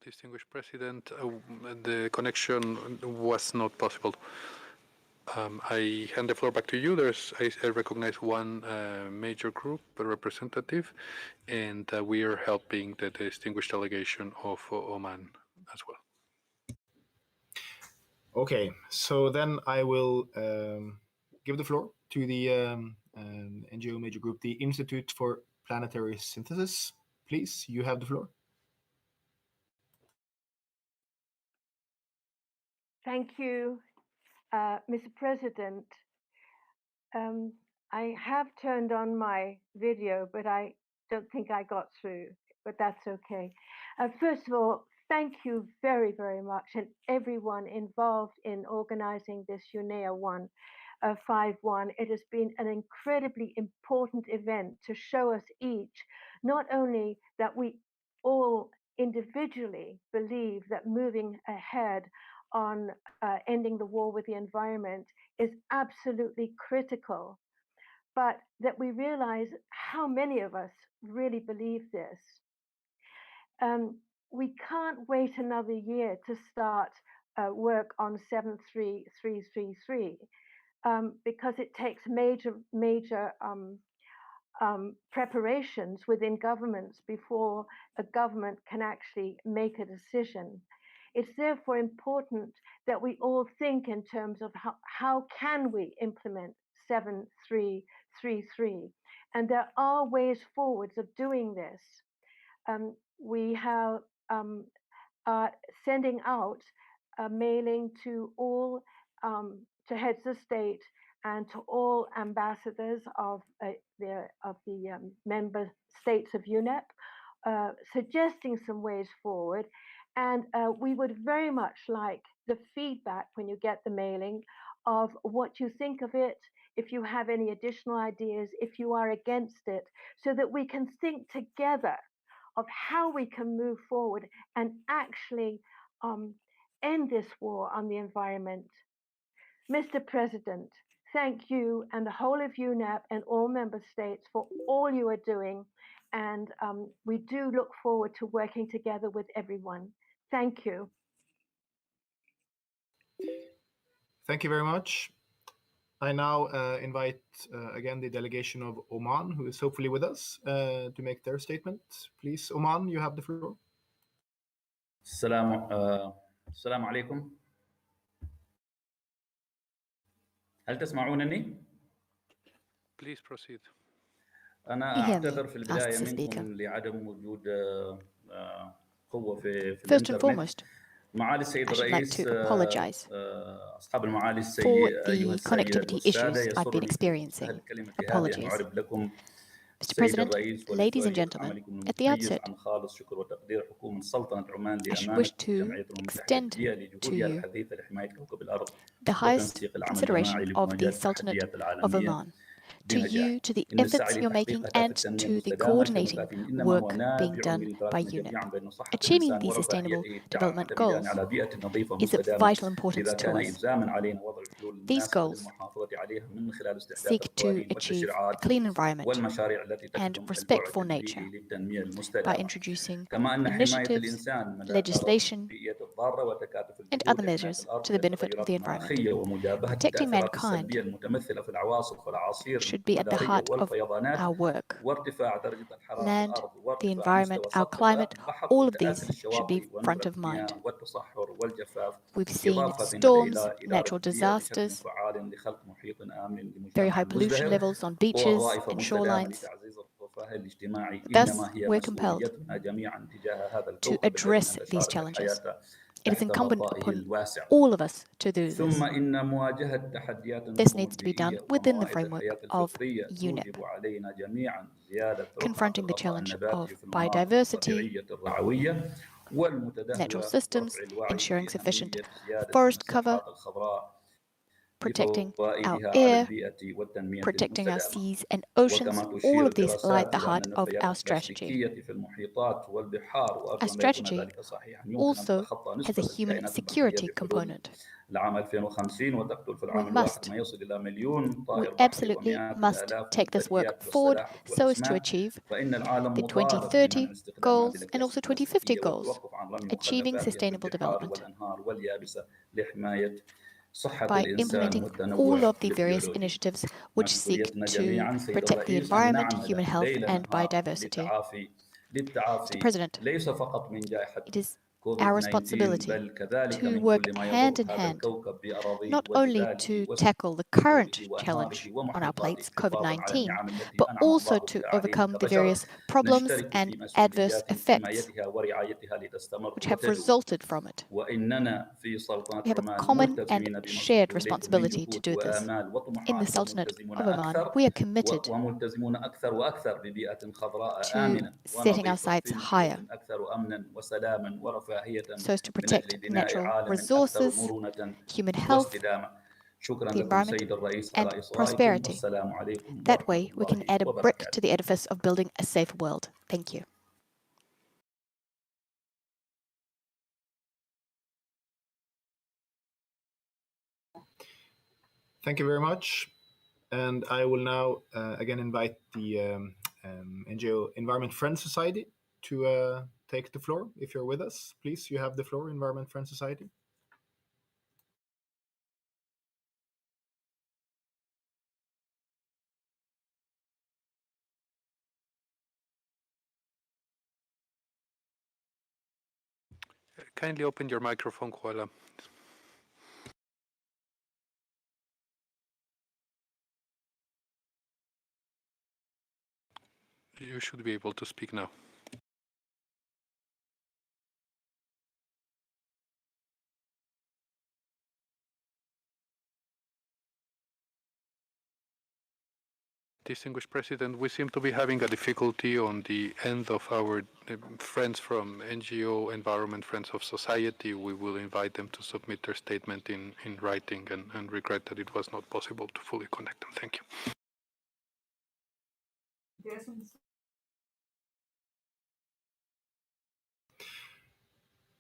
Speaker 8: Distinguished President, the connection was not possible. I hand the floor back to you. I recognize one major group representative, and we are helping the distinguished delegation of Oman as well.
Speaker 1: Okay, so then I will give the floor to the NGO major group, the Institute for Planetary Synthesis. Please, you have the floor.
Speaker 2: Thank you, Mr. President. I have turned on my video, but I don't think I got through, but that's okay. First of all, thank you very, very much, and everyone involved in organizing this UNEA 151. It has been an incredibly important event to show us each, not only that we all individually believe that moving ahead on ending the war with the environment is absolutely critical, but that we realize how many of us really believe this. We can't wait another year to start work on 73333 because it takes major preparations within governments before a government can actually make a decision. It's therefore important that we all think in terms of how can we implement 7333, and there are ways forwards of doing this. We have sending out a mailing to all to heads of state and to all ambassadors of the member states of UNEP, suggesting some ways forward. And we would very much like the feedback when you get the mailing of what you think of it, if you have any additional ideas, if you are against it, so that we can think together of how we can move forward and actually end this war on the environment. Mr. President, thank you and the whole of UNEP and all member states for all you are doing. And we do look forward to working together with everyone. Thank you.
Speaker 1: Thank you very much. I now invite again the delegation of Oman, who is hopefully with us, to make their statement. Please, Oman, you have the floor.
Speaker 3: السلام عليكم. هل تسمعونني؟
Speaker 8: Please proceed.
Speaker 3: أنا أعتذر في البداية منكم لعدم وجود قوة في
Speaker 22: First and foremost,
Speaker 3: معالي السيد
Speaker 22: I should like
Speaker 3: الرئيس
Speaker 22: to apologize
Speaker 3: أصحاب المعالي
Speaker 22: for
Speaker 3: أيها
Speaker 22: the
Speaker 3: السادة
Speaker 22: connectivity issues
Speaker 3: والسادة
Speaker 22: I've been
Speaker 3: يسرني في
Speaker 22: experiencing.
Speaker 3: هذه الكلمة هذه أن
Speaker 22: Apologies.
Speaker 3: أعرب لكم
Speaker 22: Mr.
Speaker 3: السيد
Speaker 22: President,
Speaker 3: الرئيس
Speaker 22: ladies and
Speaker 3: وللدولة
Speaker 22: gentlemen,
Speaker 3: عملكم
Speaker 22: at the
Speaker 3: المتميز
Speaker 22: outset,
Speaker 3: عن خالص شكر وتقدير حكومة سلطنة عمان
Speaker 22: I should
Speaker 3: لأمانة
Speaker 22: wish to
Speaker 3: الجمعية المتحدة
Speaker 22: extend
Speaker 3: الدولية
Speaker 22: to
Speaker 3: لجهودها
Speaker 22: you
Speaker 3: الحثيثة لحماية كوكب الأرض
Speaker 22: the highest
Speaker 3: وتنسيق العمل
Speaker 22: consideration
Speaker 3: الجماعي
Speaker 22: of the
Speaker 3: لمواجهة
Speaker 22: Sultanate
Speaker 3: التحديات
Speaker 22: of
Speaker 3: العالمية
Speaker 22: Oman, to you, to the
Speaker 3: إن السعي
Speaker 22: efforts you're making,
Speaker 3: لتحقيق أهداف
Speaker 22: and
Speaker 3: التنمية
Speaker 22: to the
Speaker 3: المستدامة
Speaker 22: coordinating
Speaker 3: كمفاتين إنما هو
Speaker 22: work being
Speaker 3: نابع
Speaker 22: done
Speaker 3: من
Speaker 22: by
Speaker 3: إدراكنا
Speaker 22: UNEP.
Speaker 3: جميعا بأن صحة
Speaker 22: Achieving
Speaker 3: الإنسان
Speaker 22: these sustainable
Speaker 3: ورفاهيته
Speaker 22: development
Speaker 3: تعمد
Speaker 22: goals
Speaker 3: على بيئة نظيفة
Speaker 22: is of
Speaker 3: مستدامة
Speaker 22: vital
Speaker 3: لذا
Speaker 22: importance to
Speaker 3: كان
Speaker 22: us.
Speaker 3: إلزاما علينا وضع الحلول
Speaker 22: These
Speaker 3: المناسبة
Speaker 22: goals
Speaker 3: للمحافظة عليها من خلال استحداث
Speaker 22: seek to
Speaker 3: القوانين
Speaker 22: achieve a
Speaker 3: والتشريعات
Speaker 22: clean environment
Speaker 3: والمشاريع التي
Speaker 22: and
Speaker 3: تخدم
Speaker 22: respect
Speaker 3: البعد
Speaker 22: for
Speaker 3: البيئي
Speaker 22: nature
Speaker 3: للتنمية
Speaker 22: by
Speaker 3: المستدامة
Speaker 22: introducing
Speaker 3: كما أن حماية
Speaker 22: initiatives,
Speaker 3: الإنسان من الآثار
Speaker 22: legislation,
Speaker 3: البيئية الضارة وتكاتف
Speaker 22: and
Speaker 3: الجهود
Speaker 22: other
Speaker 3: لحماية
Speaker 22: measures
Speaker 3: الأرض
Speaker 22: to
Speaker 3: من
Speaker 22: the benefit of
Speaker 3: التغيرات
Speaker 22: the environment.
Speaker 3: المناخية ومجابهة
Speaker 22: Protecting
Speaker 3: التأثيرات
Speaker 22: mankind
Speaker 3: السلبية المتمثلة في العواصف والأعاصير
Speaker 22: should be at the
Speaker 3: المناخية
Speaker 22: heart of
Speaker 3: والفيضانات
Speaker 22: our work.
Speaker 3: وارتفاع درجة الحرارة
Speaker 22: Land,
Speaker 3: الأرض
Speaker 22: the
Speaker 3: وارتفاع
Speaker 22: environment,
Speaker 3: مستوى
Speaker 22: our
Speaker 3: سطح
Speaker 22: climate,
Speaker 3: البحر
Speaker 22: all of
Speaker 3: وتآكل
Speaker 22: these should be
Speaker 3: الشواطئ
Speaker 22: front
Speaker 3: ونقل
Speaker 22: of mind.
Speaker 3: المياه والتصحر والجفاف
Speaker 22: We've seen
Speaker 3: إضافة
Speaker 22: storms,
Speaker 3: إلى إدارة
Speaker 22: natural
Speaker 3: البيئة بشكل
Speaker 22: disasters,
Speaker 3: فعال لخلق محيط آمن
Speaker 22: very
Speaker 3: لمجتمع
Speaker 22: high pollution
Speaker 3: مزدهر
Speaker 22: levels on
Speaker 3: قوى
Speaker 22: beaches
Speaker 3: ضائفة
Speaker 22: and
Speaker 3: مستدامة
Speaker 22: shorelines.
Speaker 3: لتعزيز الرفاه الاجتماعي
Speaker 22: Thus,
Speaker 3: إنما هي
Speaker 22: we're compelled
Speaker 3: مسؤوليتنا جميعا تجاه هذا
Speaker 22: to
Speaker 3: الكوكب الذي
Speaker 22: address these
Speaker 3: نتشارك
Speaker 22: challenges.
Speaker 3: الحياة
Speaker 22: It is
Speaker 3: تحت
Speaker 22: incumbent
Speaker 3: غطائه
Speaker 22: upon
Speaker 3: الواسع
Speaker 22: all of us to do this.
Speaker 3: ثم إن مواجهة تحديات
Speaker 22: This
Speaker 3: النمو
Speaker 22: needs to be done
Speaker 3: البيئية
Speaker 22: within the
Speaker 3: وموائد
Speaker 22: framework
Speaker 3: الحياة
Speaker 22: of
Speaker 3: الفطرية
Speaker 22: UNEP.
Speaker 3: توجب علينا جميعا زيادة رقعة
Speaker 22: Confronting the
Speaker 3: الغطاء
Speaker 22: challenge
Speaker 3: النباتي
Speaker 22: of
Speaker 3: في المناطق
Speaker 22: biodiversity,
Speaker 3: الطبيعية الرعوية
Speaker 22: natural
Speaker 3: والمتدهورة
Speaker 22: systems,
Speaker 3: ورفع الوعي
Speaker 22: ensuring sufficient
Speaker 3: بأهمية زيادة
Speaker 22: forest cover,
Speaker 3: المساحات الخضراء
Speaker 22: protecting our
Speaker 3: لفوائدها على
Speaker 22: air,
Speaker 3: البيئة والتنمية
Speaker 22: protecting our
Speaker 3: المستدامة
Speaker 22: seas and oceans.
Speaker 3: وكما
Speaker 22: All
Speaker 3: تشير
Speaker 22: of these lie at
Speaker 3: الدراسات
Speaker 22: the
Speaker 3: إلى أن
Speaker 22: heart of
Speaker 3: النفايات
Speaker 22: our strategy.
Speaker 3: البلاستيكية في المحيطات والبحار
Speaker 22: Our
Speaker 3: وأرجو أن يكون
Speaker 22: strategy
Speaker 3: ذلك صحيحا يمكن أن
Speaker 22: also
Speaker 3: تتخطى
Speaker 22: has a
Speaker 3: نسبة
Speaker 22: human
Speaker 3: الكائنات البحرية
Speaker 22: security
Speaker 3: بحلول
Speaker 22: component.
Speaker 3: العام 2050 وتقتل في
Speaker 22: We
Speaker 3: العام الواحد
Speaker 22: must,
Speaker 3: ما يصل إلى مليون
Speaker 22: we
Speaker 3: طائر بحري
Speaker 22: absolutely
Speaker 3: ومئات
Speaker 22: must
Speaker 3: الآلاف من
Speaker 22: take this work
Speaker 3: الثدييات
Speaker 22: forward
Speaker 3: والسلاحف
Speaker 22: so as to
Speaker 3: والأسماك
Speaker 22: achieve
Speaker 3: فإن العالم
Speaker 22: the
Speaker 3: مطالب بمنع
Speaker 22: 2030
Speaker 3: استخدام هذه
Speaker 22: goals and
Speaker 3: الأكياس
Speaker 22: also 2050
Speaker 3: البلاستيكية
Speaker 22: goals,
Speaker 3: والتوقف عن رمي
Speaker 22: achieving
Speaker 3: مخلفاتها في
Speaker 22: sustainable
Speaker 3: البحار
Speaker 22: development
Speaker 3: والأنهار واليابسة لحماية صحة
Speaker 22: by
Speaker 3: الإنسان
Speaker 22: implementing
Speaker 3: والتنوع
Speaker 22: all of the various
Speaker 3: البيولوجي
Speaker 22: initiatives which seek
Speaker 3: مسؤوليتنا
Speaker 22: to
Speaker 3: جميعا سيد
Speaker 22: protect the
Speaker 3: الرئيس أن
Speaker 22: environment,
Speaker 3: نعمل
Speaker 22: human health,
Speaker 3: ليل
Speaker 22: and
Speaker 3: نهار
Speaker 22: biodiversity. Mr.
Speaker 3: للتعافي
Speaker 22: President,
Speaker 3: ليس فقط من جائحة
Speaker 22: it is our
Speaker 3: كوفيد 19
Speaker 22: responsibility
Speaker 3: بل كذلك
Speaker 22: to
Speaker 3: من
Speaker 22: work
Speaker 3: كل ما
Speaker 22: hand
Speaker 3: يضر
Speaker 22: in
Speaker 3: هذا
Speaker 22: hand,
Speaker 3: الكوكب بأراضيه
Speaker 22: not only
Speaker 3: وجباله
Speaker 22: to tackle the current
Speaker 3: وسهوله
Speaker 22: challenge
Speaker 3: وأنهاره
Speaker 22: on our
Speaker 3: ومحيطاته
Speaker 22: plates,
Speaker 3: حفاظا على
Speaker 22: COVID-19,
Speaker 3: النعم التي
Speaker 22: but
Speaker 3: أنعم
Speaker 22: also
Speaker 3: الله
Speaker 22: to
Speaker 3: بها علينا
Speaker 22: overcome the
Speaker 3: كبشر
Speaker 22: various problems
Speaker 3: نشترك
Speaker 22: and
Speaker 3: في
Speaker 22: adverse
Speaker 3: مسؤوليات
Speaker 22: effects
Speaker 3: حمايتها ورعايتها لتستمر
Speaker 22: which have
Speaker 3: وتدوم
Speaker 22: resulted from it.
Speaker 3: وإننا في سلطنة
Speaker 22: We have a
Speaker 3: عمان
Speaker 22: common
Speaker 3: ملتزمين
Speaker 22: and
Speaker 3: بما
Speaker 22: shared
Speaker 3: صرتم إليكم من
Speaker 22: responsibility to
Speaker 3: جهود
Speaker 22: do this.
Speaker 3: وآمال
Speaker 22: In the
Speaker 3: وطموحات
Speaker 22: Sultanate
Speaker 3: وملتزمون
Speaker 22: of Oman,
Speaker 3: أكثر
Speaker 22: we are committed
Speaker 3: وملتزمون أكثر وأكثر ببيئة خضراء
Speaker 22: to
Speaker 3: آمنة
Speaker 22: setting our
Speaker 3: ونظيفة
Speaker 22: sights
Speaker 3: في
Speaker 22: higher
Speaker 3: محيط أكثر أمنا وسلاما ورفاهية
Speaker 22: so as to
Speaker 3: من أجل
Speaker 22: protect
Speaker 3: بناء
Speaker 22: natural
Speaker 3: عالم أكثر
Speaker 22: resources,
Speaker 3: مرونة
Speaker 22: human health,
Speaker 3: واستدامة شكرا
Speaker 22: the
Speaker 3: لكم
Speaker 22: environment,
Speaker 3: سيد الرئيس
Speaker 22: and
Speaker 3: على إصغائكم
Speaker 22: prosperity.
Speaker 3: والسلام عليكم
Speaker 22: That
Speaker 3: ورحمة
Speaker 22: way, we can
Speaker 3: الله
Speaker 22: add a brick
Speaker 3: وبركاته.
Speaker 22: to the edifice of building a safer world. Thank you.
Speaker 1: Thank you very much. And I will now again invite the NGO Environment Friends Society to take the floor. If you're with us, please, you have the floor, Environment Friends Society.
Speaker 8: Kindly open your microphone, Kuala. You should be able to speak now. Distinguished President, we seem to be having a difficulty on the end of our friends from NGO Environment Friends of Society. We will invite them to submit their statement in writing and regret that it was not possible to fully connect them. Thank you.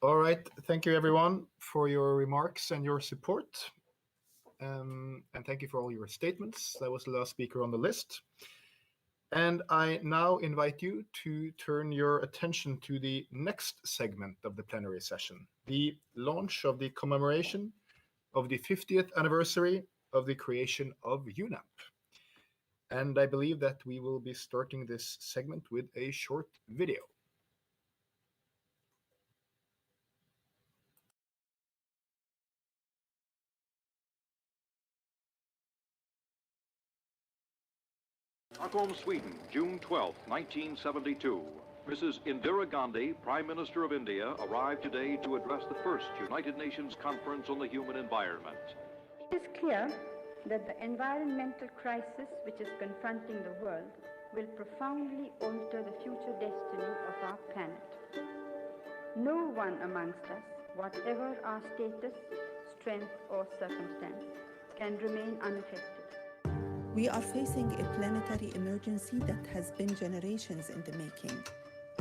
Speaker 1: All right. Thank you, everyone, for your remarks and your support. And thank you for all your statements. That was the last speaker on the list. And I now invite you to turn your attention to the next segment of the plenary session, the launch of the commemoration of the 50th anniversary of the creation of UNEP. And I believe that we will be starting this segment with a short video.
Speaker 4: Stockholm, Sweden, June 12, 1972. Mrs. Indira Gandhi, Prime Minister of India, arrived today to address the first United Nations Conference on the Human Environment.
Speaker 5: It is clear that the environmental crisis which is confronting the world will profoundly alter the future destiny of our planet. No one amongst us, whatever our status, strength or circumstance, can remain unaffected.
Speaker 23: We are facing a planetary emergency that has been generations in the making.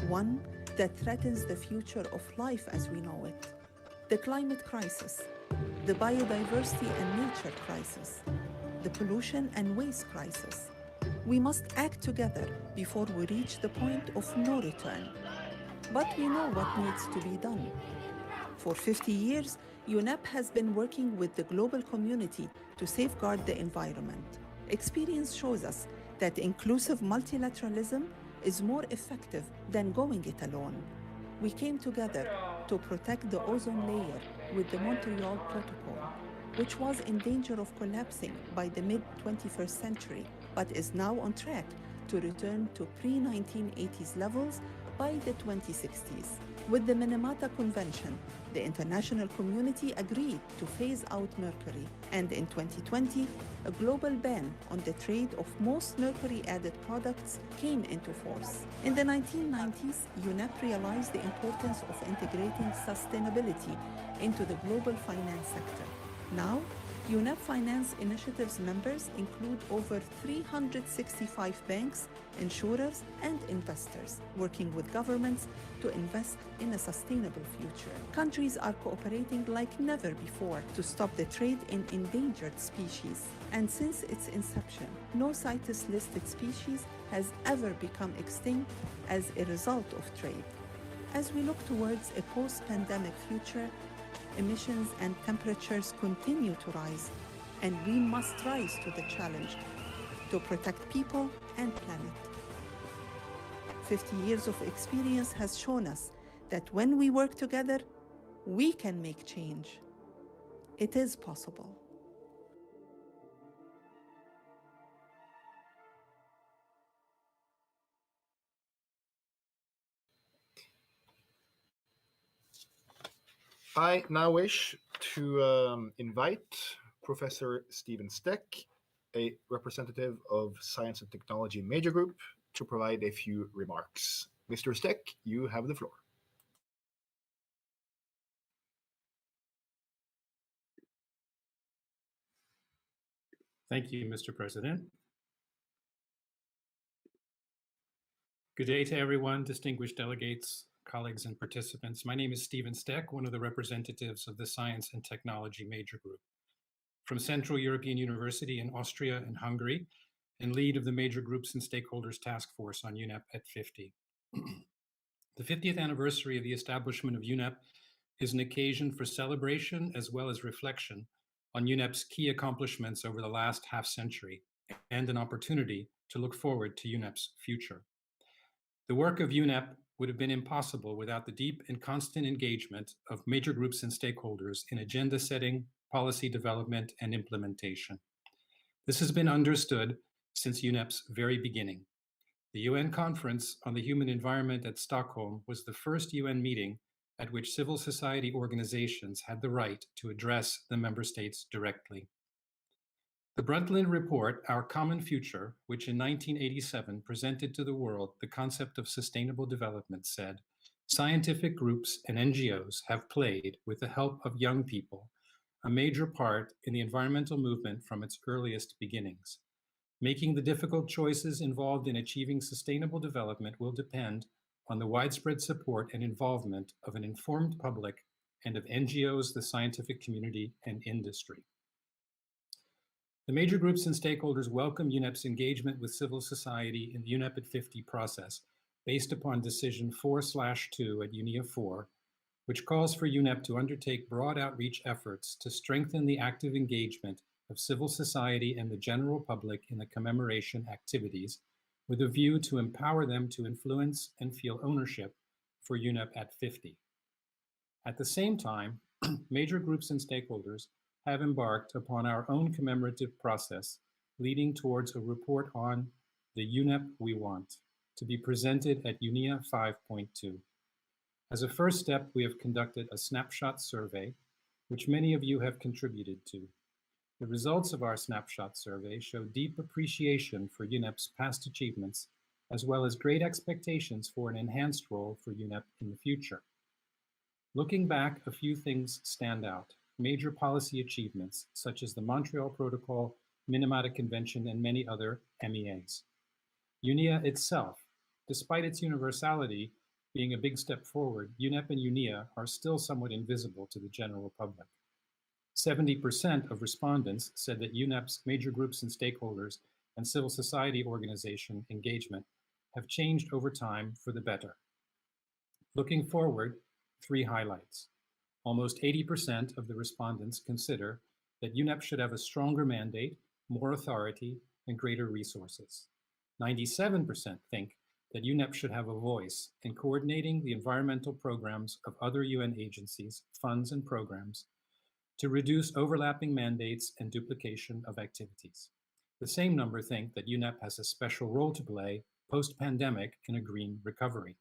Speaker 23: One that threatens the future of life as we know it. The climate crisis, the biodiversity and nature crisis, the pollution and waste crisis. We must act together before we reach the point of no return. But we know what needs to be done. For 50 years, UNEP has been working with the global community to safeguard the environment. Experience shows us that inclusive multilateralism is more effective than going it alone. We came together to protect the ozone layer with the Montreal Protocol, which was in danger of collapsing by the mid-21st century, but is now on track to return to pre-1980s levels by the 2060s. With the Minamata Convention, the international community agreed to phase out mercury, and in 2020, a global ban on the trade of most mercury-added products came into force. In the 1990s, UNEP realized the importance of integrating sustainability into the global finance sector. Now, UNEP Finance Initiative's members include over 365 banks, insurers, and investors, working with governments to invest in a sustainable future. Countries are cooperating like never before to stop the trade in endangered species. And since its inception, no CITES-listed species has ever become extinct as a result of trade. As we look towards a post-pandemic future, emissions and temperatures continue to rise, and we must rise to the challenge to protect people and planet. 50 years of experience has shown us that when we work together, we can make change. It is possible.
Speaker 1: I now wish to invite Professor Stephen Steck, a representative of Science and Technology Major Group, to provide a few remarks. Mr. Steck, you have the floor.
Speaker 24: Thank you, Mr. President. Good day to everyone, distinguished delegates, colleagues, and participants. My name is Stephen Steck, one of the representatives of the Science and Technology Major Group from Central European University in Austria and Hungary, and lead of the Major Groups and Stakeholders Task Force on UNEP at 50. The 50th anniversary of the establishment of UNEP is an occasion for celebration as well as reflection on UNEP's key accomplishments over the last half-century, and an opportunity to look forward to UNEP's future. The work of UNEP would have been impossible without the deep and constant engagement of major groups and stakeholders in agenda setting, policy development, and implementation. This has been understood since UNEP's very beginning. The UN Conference on the Human Environment at Stockholm was the first UN meeting at which civil society organizations had the right to address the member states directly. The Brundtland Report, Our Common Future, which in 1987 presented to the world the concept of sustainable development, said, scientific groups and NGOs have played, with the help of young people, a major part in the environmental movement from its earliest beginnings. Making the difficult choices involved in achieving sustainable development will depend on the widespread support and involvement of an informed public and of NGOs, the scientific community, and industry. The major groups and stakeholders welcome UNEP's engagement with civil society in the UNEP at 50 process, based upon Decision 4/2 at UNEA 4, which calls for UNEP to undertake broad outreach efforts to strengthen the active engagement of civil society and the general public in the commemoration activities, with a view to empower them to influence and feel ownership for UNEP at 50. At the same time, major groups and stakeholders have embarked upon our own commemorative process, leading towards a report on the UNEP we want, to be presented at UNEA 5.2. As a first step, we have conducted a snapshot survey, which many of you have contributed to. The results of our snapshot survey show deep appreciation for UNEP's past achievements, as well as great expectations for an enhanced role for UNEP in the future. Looking back, a few things stand out. Major policy achievements, such as the Montreal Protocol, Minamata Convention, and many other MEAs. UNEA itself, despite its universality being a big step forward, UNEP and UNEA are still somewhat invisible to the general public. 70% of respondents said that UNEP's major groups and stakeholders and civil society organization engagement have changed over time for the better. Looking forward, 3 highlights. Almost 80% of the respondents consider that UNEP should have a stronger mandate, more authority, and greater resources. 97% think that UNEP should have a voice in coordinating the environmental programs of other UN agencies, funds, and programs to reduce overlapping mandates and duplication of activities. The same number think that UNEP has a special role to play post-pandemic in a green recovery.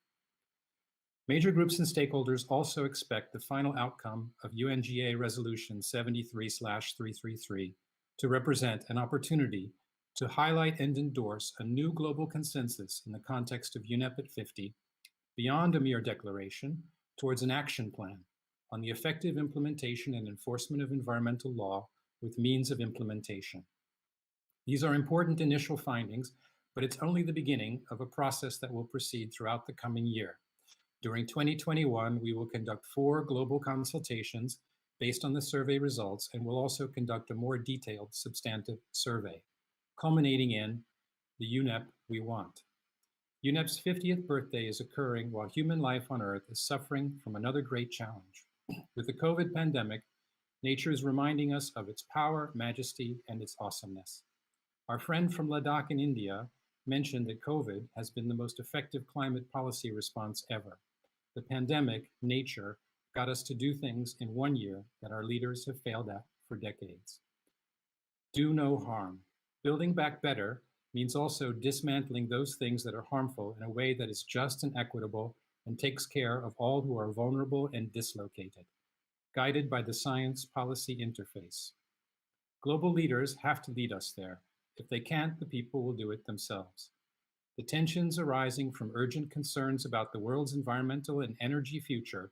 Speaker 24: Major groups and stakeholders also expect the final outcome of UNGA Resolution 73/333 to represent an opportunity to highlight and endorse a new global consensus in the context of UNEP at 50, beyond a mere declaration, towards an action plan on the effective implementation and enforcement of environmental law with means of implementation. These are important initial findings, but it's only the beginning of a process that will proceed throughout the coming year. During 2021, we will conduct 4 global consultations based on the survey results, and we'll also conduct a more detailed substantive survey, culminating in the UNEP we want. UNEP's 50th birthday is occurring while human life on Earth is suffering from another great challenge. With the COVID pandemic, nature is reminding us of its power, majesty, and its awesomeness. Our friend from Ladakh in India mentioned that COVID has been the most effective climate policy response ever. The pandemic, nature, got us to do things in 1 year that our leaders have failed at for decades. Do no harm. Building back better means also dismantling those things that are harmful in a way that is just and equitable and takes care of all who are vulnerable and dislocated, guided by the science policy interface. Global leaders have to lead us there. If they can't, the people will do it themselves. The tensions arising from urgent concerns about the world's environmental and energy future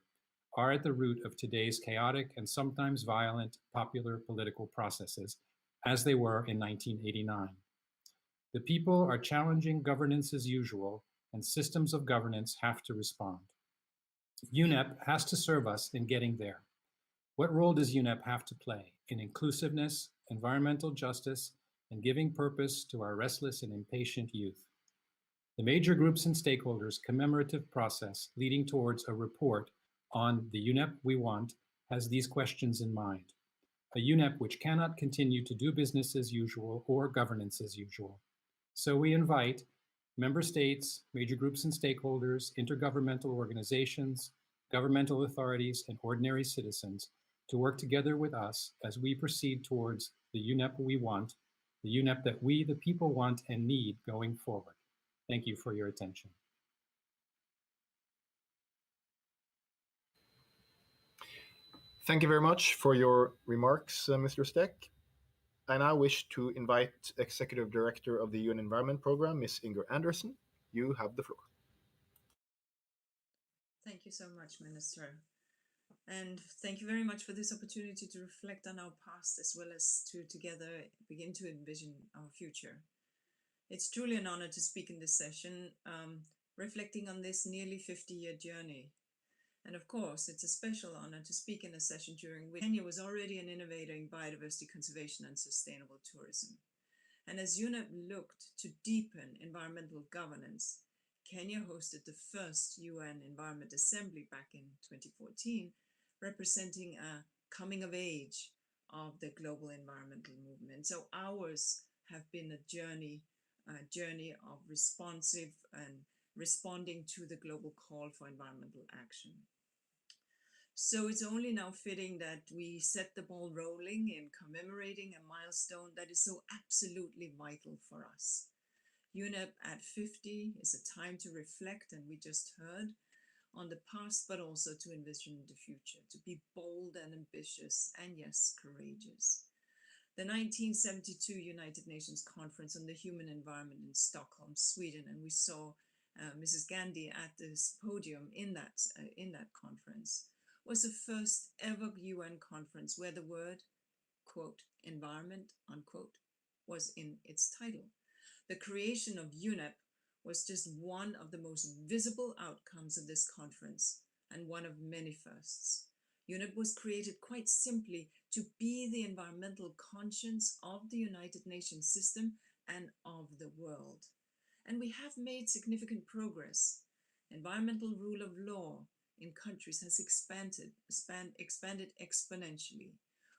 Speaker 24: are at the root of today's chaotic and sometimes violent popular political processes, as they were in 1989. The people are challenging governance as usual, and systems of governance have to respond. UNEP has to serve us in getting there. What role does UNEP have to play in inclusiveness, environmental justice, and giving purpose to our restless and impatient youth? The major groups and stakeholders' commemorative process leading towards a report on the UNEP we want has these questions in mind. A UNEP which cannot continue to do business as usual or governance as usual. So we invite member states, major groups and stakeholders, intergovernmental organizations, governmental authorities, and ordinary citizens to work together with us as we proceed towards the UNEP we want, the UNEP that we, the people, want and need going forward. Thank you for your attention.
Speaker 1: Thank you very much for your remarks, Mr. Steck. I now wish to invite Executive Director of the UN Environment Program, Ms. Inger Anderson. You have the floor.
Speaker 6: Thank you so much, Minister. And thank you very much for this opportunity to reflect on our past as well as to together begin to envision our future. It's truly an honor to speak in this session. reflecting on this nearly 50-year journey. And of course, it's a special honor to speak in a session during which Kenya was already an innovator in biodiversity conservation and sustainable tourism. And as UNEP looked to deepen environmental governance, Kenya hosted the first UN Environment Assembly back in 2014, representing a coming of age of the global environmental movement. So ours have been a journey of responsive and responding to the global call for environmental action. So it's only now fitting that we set the ball rolling in commemorating a milestone that is so absolutely vital for us. UNEP at 50 is a time to reflect, and we just heard, on the past, but also to envision the future, to be bold and ambitious, and yes, courageous. The 1972 United Nations Conference on the Human Environment in Stockholm, Sweden, and we saw Mrs. Gandhi at this podium in that conference, was the first ever UN conference where the word, quote, environment, unquote, was in its title. The creation of UNEP was just one of the most visible outcomes of this conference and one of many firsts. UNEP was created quite simply to be the environmental conscience of the United Nations system and of the world. And we have made significant progress. Environmental rule of law in countries has expanded exponentially.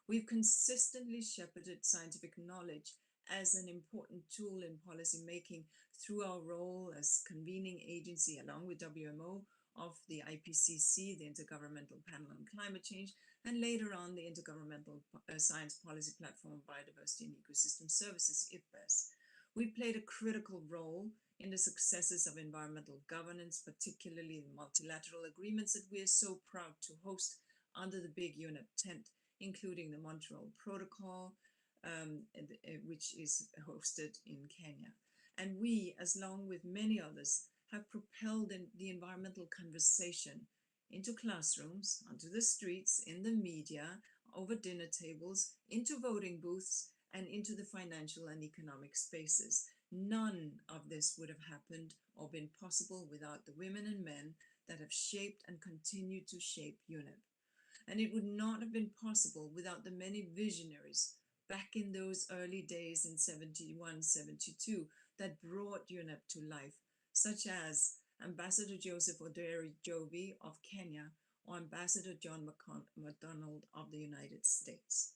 Speaker 6: We've consistently shepherded scientific knowledge as an important tool in policy making through our role as convening agency along with WMO of the IPCC, the Intergovernmental Panel on Climate Change, and later on the Intergovernmental Science Policy Platform on Biodiversity and Ecosystem Services, IPBES. We played a critical role in the successes of environmental governance, particularly the multilateral agreements that we are so proud to host under the big UNEP tent, including the Montreal Protocol, which is hosted in Kenya. And we, as long with many others, have propelled the environmental conversation into classrooms, onto the streets, in the media, over dinner tables, into voting booths, and into the financial and economic spaces. None of this would have happened or been possible without the women and men that have shaped and continue to shape UNEP. And it would not have been possible without the many visionaries back in those early days in 71, 72 that brought UNEP to life, such as Ambassador Joseph Oderi Jobi of Kenya or Ambassador John McDonald of the United States.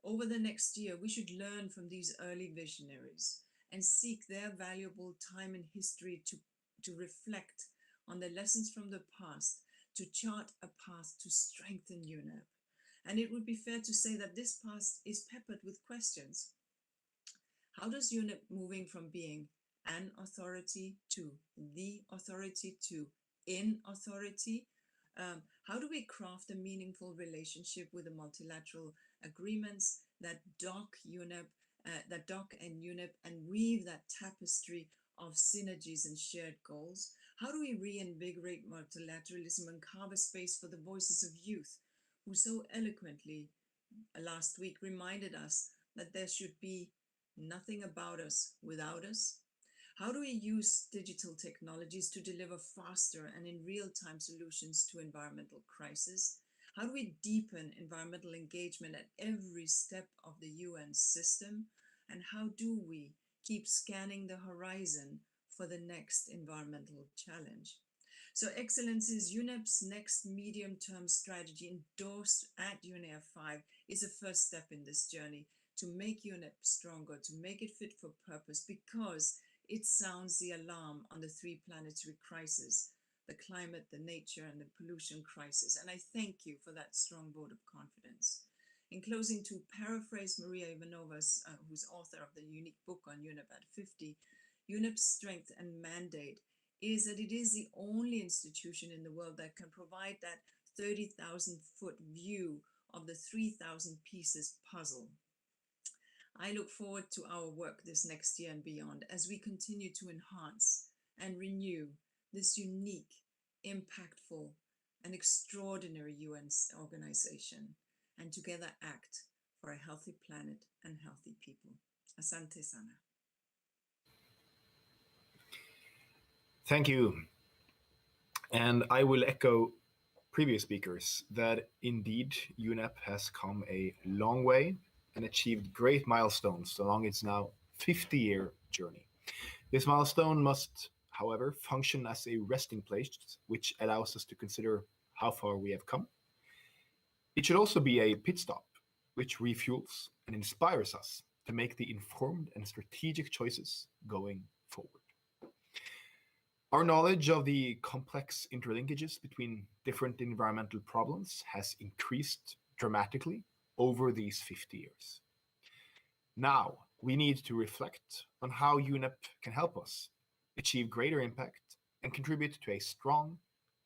Speaker 6: Over the next year, we should learn from these early visionaries and seek their valuable time in history to reflect on the lessons from the past, to chart a path to strengthen UNEP. And it would be fair to say that this past is peppered with questions. How does UNEP moving from being an authority to the authority to in authority? How do we craft a meaningful relationship with the multilateral agreements that dock UNEP, and UNEP and weave that tapestry of synergies and shared goals? How do we reinvigorate multilateralism and carve a space for the voices of youth who so eloquently last week reminded us that there should be nothing about us without us? How do we use digital technologies to deliver faster and in real-time solutions to environmental crises? How do we deepen environmental engagement at every step of the UN system? And how do we keep scanning the horizon for the next environmental challenge? So, Excellencies, UNEP's next medium-term strategy endorsed at UNEA 5 is a first step in this journey to make UNEP stronger, to make it fit for purpose, because it sounds the alarm on the three planetary crises: the climate, the nature, and the pollution crisis. And I thank you for that strong vote of confidence. In closing, to paraphrase Maria Ivanova's, who's author of the unique book on UNEP at 50, UNEP's strength and mandate is that it is the only institution in the world that can provide that 30,000-foot view of the 3,000 pieces puzzle. I look forward to our work this next year and beyond as we continue to enhance and renew this unique, impactful, and extraordinary UN organization, and together act for a healthy planet and healthy people. Asante sana.
Speaker 1: Thank you, And I will echo previous speakers that indeed UNEP has come a long way and achieved great milestones along its now 50-year journey. This milestone must, however, function as a resting place, which allows us to consider how far we have come. It should also be a pit stop, which refuels and inspires us to make the informed and strategic choices going forward. Our knowledge of the complex interlinkages between different environmental problems has increased dramatically over these 50 years. Now, we need to reflect on how UNEP can help us achieve greater impact and contribute to a strong,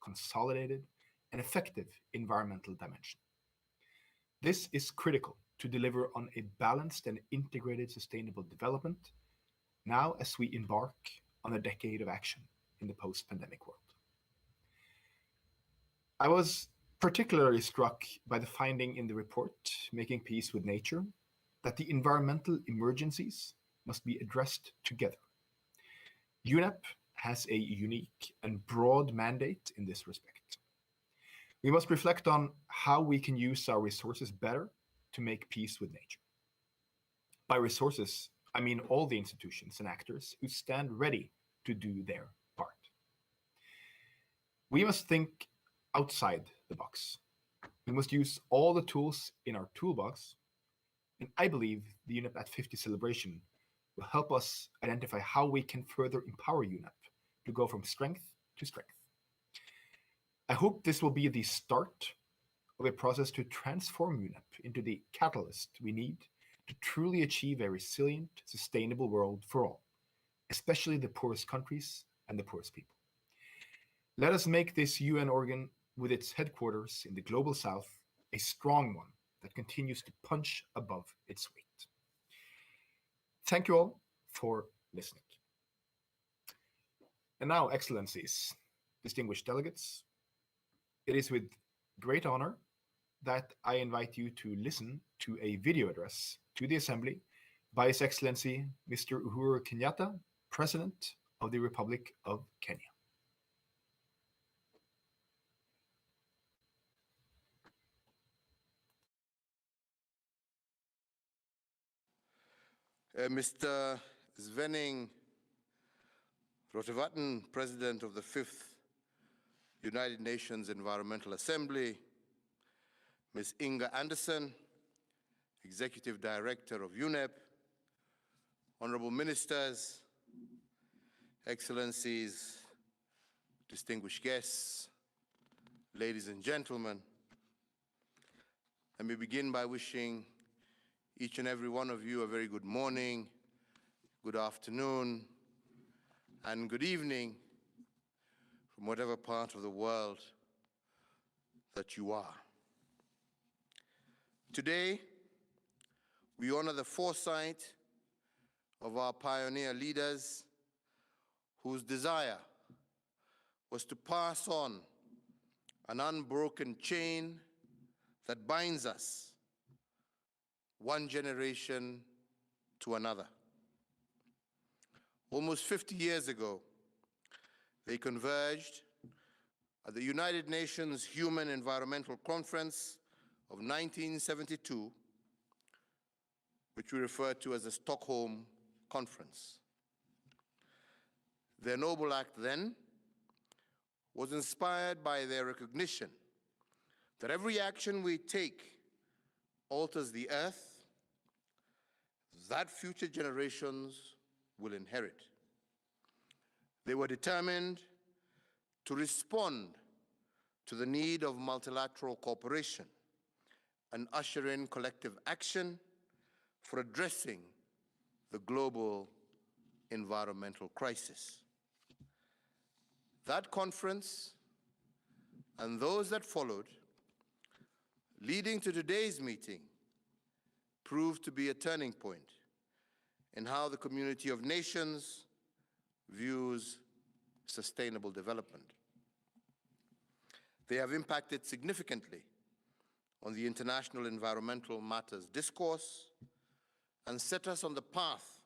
Speaker 1: consolidated, and effective environmental dimension. This is critical to deliver on a balanced and integrated sustainable development now as we embark on a decade of action in the post-pandemic world. I was particularly struck by the finding in the report, Making Peace with Nature, that the environmental emergencies must be addressed together. UNEP has a unique and broad mandate in this respect. We must reflect on how we can use our resources better to make peace with nature. By resources, I mean all the institutions and actors who stand ready to do their part. We must think outside the box. We must use all the tools in our toolbox, and I believe the UNEP at 50 celebration will help us identify how we can further empower UNEP to go from strength to strength. I hope this will be the start of a process to transform UNEP into the catalyst we need to truly achieve a resilient, sustainable world for all, especially the poorest countries and the poorest people. Let us make this UN organ with its headquarters in the global south a strong one that continues to punch above its weight. Thank you all for listening. And now, Excellencies, distinguished delegates, it is with great honor that I invite you to listen to a video address to the Assembly by His Excellency Mr. Uhuru Kenyatta, President of the Republic of Kenya.
Speaker 7: Mr. Sveinung Rotevatn, President of the 5th United Nations Environmental Assembly, Ms. Inga Anderson, Executive Director of UNEP, Honorable Ministers, Excellencies, distinguished guests, ladies and gentlemen, let me begin by wishing each and every one of you a very good morning, good afternoon, and good evening from whatever part of the world that you are. Today, we honor the foresight of our pioneer leaders whose desire was to pass on an unbroken chain that binds us one generation to another. Almost 50 years ago, they converged at the United Nations Human Environmental Conference of 1972, which we refer to as the Stockholm Conference. Their noble act then was inspired by their recognition that every action we take alters the earth that future generations will inherit. They were determined to respond to the need of multilateral cooperation and usher in collective action for addressing the global environmental crisis. That conference and those that followed, leading to today's meeting, proved to be a turning point in how the community of nations views sustainable development. They have impacted significantly on the international environmental matters discourse and set us on the path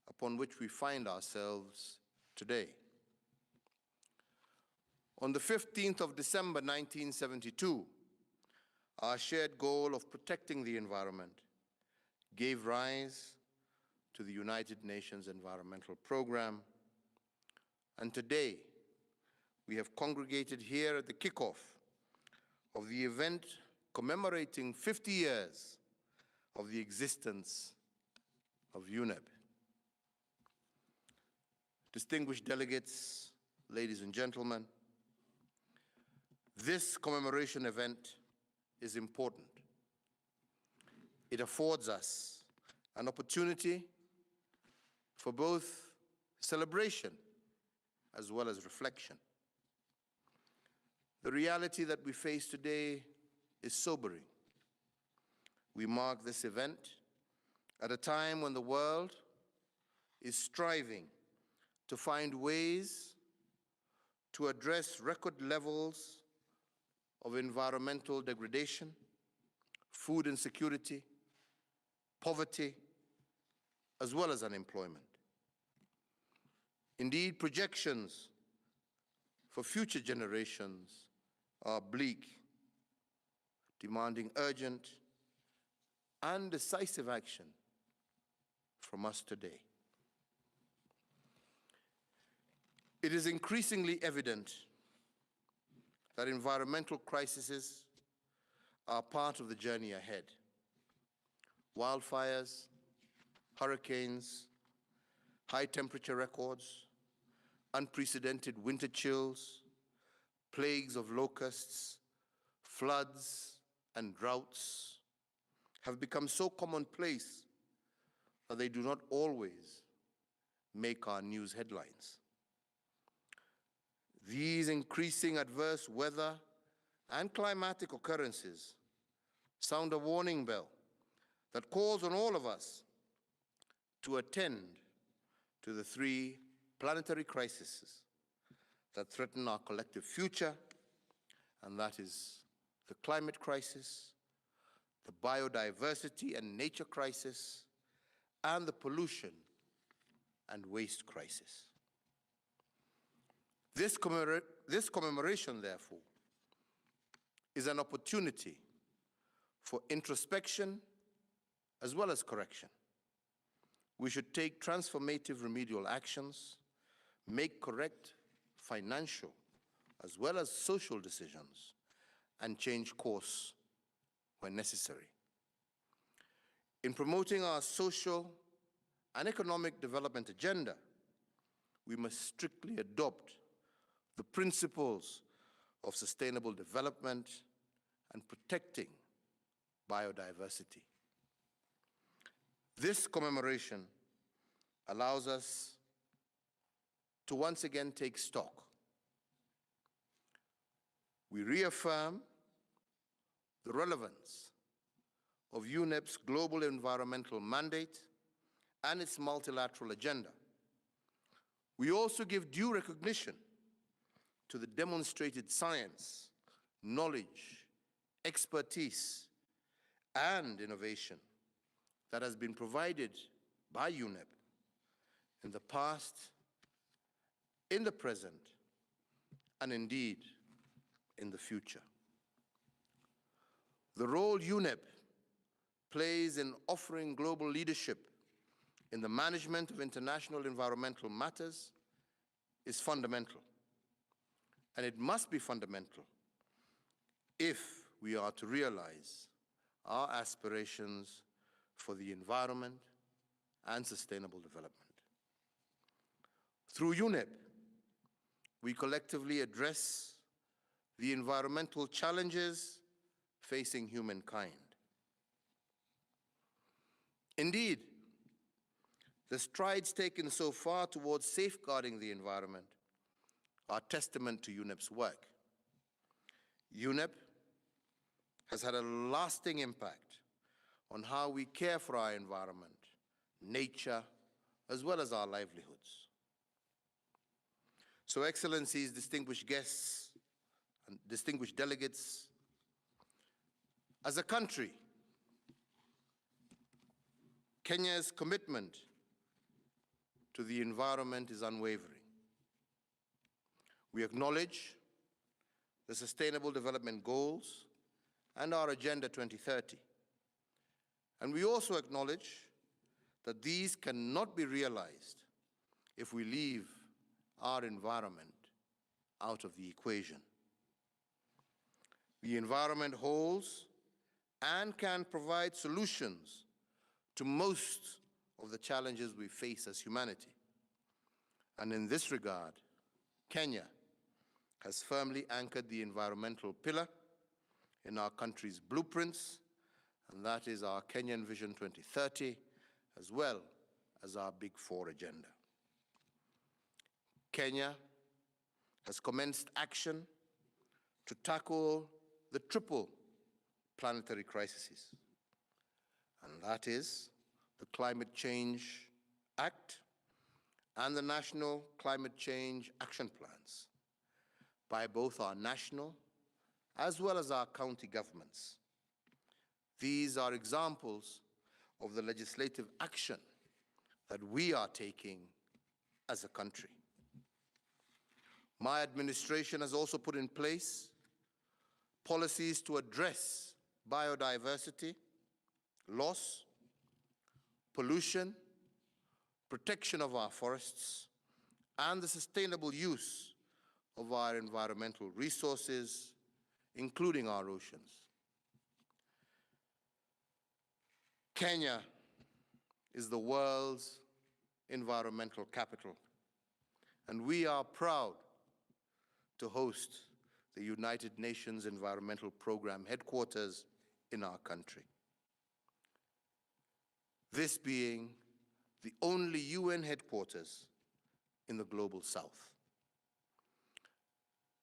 Speaker 7: upon which we find ourselves today. On the 15th of December 1972, our shared goal of protecting the environment gave rise to the United Nations Environmental Programme, and today we have congregated here at the kickoff of the event commemorating 50 years of the existence of UNEP. Distinguished delegates, ladies and gentlemen, this commemoration event is important. It affords us an opportunity for both celebration as well as reflection. The reality that we face today is sobering. We mark this event at a time when the world is striving to find ways to address record levels of environmental degradation, food insecurity, poverty, as well as unemployment. Indeed, projections for future generations are bleak, demanding urgent and decisive action from us today. It is increasingly evident that environmental crises are part of the journey ahead. Wildfires, hurricanes, high temperature records, unprecedented winter chills, plagues of locusts, floods, and droughts have become so commonplace that they do not always make our news headlines. These increasing adverse weather and climatic occurrences sound a warning bell that calls on all of us to attend to the three planetary crises that threaten our collective future, and that is the climate crisis, the biodiversity and nature crisis, and the pollution and waste crisis. This commemoration, therefore, is an opportunity for introspection as well as correction. We should take transformative remedial actions, make correct financial as well as social decisions, and change course when necessary. In promoting our social and economic development agenda, we must strictly adopt the principles of sustainable development and protecting biodiversity. This commemoration allows us to once again take stock. We reaffirm the relevance of UNEP's global environmental mandate and its multilateral agenda. We also give due recognition to the demonstrated science, knowledge, expertise, and innovation that has been provided by UNEP in the past, in the present, and indeed in the future. The role UNEP plays in offering global leadership in the management of international environmental matters is fundamental. And it must be fundamental if we are to realize our aspirations for the environment and sustainable development. Through UNEP, we collectively address the environmental challenges facing humankind. Indeed, the strides taken so far towards safeguarding the environment are testament to UNEP's work. UNEP has had a lasting impact on how we care for our environment, nature, as well as our livelihoods. So, Excellencies, distinguished guests, and distinguished delegates, as a country, Kenya's commitment to the environment is unwavering. We acknowledge the Sustainable Development Goals, and our Agenda 2030. And we also acknowledge that these cannot be realized if we leave our environment out of the equation. The environment holds and can provide solutions to most of the challenges we face as humanity. And in this regard, Kenya has firmly anchored the environmental pillar in our country's blueprints, and that is our Kenyan Vision 2030, as well as our Big Four agenda. Kenya has commenced action to tackle the triple planetary crises, and that is the Climate Change Act and the National Climate Change Action Plans by both our national as well as our county governments. These are examples of the legislative action that we are taking as a country. My administration has also put in place policies to address biodiversity, loss, pollution, protection of our forests, and the sustainable use of our environmental resources, including our oceans. Kenya is the world's environmental capital, and we are proud to host the United Nations Environmental Programme headquarters in our country. This being the only UN headquarters in the Global South.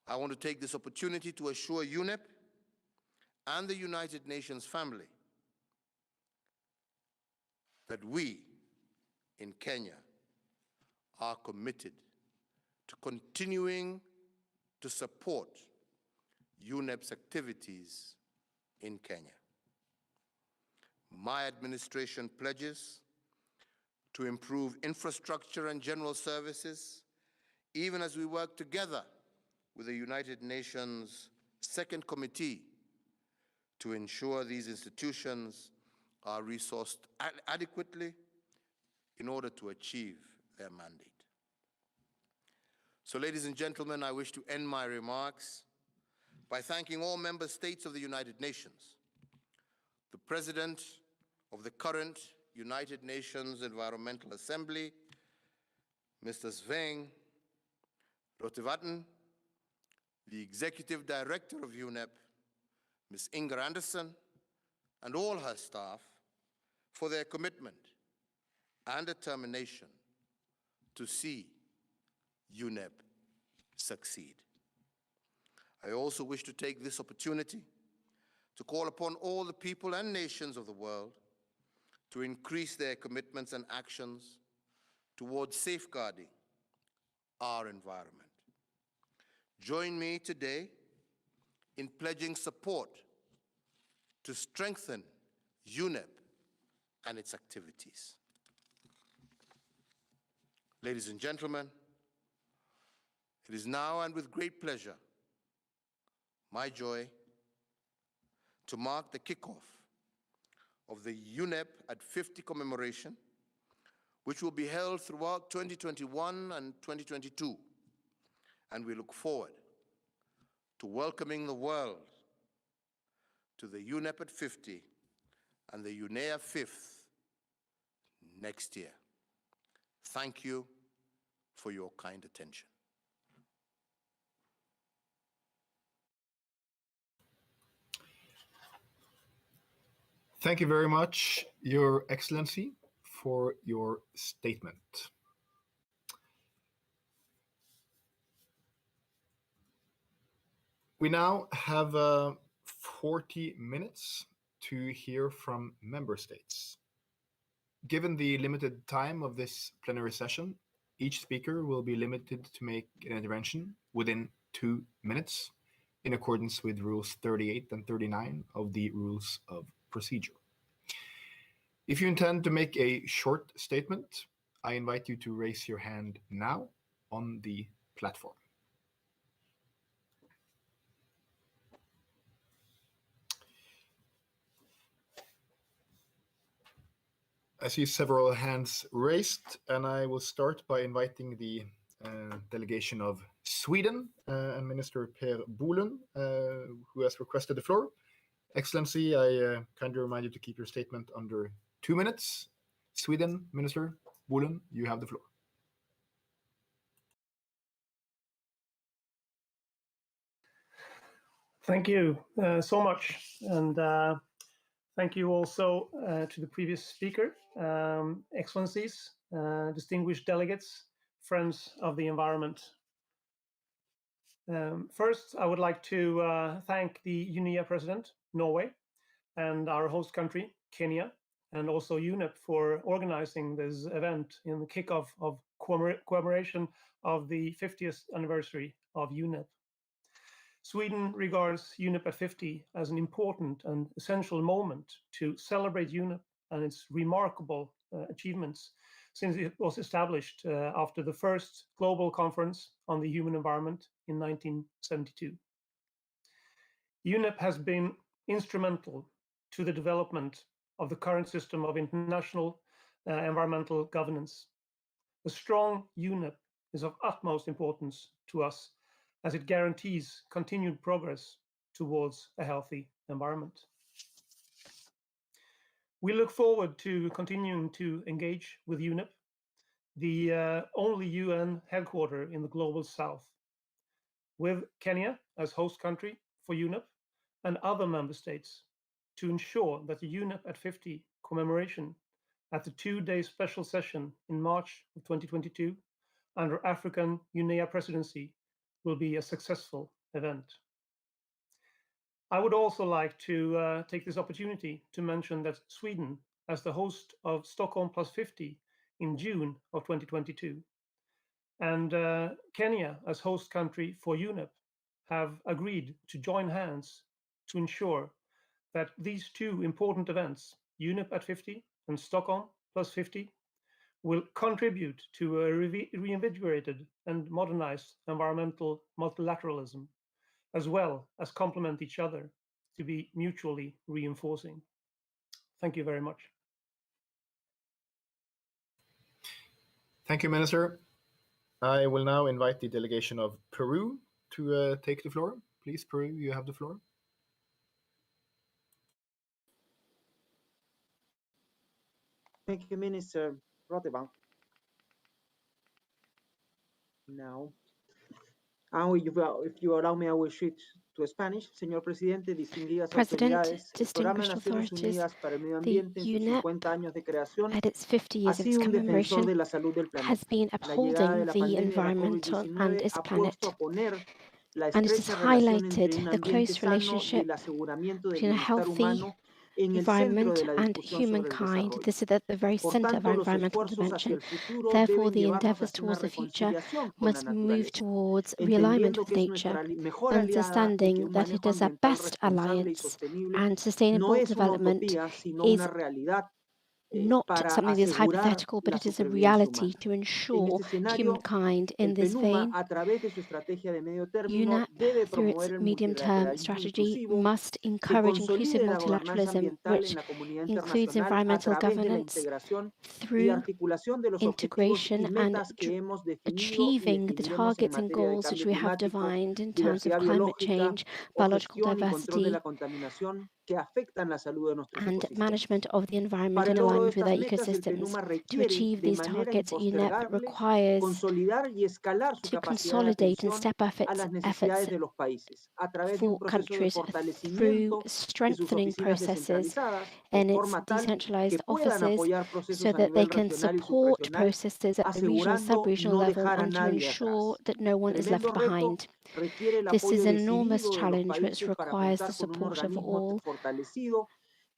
Speaker 7: I want to take this opportunity to assure UNEP and the United Nations family that we in Kenya are committed to continuing to support UNEP's activities in Kenya. My administration pledges to improve infrastructure and general services, even as we work together with the United Nations Second Committee to ensure these institutions are resourced adequately in order to achieve their mandate. So, ladies and gentlemen, I wish to end my remarks by thanking all member states of the United Nations, the President of the current United Nations Environmental Assembly, Mr. Sveinung Rotevatn, the Executive Director of UNEP, Ms. Inger Anderson, and all her staff for their commitment and determination to see UNEP succeed. I also wish to take this opportunity to call upon all the people and nations of the world to increase their commitments and actions towards safeguarding our environment. Join me today in pledging support to strengthen UNEP and its activities. Ladies and gentlemen, it is now and with great pleasure my joy to mark the kickoff of the UNEP at 50 commemoration, which will be held throughout 2021 and 2022. And we look forward to welcoming the world to the UNEP at 50 and the UNEA 5th next year. Thank you for your kind attention.
Speaker 1: Thank you very much, Your Excellency, for your statement. We now have 40 minutes to hear from member states. Given the limited time of this plenary session, each speaker will be limited to make an intervention within 2 minutes in accordance with rules 38 and 39 of the Rules of Procedure. If you intend to make a short statement, I invite you to raise your hand now on the platform. I see several hands raised, and I will start by inviting the delegation of Sweden and Minister Per Bolund, who has requested the floor. Excellency, I kindly remind you to keep your statement under 2 minutes. Sweden, Minister Bolund, you have the floor.
Speaker 9: Thank you so much, and thank you also to the previous speaker, Excellencies, distinguished delegates, friends of the environment. First, I would like to thank the UNEA President, Norway, and our host country, Kenya, and also UNEP for organizing this event in the kickoff of commemoration of the 50th anniversary of UNEP. Sweden regards UNEP at 50 as an important and essential moment to celebrate UNEP and its remarkable achievements since it was established after the first global conference on the human environment in 1972. UNEP has been instrumental to the development of the current system of international environmental governance. A strong UNEP is of utmost importance to us as it guarantees continued progress towards a healthy environment. We look forward to continuing to engage with UNEP, the only UN headquarter in the global south, with Kenya as host country for UNEP and other member states to ensure that the UNEP at 50 commemoration at the 2-day special session in March of 2022 under African UNEA presidency will be a successful event. I would also like to take this opportunity to mention that Sweden, as the host of Stockholm Plus 50 in June of 2022, and Kenya as host country for UNEP, have agreed to join hands to ensure that these two important events, UNEP at 50 and Stockholm Plus 50, will contribute to a reinvigorated and modernized environmental multilateralism, as well as complement each other to be mutually reinforcing. Thank you very much.
Speaker 1: Thank you, Minister. I will now invite the delegation of Peru to take the floor. Please, Peru, you have the floor.
Speaker 16: Thank you, Minister Rotevatn. Now, if you allow me, I will switch to Spanish. Señor Presidente, distinguidas autoridades, el Programa de Naciones Unidas para el Medio Ambiente en sus 50 años de creación
Speaker 14: at its 50 years of its commemoration has been upholding the environmental and its planet, and it has highlighted the close relationship between a healthy environment and humankind. This is at the very center of our environmental intervention. Therefore, the endeavors towards the future must move towards realignment with nature, understanding that it is our best alliance, and sustainable development is not something that is hypothetical, but it is a reality to ensure humankind. In this vein, UNEP, through its medium-term strategy, must encourage inclusive multilateralism, which includes environmental governance through integration and achieving the targets and goals which we have defined in terms of climate change, biological diversity, and management of the environment in alignment with our ecosystems. To achieve these targets, UNEP requires to consolidate and step up its efforts for countries through strengthening processes in its decentralized offices so that they can support processes at the regional, sub-regional level and to ensure that no one is left behind. This is an enormous challenge which requires the support of all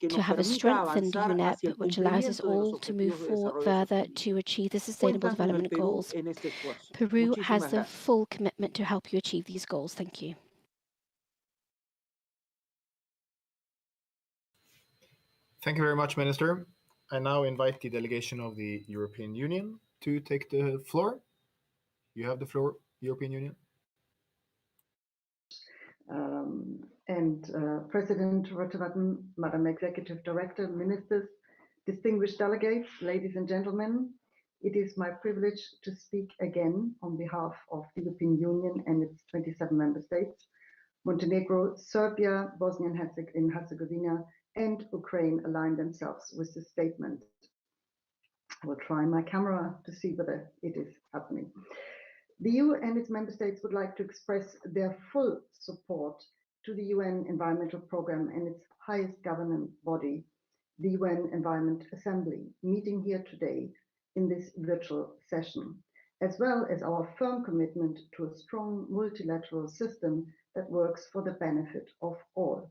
Speaker 14: to have a strengthened UNEP, which allows us all to move further to achieve the Sustainable Development Goals. Peru has the full commitment to help you achieve these goals. Thank you.
Speaker 1: Thank you very much, Minister. I now invite the delegation of the European Union to take the floor. You have the floor, European Union.
Speaker 10: President Rotevatn, Madam Executive Director, Ministers, Distinguished delegates, ladies and gentlemen, it is my privilege to speak again on behalf of the European Union and its 27 member states. Montenegro, Serbia, Bosnia and Herzegovina, and Ukraine aligned themselves with this statement. I will try my camera to see whether it is happening. The EU and its member states would like to express their full support to the UN Environmental Programme and its highest governance body, the UN Environment Assembly, meeting here today in this virtual session, as well as our firm commitment to a strong multilateral system that works for the benefit of all.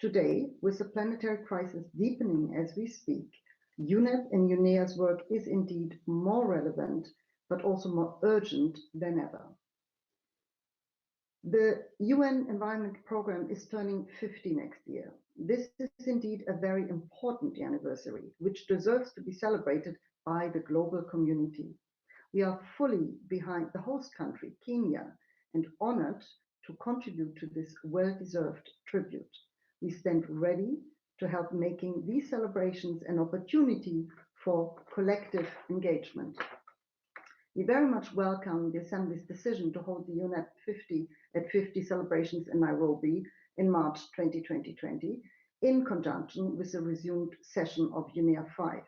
Speaker 10: Today, with the planetary crisis deepening as we speak, UNEP and UNEA's work is indeed more relevant, but also more urgent than ever. The UN Environment Programme is turning 50 next year. This is indeed a very important anniversary, which deserves to be celebrated by the global community. We are fully behind the host country, Kenya, and honored to contribute to this well-deserved tribute. We stand ready to help making these celebrations an opportunity for collective engagement. We very much welcome the Assembly's decision to hold the UNEP 50 celebrations in Nairobi in March 2020, in conjunction with the resumed session of UNEA 5.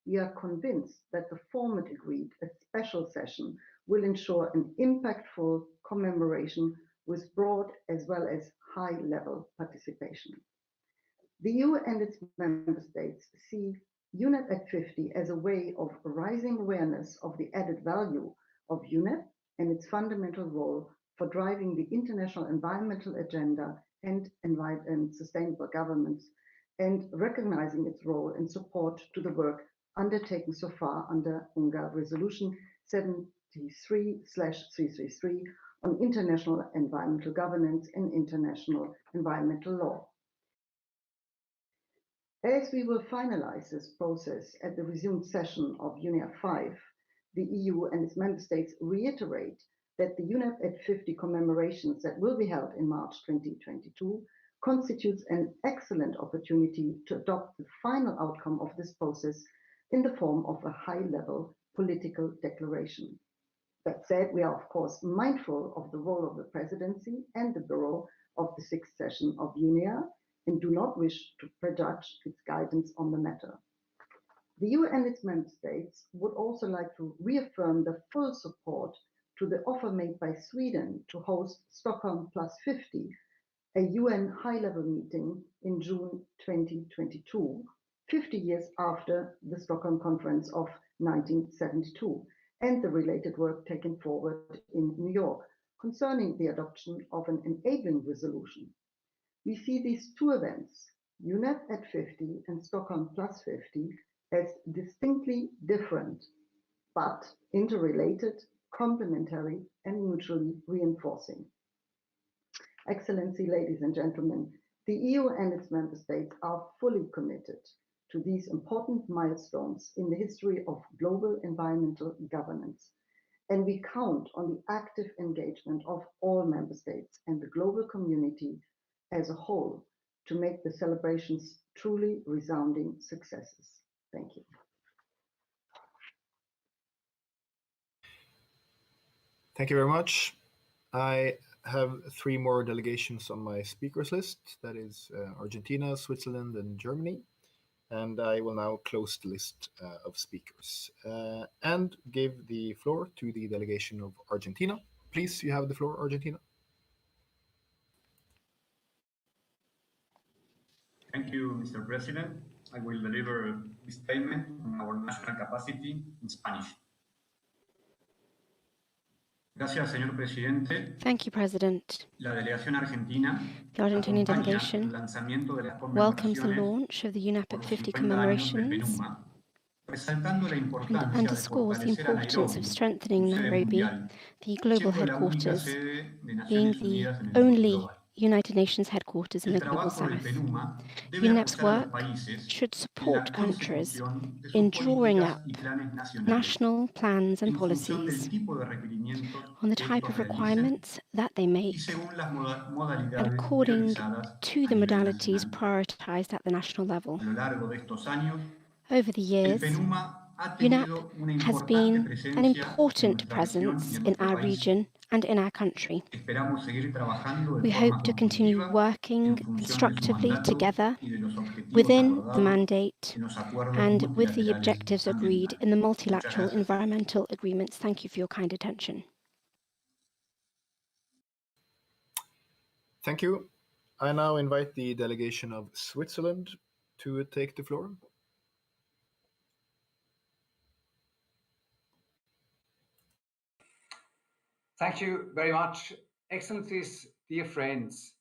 Speaker 10: We are convinced that the format agreed, a special session, will ensure an impactful commemoration with broad as well as high-level participation. The EU and its member states see UNEP at 50 as a way of raising awareness of the added value of UNEP and its fundamental role for driving the international environmental agenda and sustainable governance, and recognizing its role in support to the work undertaken so far under UNGA Resolution 73/333 on international environmental governance and international environmental law. As we will finalize this process at the resumed session of UNEA 5, the EU and its member states reiterate that the UNEP at 50 commemorations that will be held in March 2022 constitutes an excellent opportunity to adopt the final outcome of this process in the form of a high-level political declaration. That said, we are of course mindful of the role of the Presidency and the Bureau of the 6th session of UNEA, and do not wish to prejudge its guidance on the matter. The EU and its member states would also like to reaffirm the full support to the offer made by Sweden to host Stockholm Plus 50, a UN high-level meeting in June 2022, 50 years after the Stockholm Conference of 1972, and the related work taken forward in New York concerning the adoption of an enabling resolution. We see these two events, UNEP at 50 and Stockholm Plus 50, as distinctly different, but interrelated, complementary, and mutually reinforcing. Excellency, ladies and gentlemen, the EU and its member states are fully committed to these important milestones in the history of global environmental governance, and we count on the active engagement of all member states and the global community as a whole to make the celebrations truly resounding successes. Thank you.
Speaker 1: Thank you very much. I have 3 more delegations on my speakers list. That is Argentina, Switzerland, and Germany. And I will now close the list of speakers and give the floor to the delegation of Argentina. Please, you have the floor, Argentina.
Speaker 11: Thank you, Mr. President. I will deliver this statement on our national capacity in Spanish. Gracias, señor presidente.
Speaker 14: Thank you, President.
Speaker 11: La delegación argentina
Speaker 14: The Argentinian delegation welcomes the launch of the UNEP at 50 commemorations and underscores the importance of strengthening Nairobi, the global headquarters, being the only United Nations headquarters in the Global South. UNEP's work should support countries in drawing up national plans and policies on the type of requirements that they make and according to the modalities prioritized at the national level. Over the years, UNEP has been an important presence in our region and in our country. We hope to continue working constructively together within the mandate and with the objectives agreed in the multilateral environmental agreements. Thank you for your kind attention.
Speaker 1: Thank you. I now invite the delegation of Switzerland to take the floor.
Speaker 12: Thank you very much. Excellencies, dear friends,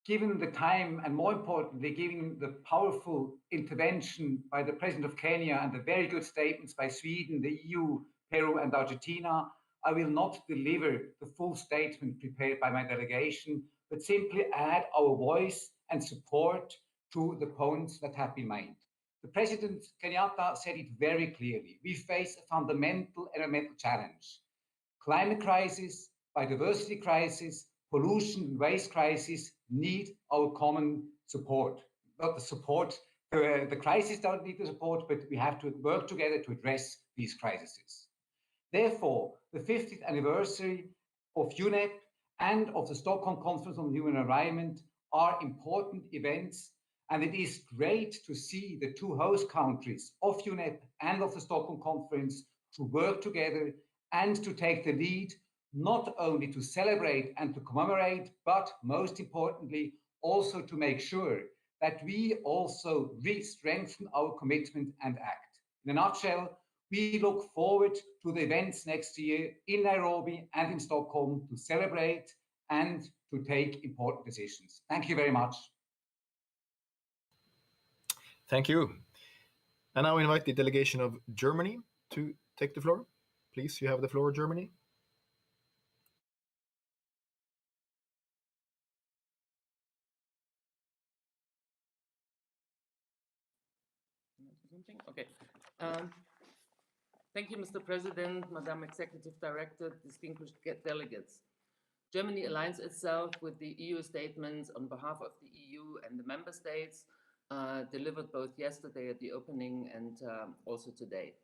Speaker 12: given the time and more importantly, given the powerful intervention by the President of Kenya and the very good statements by Sweden, the EU, Peru and Argentina, I will not deliver the full statement prepared by my delegation, but simply add our voice and support to the points that have been made. The President Kenyatta said it very clearly. We face a fundamental environmental challenge. Climate crisis, biodiversity crisis, pollution and waste crisis need our common support. Not the support, the crisis don't need the support, but we have to work together to address these crises. Therefore, the 50th anniversary of UNEP and of the Stockholm Conference on Human Environment are important events, and it is great to see the two host countries of UNEP and of the Stockholm Conference to work together and to take the lead, not only to celebrate and to commemorate, but most importantly, also to make sure that we also re-strengthen our commitment and act. In a nutshell, we look forward to the events next year in Nairobi and in Stockholm to celebrate and to take important decisions. Thank you very much.
Speaker 1: Thank you. And now I invite the delegation of Germany to take the floor. Please, you have the floor, Germany.
Speaker 13: Okay. Thank you, Mr. President, Madam Executive Director, distinguished delegates. Germany aligns itself with the EU statements on behalf of the EU and the member states delivered both yesterday at the opening and also today.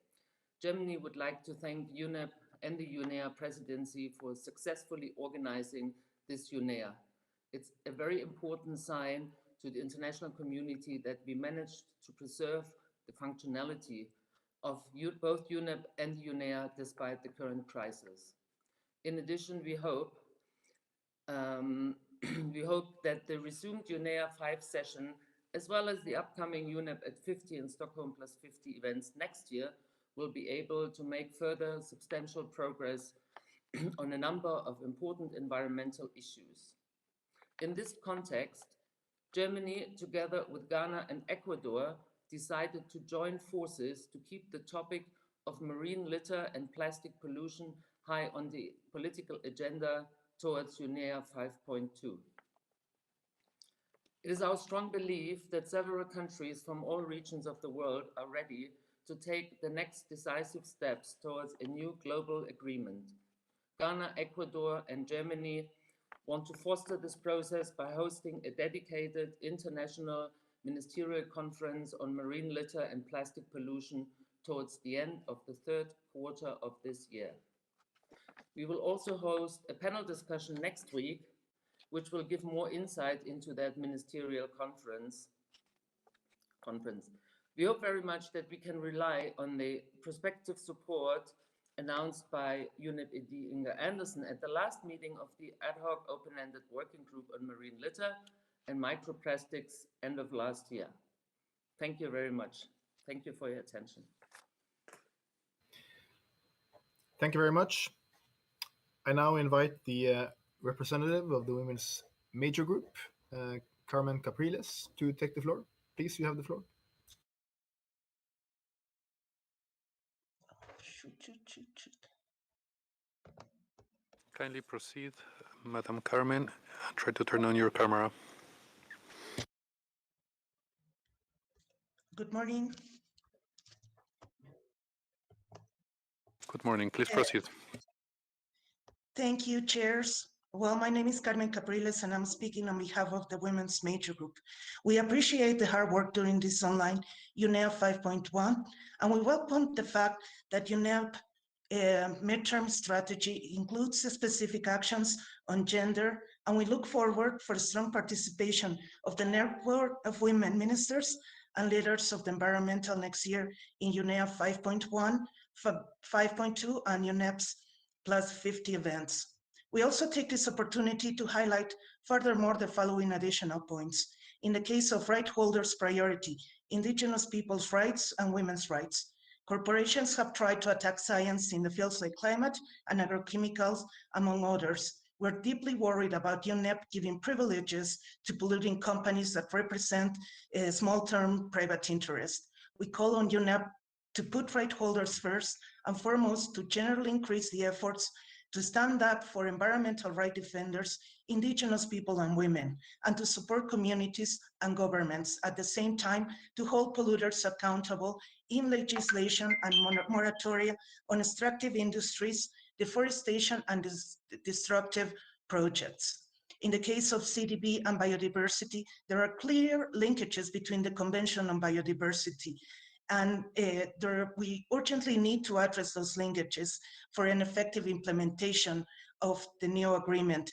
Speaker 13: Germany would like to thank UNEP and the UNEA presidency for successfully organizing this UNEA. It's a very important sign to the international community that we managed to preserve the functionality of both UNEP and UNEA despite the current crisis. In addition, we hope that the resumed UNEA 5 session, as well as the upcoming UNEP at 50 and Stockholm plus 50 events next year, will be able to make further substantial progress on a number of important environmental issues. In this context, Germany, together with Ghana and Ecuador, decided to join forces to keep the topic of marine litter and plastic pollution high on the political agenda towards UNEA 5.2. It is our strong belief that several countries from all regions of the world are ready to take the next decisive steps towards a new global agreement. Ghana, Ecuador, and Germany want to foster this process by hosting a dedicated international ministerial conference on marine litter and plastic pollution towards the end of the 3rd quarter of this year. We will also host a panel discussion next week, which will give more insight into that ministerial conference. We hope very much that we can rely on the prospective support announced by UNEP ED Inga Anderson at the last meeting of the ad hoc open-ended working group on marine litter and microplastics end of last year. Thank you very much. Thank you for your attention.
Speaker 1: Thank you very much. I now invite the representative of the Women's Major Group, Carmen Capriles, to take the floor. Please, you have the floor.
Speaker 8: Kindly proceed, Madam Carmen. Try to turn on your camera.
Speaker 15: Good morning.
Speaker 8: Good morning. Please proceed.
Speaker 15: Thank you, chairs, Well, my name is Carmen Capriles, and I'm speaking on behalf of the Women's Major Group. We appreciate the hard work during this online UNEA 5.1, and we welcome the fact that UNEP midterm strategy includes specific actions on gender, and we look forward for strong participation of the network of women ministers and leaders of the environmental next year in UNEA 5.1, 5.2, and UNEP's plus 50 events. We also take this opportunity to highlight furthermore the following additional points. In the case of right holders' priority, indigenous people's rights and women's rights. Corporations have tried to attack science in the fields like climate and agrochemicals, among others. We're deeply worried about UNEP giving privileges to polluting companies that represent a small-term private interest. We call on UNEP to put right holders first and foremost to generally increase the efforts to stand up for environmental right defenders, indigenous people and women, and to support communities and governments at the same time to hold polluters accountable in legislation and moratoria on extractive industries, deforestation, and destructive projects. In the case of CDB and biodiversity, there are clear linkages between the Convention on Biodiversity, and we urgently need to address those linkages for an effective implementation of the new agreement.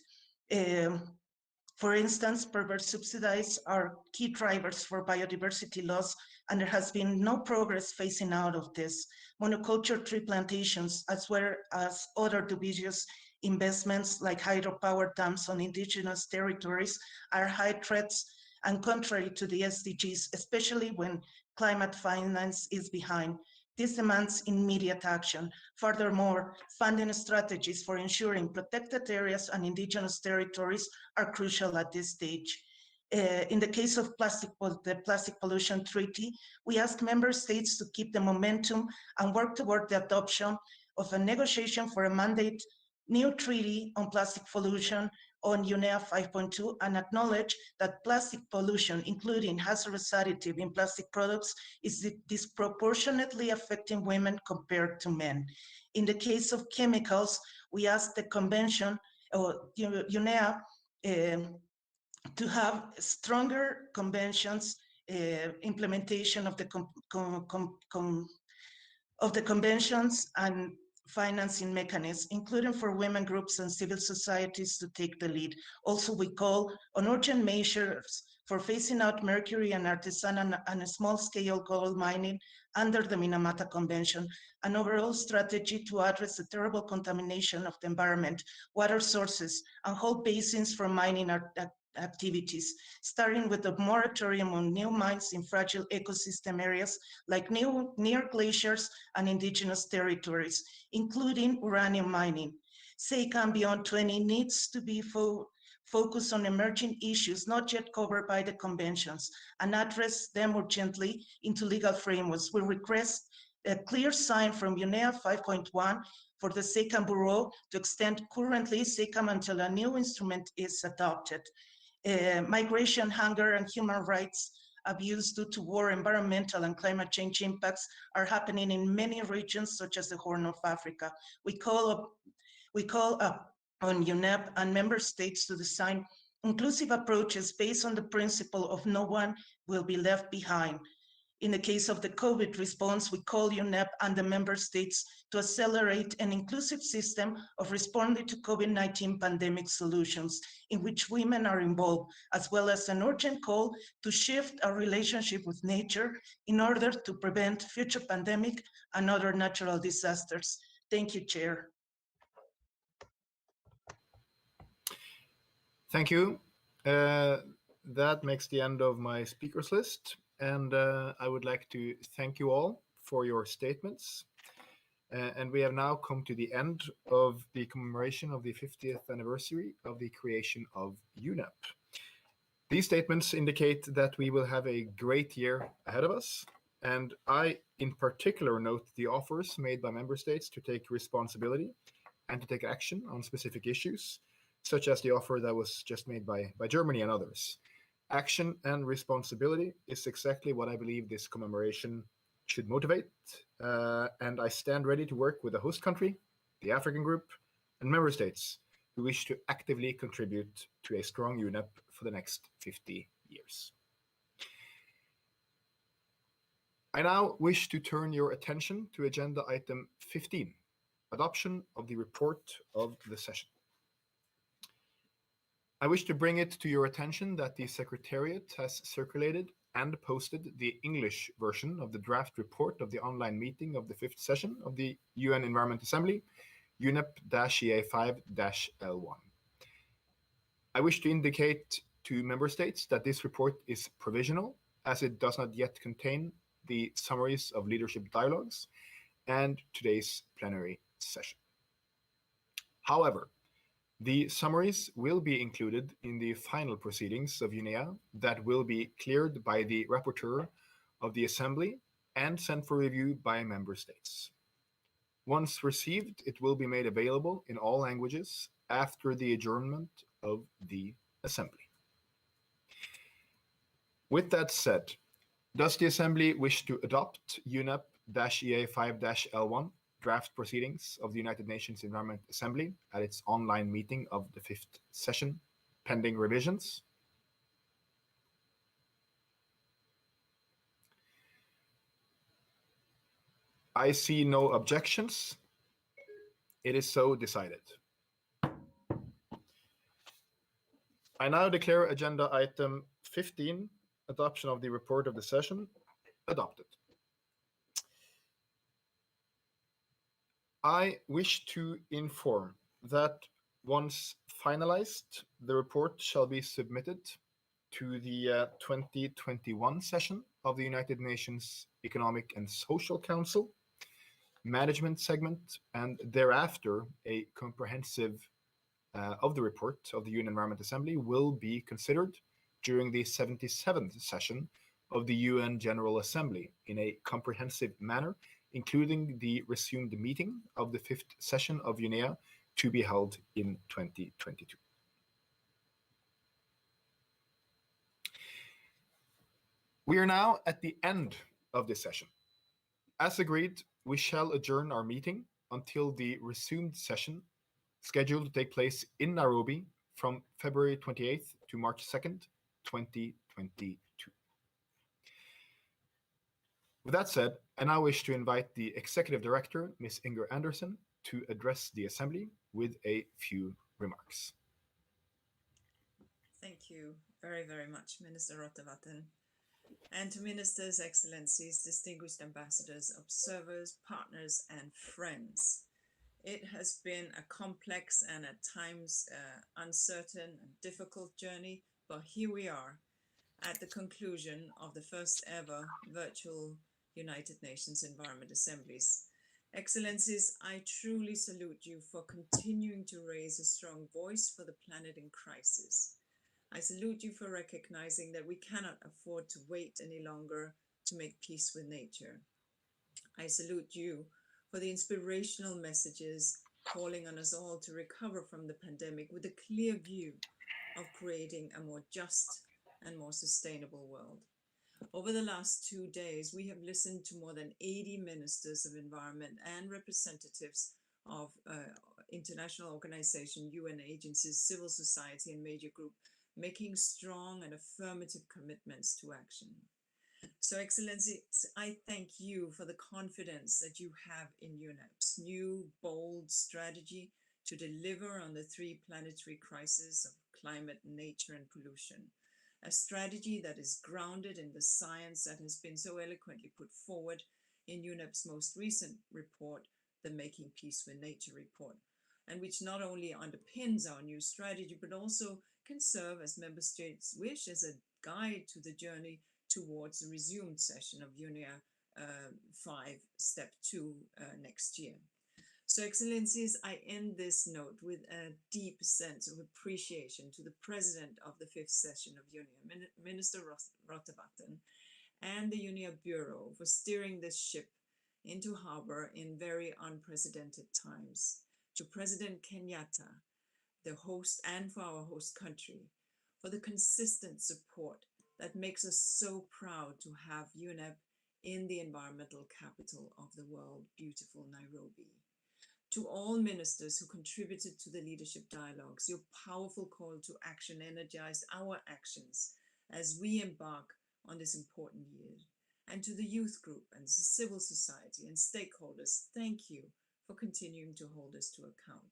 Speaker 15: For instance, perverse subsidies are key drivers for biodiversity loss, and there has been no progress phasing out of this. Monoculture tree plantations, as well as other dubious investments like hydropower dams on indigenous territories, are high threats and contrary to the SDGs, especially when climate finance is behind. This demands immediate action. Furthermore, funding strategies for ensuring protected areas and indigenous territories are crucial at this stage. In the case of the Plastic Pollution Treaty, we ask member states to keep the momentum and work toward the adoption of a negotiation for a mandate new treaty on plastic pollution on UNEA 5.2 and acknowledge that plastic pollution, including hazardous additive in plastic products, is disproportionately affecting women compared to men. In the case of chemicals, we ask the convention, or UNEA, to have stronger conventions, implementation of the conventions and financing mechanisms, including for women groups and civil societies to take the lead. Also, we call on urgent measures for phasing out mercury and artisanal and small-scale gold mining under the Minamata Convention, an overall strategy to address the terrible contamination of the environment, water sources, and whole basins for mining activities, starting with the moratorium on new mines in fragile ecosystem areas like near glaciers and indigenous territories, including uranium mining. SEICA Beyond 20 needs to be focused on emerging issues not yet covered by the conventions and address them urgently into legal frameworks. We request a clear sign from UNEA 5.1 for the SEICA Bureau to extend currently SEICA until a new instrument is adopted. Migration, hunger, and human rights abuse due to war, environmental, and climate change impacts are happening in many regions, such as the Horn of Africa. We call on UNEP and member states to design inclusive approaches based on the principle of no one will be left behind. In the case of the COVID response, we call UNEP and the member states to accelerate an inclusive system of responding to COVID-19 pandemic solutions in which women are involved, as well as an urgent call to shift our relationship with nature in order to prevent future pandemic and other natural disasters. Thank you, Chair.
Speaker 1: Thank you. That makes the end of my speakers list. And I would like to thank you all for your statements. And we have now come to the end of the commemoration of the 50th anniversary of the creation of UNEP. These statements indicate that we will have a great year ahead of us. And I, in particular, note the offers made by member states to take responsibility and to take action on specific issues, such as the offer that was just made by Germany and others. Action and responsibility is exactly what I believe this commemoration should motivate, and I stand ready to work with the host country, the African group, and member states who wish to actively contribute to a strong UNEP for the next 50 years. I now wish to turn your attention to agenda item 15, adoption of the report of the session. I wish to bring it to your attention that the Secretariat has circulated and posted the English version of the draft report of the online meeting of the 5th session of the UN Environment Assembly, UNEP-EA5-L1. I wish to indicate to member states that this report is provisional, as it does not yet contain the summaries of leadership dialogues and today's plenary session. However, the summaries will be included in the final proceedings of UNEA that will be cleared by the rapporteur of the Assembly and sent for review by member states. Once received, it will be made available in all languages after the adjournment of the Assembly. With that said, does the Assembly wish to adopt UNEP-EA5-L1 draft proceedings of the United Nations Environment Assembly at its online meeting of the 5th session, pending revisions? I see no objections. It is so decided. I now declare agenda item 15, adoption of the report of the session, adopted. I wish to inform that once finalized, the report shall be submitted to the 2021 session of the United Nations Economic and Social Council management segment, and thereafter a comprehensive of the report of the UN Environment Assembly will be considered during the 77th session of the UN General Assembly in a comprehensive manner, including the resumed meeting of the 5th session of UNEA to be held in 2022. We are now at the end of this session. As agreed, we shall adjourn our meeting until the resumed session scheduled to take place in Nairobi from February 28th to March 2nd, 2022. With that said, I now wish to invite the Executive Director, Ms. Inger Anderson, to address the Assembly with a few remarks.
Speaker 6: Thank you very, very much, Minister Rotevatn. And to Ministers, Excellencies, distinguished ambassadors, observers, partners, and friends. It has been a complex and at times uncertain and difficult journey, but here we are at the conclusion of the first ever virtual United Nations Environment Assemblies. Excellencies, I truly salute you for continuing to raise a strong voice for the planet in crisis. I salute you for recognizing that we cannot afford to wait any longer to make peace with nature. I salute you for the inspirational messages calling on us all to recover from the pandemic with a clear view of creating a more just and more sustainable world. Over the last 2 days, we have listened to more than 80 ministers of environment and representatives of international organizations, UN agencies, civil society, and major groups making strong and affirmative commitments to action. So, Excellencies, I thank you for the confidence that you have in UNEP's new, bold strategy to deliver on the 3 planetary crises of climate, nature, and pollution. A strategy that is grounded in the science that has been so eloquently put forward in UNEP's most recent report, the Making Peace with Nature report, and which not only underpins our new strategy, but also can serve, as member states wish, as a guide to the journey towards the resumed session of UNEA 5, Step 2 next year. So, Excellencies, I end this note with a deep sense of appreciation to the President of the 5th session of UNEA, Minister Rotevatn, and the UNEA Bureau for steering this ship into harbor in very unprecedented times. To President Kenyatta, the host, and for our host country, for the consistent support that makes us so proud to have UNEP in the environmental capital of the world, beautiful Nairobi. To all ministers who contributed to the leadership dialogues, your powerful call to action energized our actions as we embark on this important year. And to the youth group and civil society and stakeholders, thank you for continuing to hold us to account.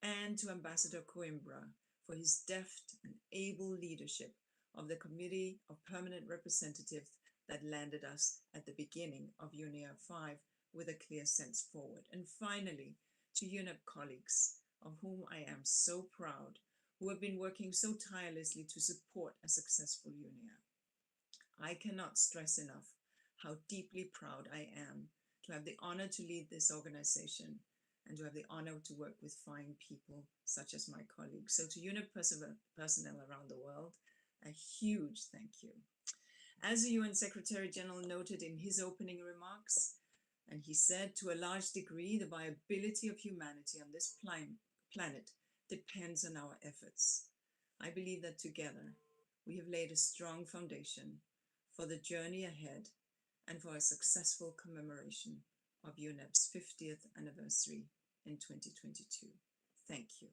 Speaker 6: And to Ambassador Coimbra for his deft and able leadership of the Committee of Permanent Representatives that landed us at the beginning of UNEA 5 with a clear sense forward. And finally, to UNEP colleagues, of whom I am so proud, who have been working so tirelessly to support a successful UNEA. I cannot stress enough how deeply proud I am to have the honor to lead this organization and to have the honor to work with fine people such as my colleagues. So to UNEP personnel around the world, a huge thank you. As the UN Secretary General noted in his opening remarks, and he said, to a large degree, the viability of humanity on this planet depends on our efforts. I believe that together we have laid a strong foundation for the journey ahead and for a successful commemoration of UNEP's 50th anniversary in 2022. Thank you.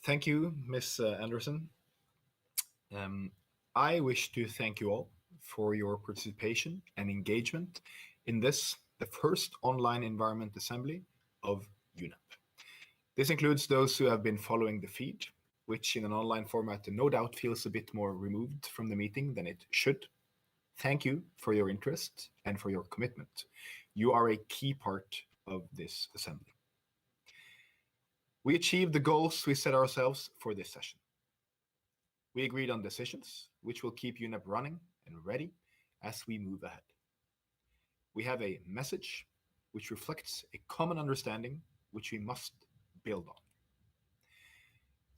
Speaker 1: Thank you, Ms. Anderson. I wish to thank you all for your participation and engagement in this, the first online environment assembly of UNEP. This includes those who have been following the feed, which in an online format no doubt feels a bit more removed from the meeting than it should. Thank you for your interest and for your commitment. You are a key part of this assembly. We achieved the goals we set ourselves for this session. We agreed on decisions which will keep UNEP running and ready as we move ahead. We have a message which reflects a common understanding which we must build on.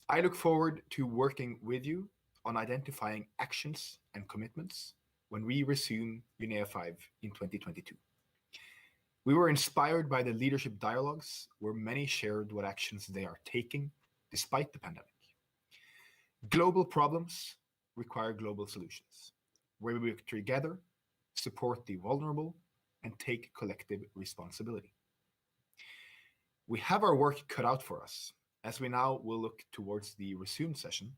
Speaker 1: I look forward to working with you on identifying actions and commitments when we resume UNEA 5 in 2022. We were inspired by the leadership dialogues where many shared what actions they are taking despite the pandemic. Global problems require global solutions, where we work together, support the vulnerable, and take collective responsibility. We have our work cut out for us, as we now will look towards the resumed session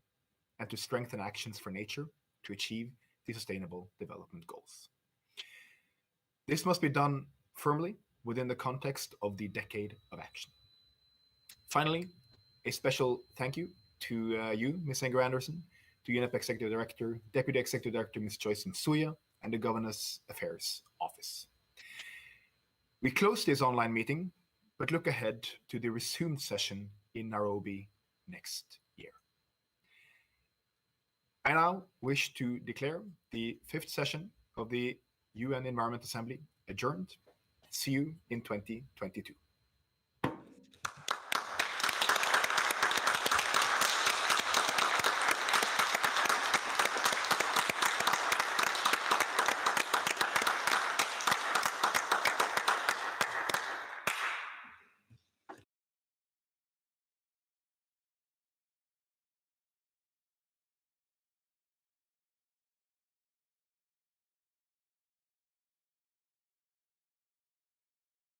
Speaker 1: and to strengthen actions for nature to achieve the Sustainable Development Goals. This must be done firmly within the context of the Decade of Action. Finally, a special thank you to you, Ms. Njenga Anderson, to UNEP Executive Director, Deputy Executive Director, Ms. Joyce Msuya, and the Governance Affairs Office. We close this online meeting, but look ahead to the resumed session in Nairobi next year. I now wish to declare the 5th session of the UN Environment Assembly adjourned. See you in 2022.